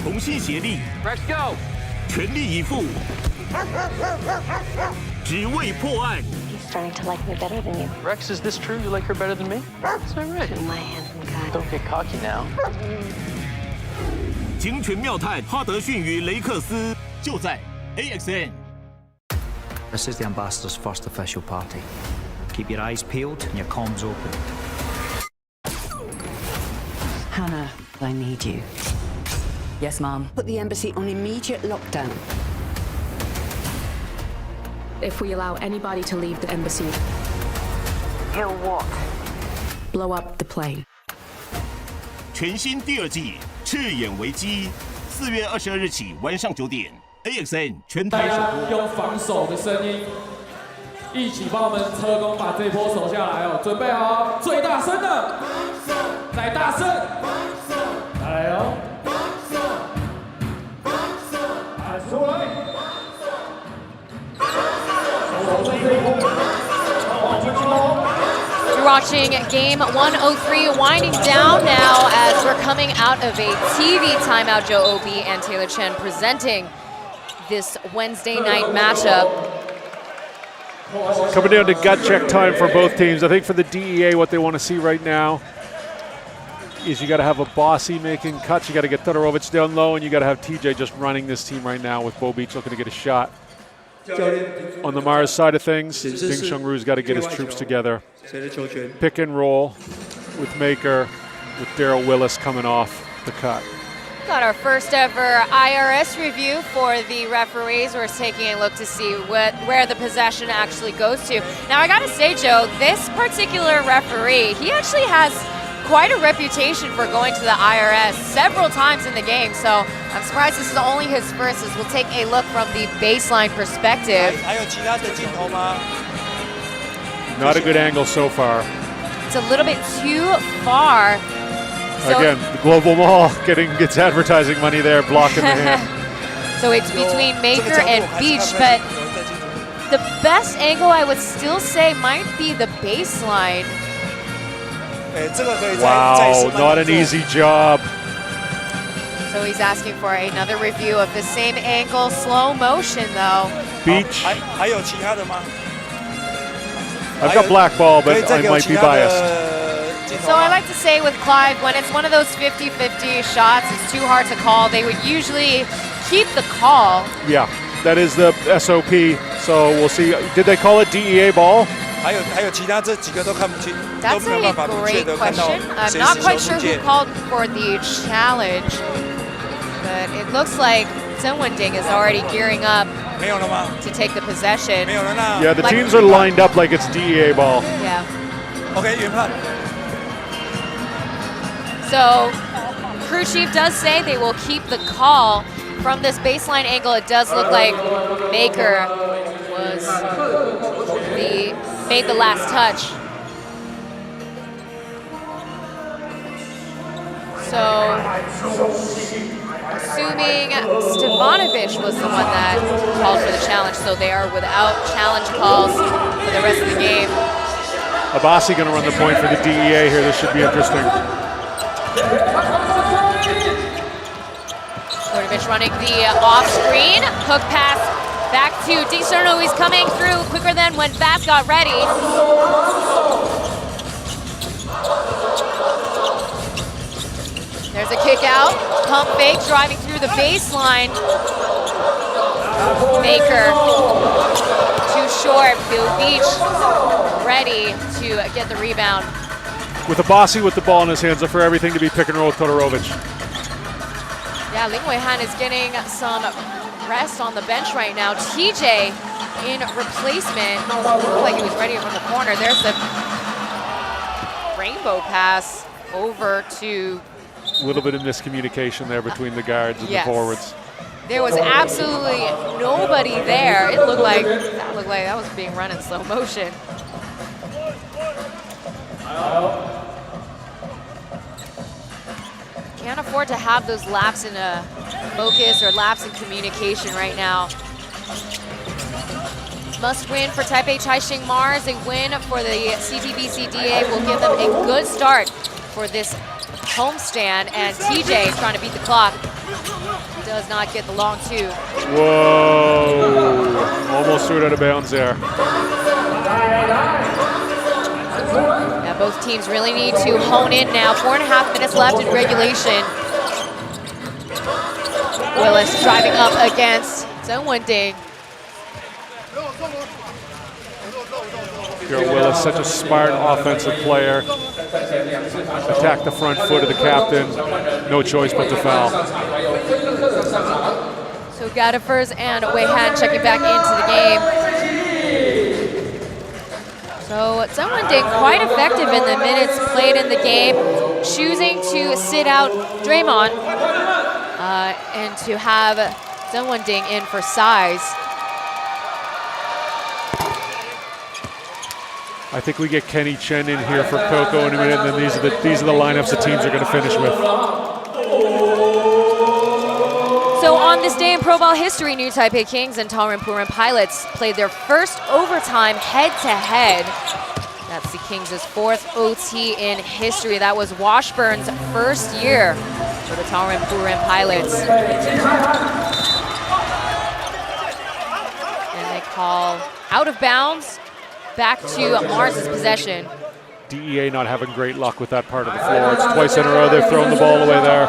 同心协力， Rex, go! 全力以赴，只为破案。 He's starting to like me better than you. Rex, is this true? You like her better than me? Is that right? You're my handsome guy. Don't get cocky now. 警犬妙探哈德逊与雷克斯，就在 AXN。 This is the ambassador's first official party. Keep your eyes peeled and your comms open. Hannah, I need you. Yes, Mom. Put the embassy on immediate lockdown. If we allow anybody to leave the embassy, He'll what? blow up the plane. 全新第2季《赤眼危机》，4月22日起晚上9点 ，AXN 全台首播。用防守的声音，一起帮我们车工把这波守下来哦！准备好，最大声的，再大声，来哦！喊出来！ You're watching Game 103 winding down now as we're coming out of a TV timeout. Joe Obi and Taylor Chen presenting this Wednesday night matchup. Coming down to gut check time for both teams. I think for the DEA, what they want to see right now is you got to have a Bossy making cuts. You got to get Todorovic down low, and you got to have TJ just running this team right now with Bow Beach looking to get a shot. On the Mars side of things, Ding Shengru's got to get his troops together. Pick and roll with Maker, with Daryl Willis coming off the cut. Got our first ever IRS review for the referees. We're taking a look to see where the possession actually goes to. Now I gotta say, Joe, this particular referee, he actually has quite a reputation for going to the IRS several times in the game, so I'm surprised this is only his first, as we'll take a look from the baseline perspective. Not a good angle so far. It's a little bit too far. So again, the Global Mall gets advertising money there, blocking the hand. So it's between Maker and Beach, but the best angle I would still say might be the baseline. Wow, not an easy job. So he's asking for another review of the same angle, slow motion though. Beach. I've got black ball, but I might be biased. So I like to say with Clive, when it's one of those 50-50 shots, it's too hard to call. They would usually keep the call. Yeah, that is the SOP. So we'll see. Did they call it DEA ball? That's a great question. I'm not quite sure who called for the challenge, but it looks like Zheng Wending is already gearing up to take the possession. Yeah, the teams are lined up like it's DEA ball. Yeah. Okay, so crew chief does say they will keep the call. From this baseline angle, it does look like Maker made the last touch. So assuming Stevanovic was the one that called for the challenge, so they are without challenge calls for the rest of the game. Abassi going to run the point for the DEA here. This should be interesting. Stevanovic running the off-screen hook pass back to DeSerno. He's coming through quicker than when Bass got ready. There's a kick out, pump fake, driving through the baseline. Maker, too short, Bill Beach ready to get the rebound. With Abassi with the ball in his hands, up for everything to be pick and roll with Todorovic. Yeah, Ling Wei Han is getting some rest on the bench right now. TJ in replacement. Looked like he was ready from the corner. There's the rainbow pass over to... A little bit of miscommunication there between the guards and the forwards. There was absolutely nobody there. It looked like that was being run in slow motion. Can't afford to have those laps in a focus or laps in communication right now. Must win for Taipei Taishin Mars. A win for the CTBC DA will give them a good start for this homestand. And TJ is trying to beat the clock. Does not get the long two. Whoa! Almost threw it out of bounds there. Yeah, both teams really need to hone in now. 4.5 minutes left in regulation. Willis driving up against Zheng Wending. Daryl Willis, such a smart offensive player. Attack the front foot of the captain. No choice but to foul. So Gadifers and Wei Han checking back into the game. So Zheng Wending quite effective in the minutes played in the game, choosing to sit out Draymond and to have Zheng Wending in for size. I think we get Kenny Chen in here for Coco in a minute, and then these are the lineups the teams are going to finish with. So on this day in Pro Ball history, New Taipei Kings and Taorinpurin Pilots played their first overtime head-to-head. That's the Kings' fourth OT in history. That was Washburn's first year for the Taorinpurin Pilots. And they call out of bounds. Back to Mars's possession. DEA not having great luck with that part of the floor. It's twice in a row they've thrown the ball away there.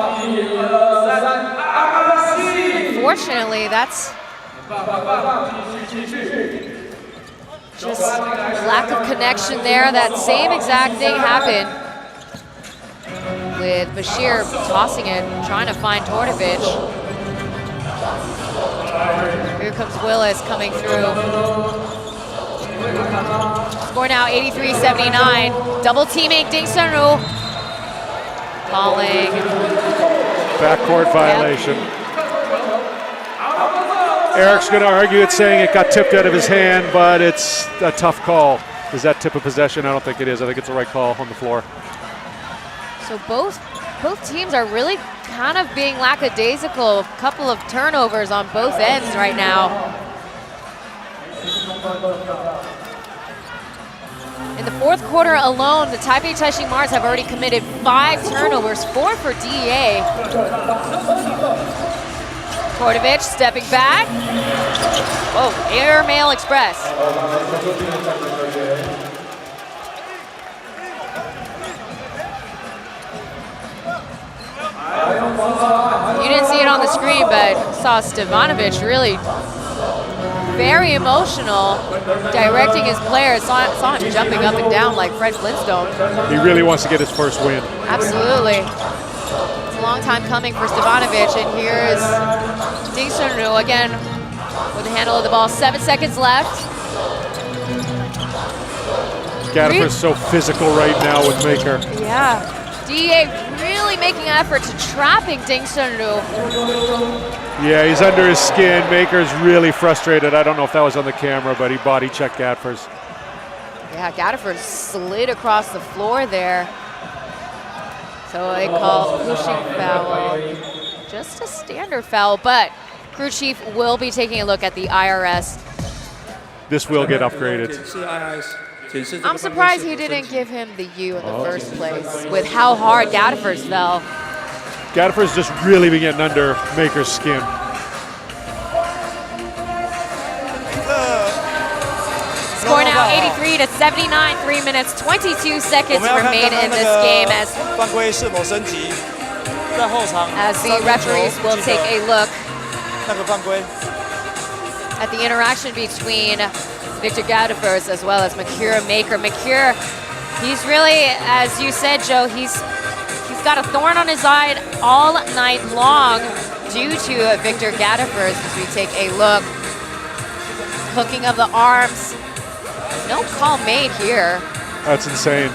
Unfortunately, that's Just lack of connection there. That same exact thing happened with Bashir tossing it, trying to find Tortovich. Here comes Willis coming through. Score now 83-79. Double teaming Ding Sunru. Falling. Backcourt violation. Eric's going to argue it's saying it got tipped out of his hand, but it's a tough call. Is that tip of possession? I don't think it is. I think it's the right call on the floor. So both teams are really kind of being lackadaisical. A couple of turnovers on both ends right now. In the fourth quarter alone, the Taipei Taishin Mars have already committed 5 turnovers, 4 for DEA. Tortovich stepping back. Oh, Airmail Express. You didn't see it on the screen, but saw Stevanovic really very emotional, directing his players. Saw him jumping up and down like Fred Flintstone. He really wants to get his first win. Absolutely. It's a long time coming for Stevanovic, and here is Ding Sunru again with the handle of the ball. 7 seconds left. Gadifer's so physical right now with Maker. Yeah. DEA really making an effort to trapping Ding Sunru. Yeah, he's under his skin. Maker's really frustrated. I don't know if that was on the camera, but he body checked Gadfers. Yeah, Gadifer slid across the floor there. So they call pushing foul. Just a standard foul, but crew chief will be taking a look at the IRS. This will get upgraded. I'm surprised he didn't give him the U in the first place with how hard Gadifer's fell. Gadifer's just really been getting under Maker's skin. Score now 83-79, 3 minutes, 22 seconds remain in this game as the referees will take a look at the interaction between Victor Gadifers as well as Mercure Maker. Mercure, he's really, as you said, Joe, he's got a thorn on his side all night long due to Victor Gadifers. As we take a look, hooking of the arms. No call made here. That's insane.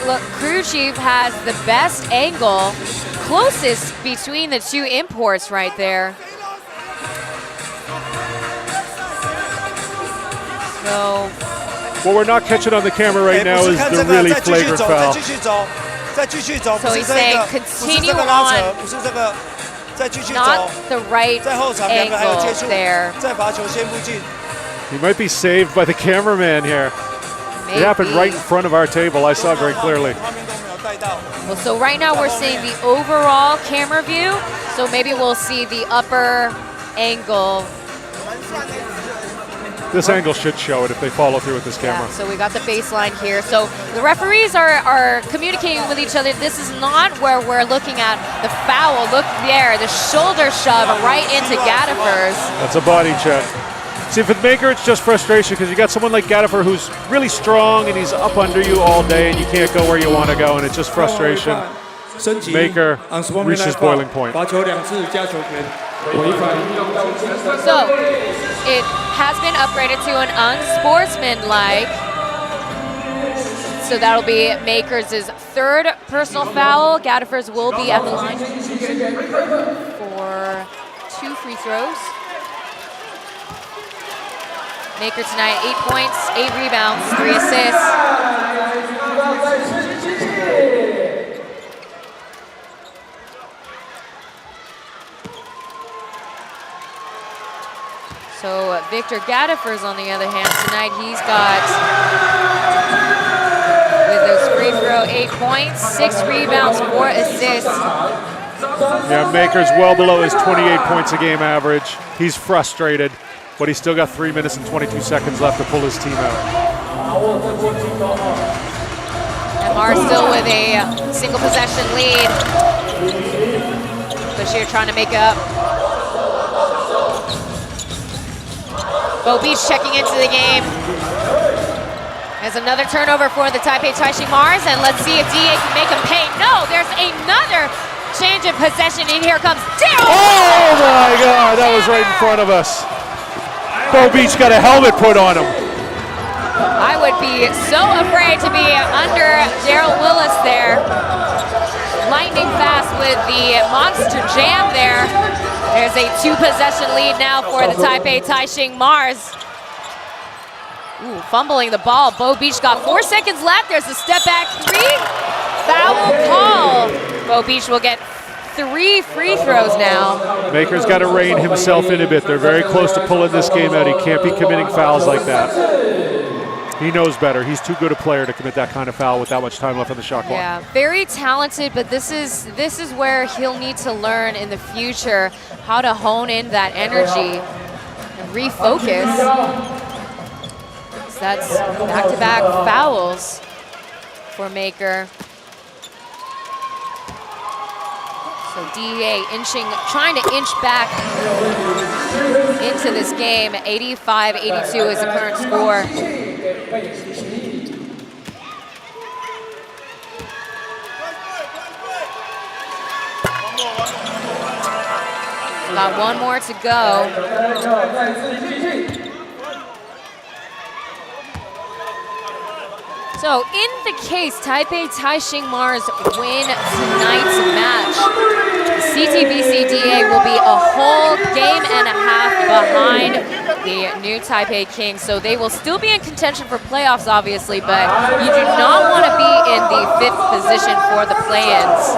Look, crew chief has the best angle, closest between the two imports right there. So what we're not catching on the camera right now is the really flagrant foul. So he's saying continue on, not the right angle there. He might be saved by the cameraman here. Maybe. It happened right in front of our table. I saw it very clearly. Well, so right now we're seeing the overall camera view. So maybe we'll see the upper angle. This angle should show it if they follow through with this camera. Yeah, so we got the baseline here. So the referees are communicating with each other. This is not where we're looking at the foul. Look there, the shoulder shove right into Gadifers. That's a body check. See, with Maker, it's just frustration because you got someone like Gadifer who's really strong and he's up under you all day and you can't go where you want to go, and it's just frustration. Maker reaches boiling point. So it has been upgraded to an unsportsmanlike. So that'll be Maker's third personal foul. Gadifers will be at the line for 2 free throws. Maker tonight, 8 points, 8 rebounds, 3 assists. So Victor Gadifers, on the other hand, tonight he's got, with those free throw, 8 points, 6 rebounds, 4 assists. Yeah, Maker's well below his 28 points a game average. He's frustrated, but he's still got 3 minutes and 22 seconds left to pull his team out. And Mars still with a single possession lead. Bashir trying to make up. Bo Beach checking into the game. There's another turnover for the Taipei Taishin Mars, and let's see if DEA can make him pay. No, there's another change of possession, and here comes Daryl. Oh my God, that was right in front of us. Bo Beach got a helmet put on him. I would be so afraid to be under Daryl Willis there. Lightning fast with the monster jam there. There's a 2-possession lead now for the Taipei Taishin Mars. Ooh, fumbling the ball. Bo Beach got 4 seconds left. There's a step back 3. Foul call. Bo Beach will get 3 free throws now. Maker's got to rein himself in a bit. They're very close to pulling this game out. He can't be committing fouls like that. He knows better. He's too good a player to commit that kind of foul with that much time left on the shot clock. Yeah, very talented, but this is where he'll need to learn in the future how to hone in that energy and refocus. So that's back-to-back fouls for Maker. So DEA trying to inch back into this game. 85-82 is the current score. Got one more to go. So in the case Taipei Taishin Mars win tonight's match, CTBC DEA will be a whole game and a half behind the new Taipei Kings. So they will still be in contention for playoffs, obviously, but you do not want to be in the 5th position for the play-ins.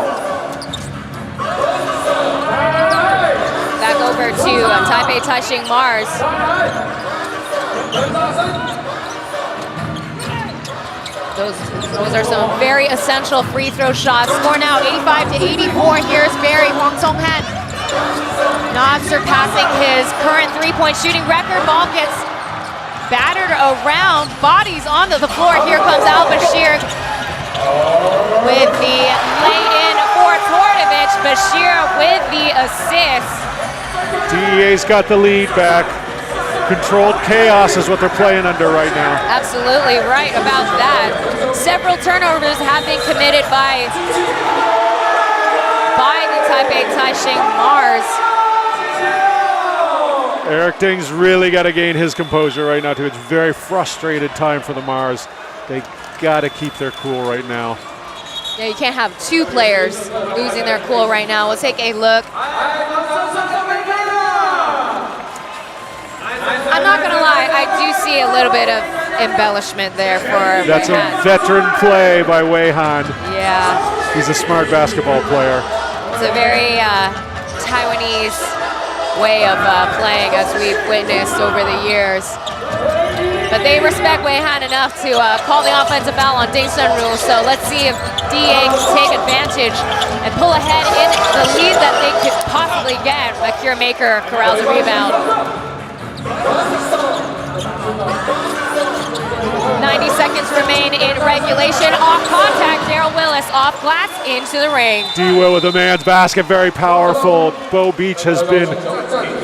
Back over to Taipei Taishin Mars. Those are some very essential free throw shots. Score now 85-84. Here's Barry Hwang Song-han. Not surpassing his current 3-point shooting record. Ball gets battered around, bodies onto the floor. Here comes Al-Bashir with the lay-in for Tordovich. Bashir with the assist. DEA's got the lead back. Controlled chaos is what they're playing under right now. Absolutely right about that. Several turnovers have been committed by the Taipei Taishin Mars. Eric Ding's really got to gain his composure right now too. It's very frustrated time for the Mars. They got to keep their cool right now. Yeah, you can't have 2 players losing their cool right now. We'll take a look. I'm not gonna lie, I do see a little bit of embellishment there for That's Wei Han. a veteran play by Wei Han. Yeah. He's a smart basketball player. It's a very Taiwanese way of playing, as we've witnessed over the years. But they respect Wei Han enough to call the offensive foul on Ding Sunru. So let's see if DEA can take advantage and pull ahead in the lead that they could possibly get. Akira Maker corrals a rebound. 90 seconds remain in regulation. Off contact, Daryl Willis off glass into the ring. D-Will with a man's basket, very powerful. Bo Beach has been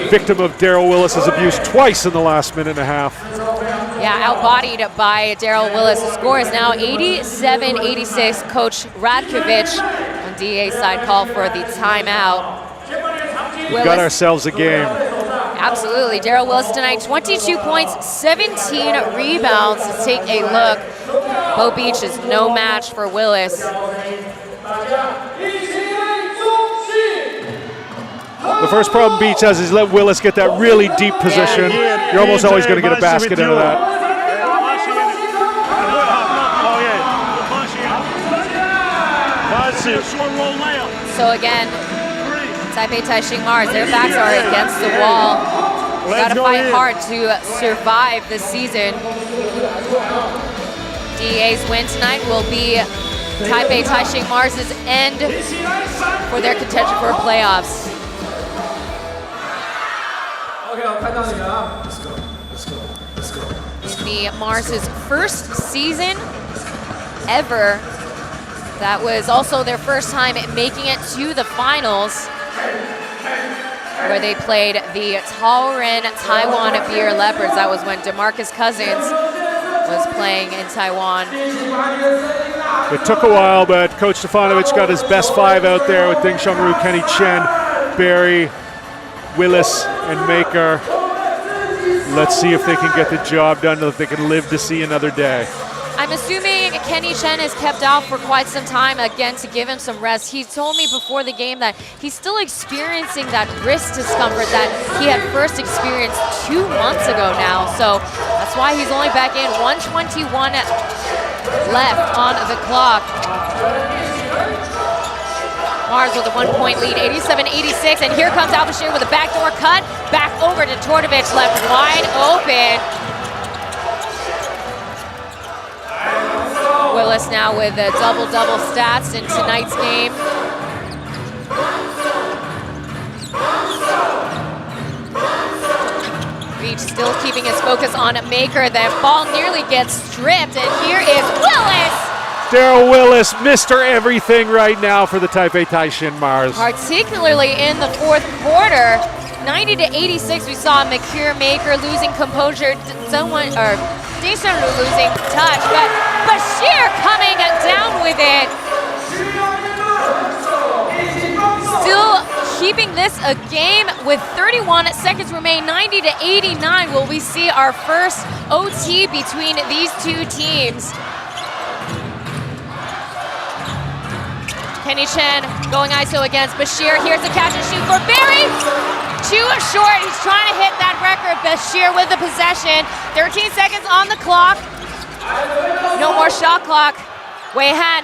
victim of Daryl Willis's abuse twice in the last minute and a half. Yeah, outbodied by Daryl Willis. The score is now 87-86. Coach Radkovich on DEA's side call for the timeout. We've got ourselves a game. Absolutely. Daryl Willis tonight, 22 points, 17 rebounds. Let's take a look. Bo Beach is no match for Willis. The first problem Beach has is let Willis get that really deep position. You're almost always going to get a basket out of that. So again, Taipei Taishin Mars, their backs are against the wall. They gotta fight hard to survive this season. DEA's win tonight will be Taipei Taishin Mars' end for their contention for playoffs. The Mars' first season ever That was also their first time making it to the finals, where they played the Taoren Taiwan Beer Leopards. That was when DeMarcus Cousins was playing in Taiwan. It took a while, but Coach Stefanovic got his best five out there with Ding Shengru, Kenny Chen, Barry, Willis, and Maker. Let's see if they can get the job done, if they can live to see another day. I'm assuming Kenny Chen is kept out for quite some time, again, to give him some rest. He told me before the game that he's still experiencing that wrist discomfort that he had first experienced 2 months ago now. So that's why he's only back in. 1:21 left on the clock. Mars with a 1-point lead, 87-86, and here comes Al-Bashir with a backdoor cut, back over to Tortovich, left wide open. Willis now with a double-double stats in tonight's game. Beach still keeping his focus on Maker. That ball nearly gets stripped, and here is Willis! Daryl Willis, Mr. Everything right now for the Taipei Taishin Mars. Particularly in the fourth quarter, 90-86, we saw Maker losing composure, Taishin losing touch, but Bashir coming down with it. Still keeping this a game with 31 seconds remain, 90-89. Will we see our first OT between these two teams? Kenny Chen going ISO against Bashir. Here's the catch and shoot for Barry. Too short. He's trying to hit that record. Bashir with the possession. 13 seconds on the clock. No more shot clock. Wei Han.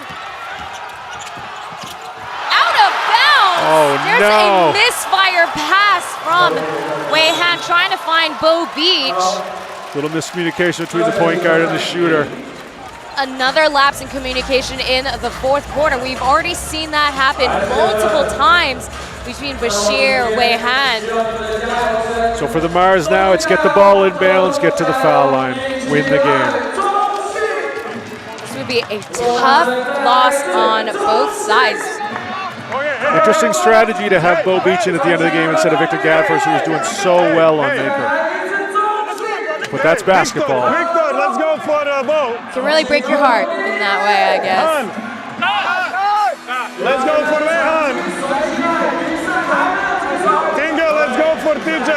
Out of bounds. Oh, There's no. a misfire pass from Wei Han trying to find Bo Beach. Little miscommunication between the point guard and the shooter. Another lapse in communication in the fourth quarter. We've already seen that happen multiple times between Bashir and Wei Han. So for the Mars now, it's get the ball in balance, get to the foul line, win the game. This would be a tough loss on both sides. Interesting strategy to have Bo Beach in at the end of the game instead of Victor Gadfors, who was doing so well on Maker. But that's basketball. Victor, let's go for the ball. Can really break your heart in that way, I guess. Let's go for Lehan. Tingle, let's go for TJ.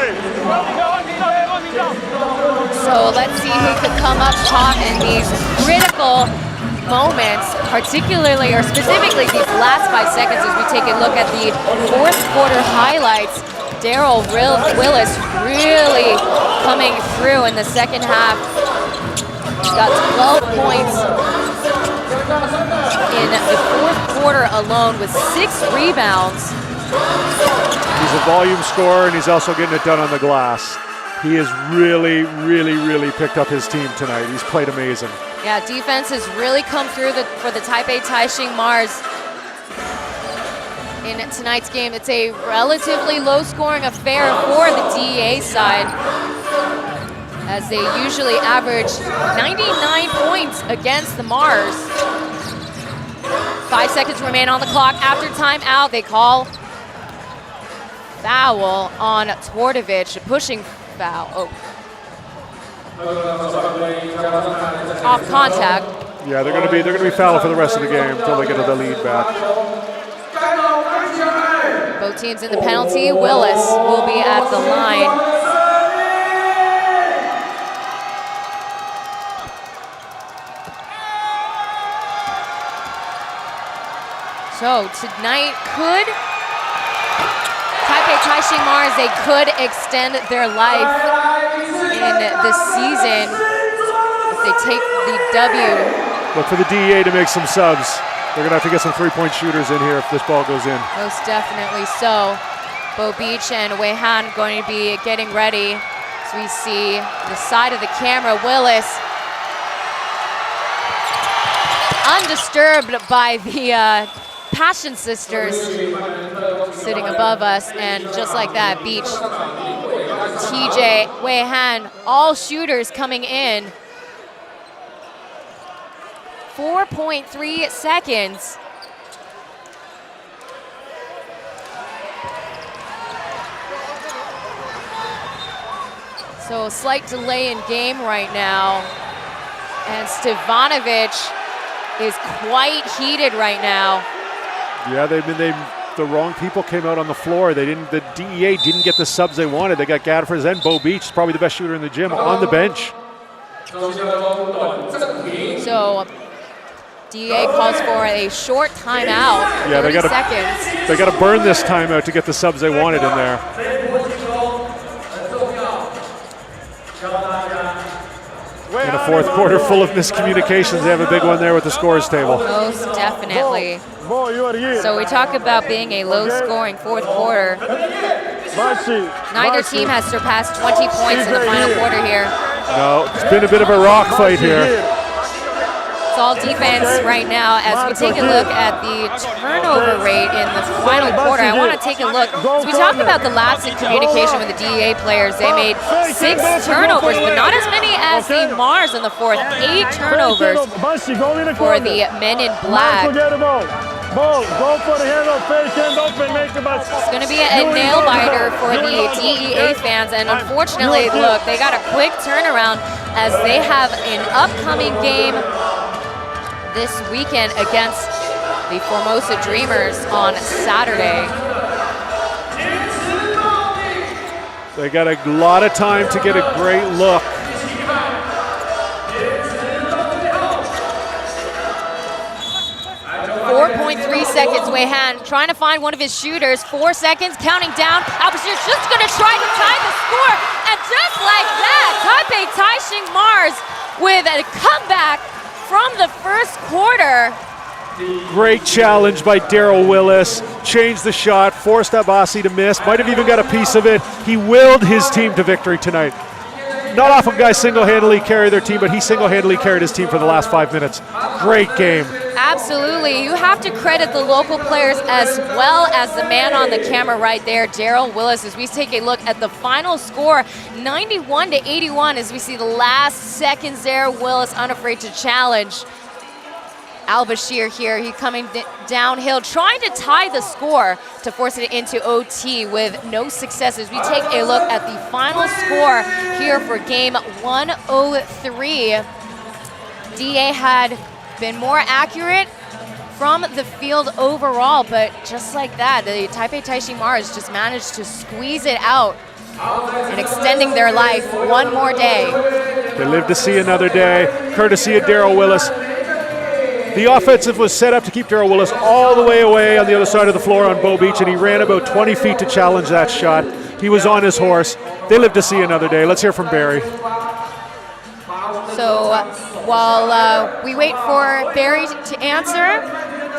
So let's see who could come up top in these critical moments, particularly or specifically these last 5 seconds as we take a look at the fourth quarter highlights. Daryl Willis really coming through in the second half. He's got 12 points in the fourth quarter alone with 6 rebounds. He's a volume scorer, and he's also getting it done on the glass. He has really, really, really picked up his team tonight. He's played amazing. Yeah, defense has really come through for the Taipei Taishin Mars. In tonight's game, it's a relatively low-scoring affair for the DEA side, as they usually average 99 points against the Mars. 5 seconds remain on the clock. After timeout, they call foul on Tortovich, a pushing foul. Oh. Off contact. Yeah, they're going to be fouling for the rest of the game until they get the lead back. Both teams in the penalty. Willis will be at the line. So tonight Taipei Taishin Mars, they could extend their life in the season if they take the W. Look for the DEA to make some subs. They're going to have to get some three-point shooters in here if this ball goes in. Most definitely so. Bo Beach and Wei Han going to be getting ready. As we see the side of the camera, Willis undisturbed by the Passion Sisters sitting above us, and just like that, Beach, TJ, Wei Han, all shooters coming in. 4.3 seconds. So a slight delay in game right now. And Stevanovic is quite heated right now. Yeah, the wrong people came out on the floor. The DEA didn't get the subs they wanted. They got Gadfors and Bo Beach, probably the best shooter in the gym, on the bench. So DEA calls for a short timeout, 30 seconds. They got to burn this timeout to get the subs they wanted in there. In a fourth quarter full of miscommunications, they have a big one there with the scores table. Most definitely. So we talk about being a low-scoring fourth quarter. Neither team has surpassed 20 points in the final quarter here. No, it's been a bit of a rock fight here. It's all defense right now. As we take a look at the turnover rate in the final quarter, I want to take a look. So we talked about the lapse in communication with the DEA players. They made 6 turnovers, but not as many as the Mars in the fourth. 8 turnovers for the men in black. It's going to be a nail-biter for the DEA fans, and unfortunately, look, they got a quick turnaround as they have an upcoming game this weekend against the Formosa Dreamers on Saturday. They got a lot of time to get a great look. .3 seconds, Wei Han trying to find one of his shooters. 4 seconds, counting down. Alpha's just going to try to tie the score. And just like that, Taipei Taishin Mars with a comeback from the first quarter. Great challenge by Daryl Willis. Changed the shot, forced Abbasi to miss. Might have even got a piece of it. He willed his team to victory tonight. Not often guys single-handedly carry their team, but he single-handedly carried his team for the last 5 minutes. Great game. Absolutely. You have to credit the local players as well as the man on the camera right there, Daryl Willis, as we take a look at the final score, 91-81, as we see the last seconds there. Willis unafraid to challenge Al-Bashir here. He's coming downhill, trying to tie the score to force it into OT with no successes. We take a look at the final score here for game 103. DA had been more accurate from the field overall, but just like that, the Taipei Taishin Mars just managed to squeeze it out and extending their life one more day. They live to see another day, courtesy of Daryl Willis. The offensive was set up to keep Daryl Willis all the way away on the other side of the floor on Bo Beach, and he ran about 20 feet to challenge that shot. He was on his horse. They live to see another day. Let's hear from Barry. So while we wait for Barry to answer,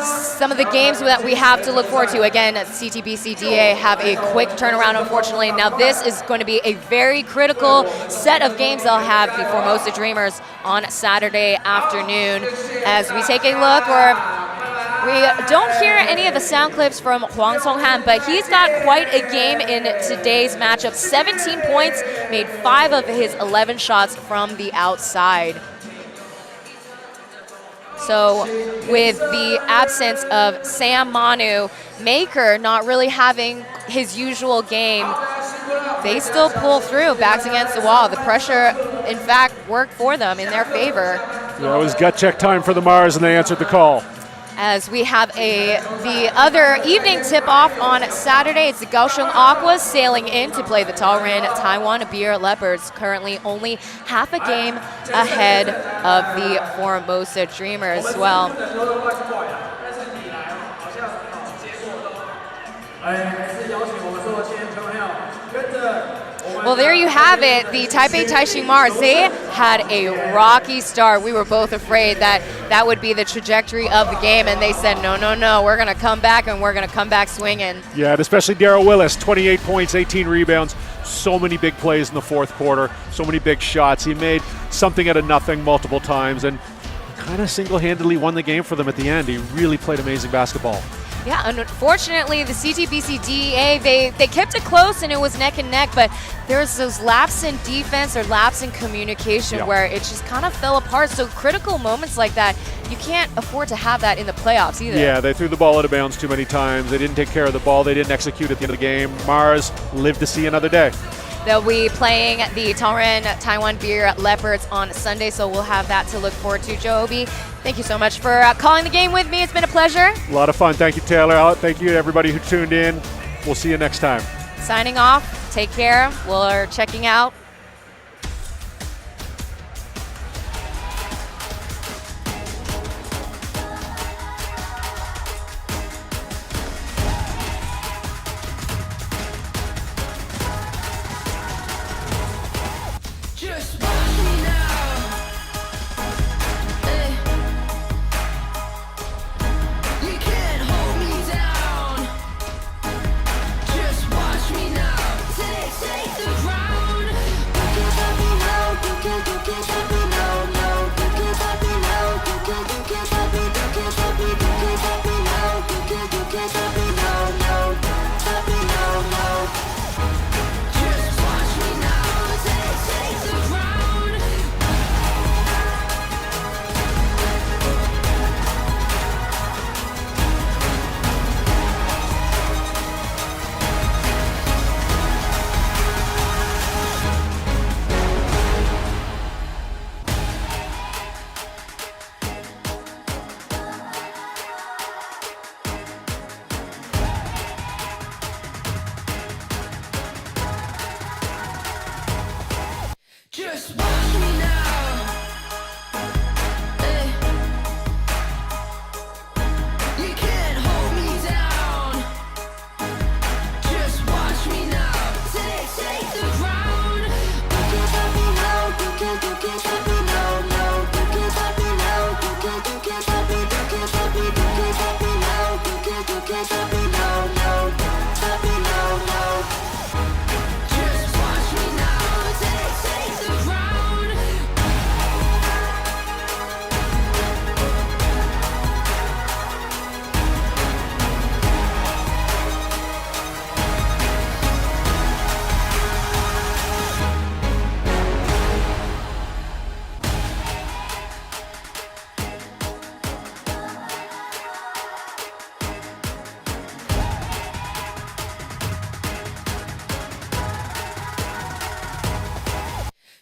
some of the games that we have to look forward to, again, CTBC DA have a quick turnaround, unfortunately. Now this is going to be a very critical set of games they'll have, the Formosa Dreamers, on Saturday afternoon. As we take a look, we don't hear any of the sound clips from Huang Songhan, but he's got quite a game in today's matchup. 17 points, made 5 of his 11 shots from the outside. So with the absence of Sam Manu, Maker not really having his usual game, they still pull through, backs against the wall. The pressure, in fact, worked for them in their favor. Yeah, it was gut check time for the Mars, and they answered the call. As we have the other evening tip-off on Saturday, it's the Kaohsiung Aquas sailing in to play the Taoren Taiwan Beer Leopards, currently only half a game ahead of the Formosa Dreamers as well. Well, there you have it. The Taipei Taishin Mars, they had a rocky start. We were both afraid that that would be the trajectory of the game, and they said, no, no, no, we're going to come back, and we're going to come back swinging. Yeah, and especially Daryl Willis, 28 points, 18 rebounds, so many big plays in the fourth quarter, so many big shots. He made something out of nothing multiple times, and kind of single-handedly won the game for them at the end. He really played amazing basketball. Yeah, unfortunately, the CTBC DEA, they kept it close and it was neck and neck, but there's those laps in defense or laps in communication where it just kind of fell apart. So critical moments like that, you can't afford to have that in the playoffs either. Yeah, they threw the ball out of bounds too many times. They didn't take care of the ball. They didn't execute at the end of the game. Mars lived to see another day. They'll be playing the Tongren Taiwan Beer Leopards on Sunday, so we'll have that to look forward to. Joe Obi, thank you so much for calling the game with me. It's been a pleasure. A lot of fun. Thank you, Taylor. Thank you to everybody who tuned in. We'll see you next time. Signing off. Take care. We're checking out. Just watch me now. You can't hold me down. Just watch me now. Take the ground. You can't stop me now. You can't stop me now. No, you can't stop me now. You can't stop me. You can't stop me. You can't stop me now. You can't stop me now. No, stop me now. No. Just watch me now. Take the ground. Just watch me now. You can't hold me down. Just watch me now. Take the ground. You can't stop me now. You can't stop me now. No, you can't stop me now. You can't stop me. You can't stop me. You can't stop me now. You can't stop me now. No, stop me now. No. Just watch me now. Take the ground.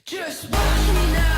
Just watch me now.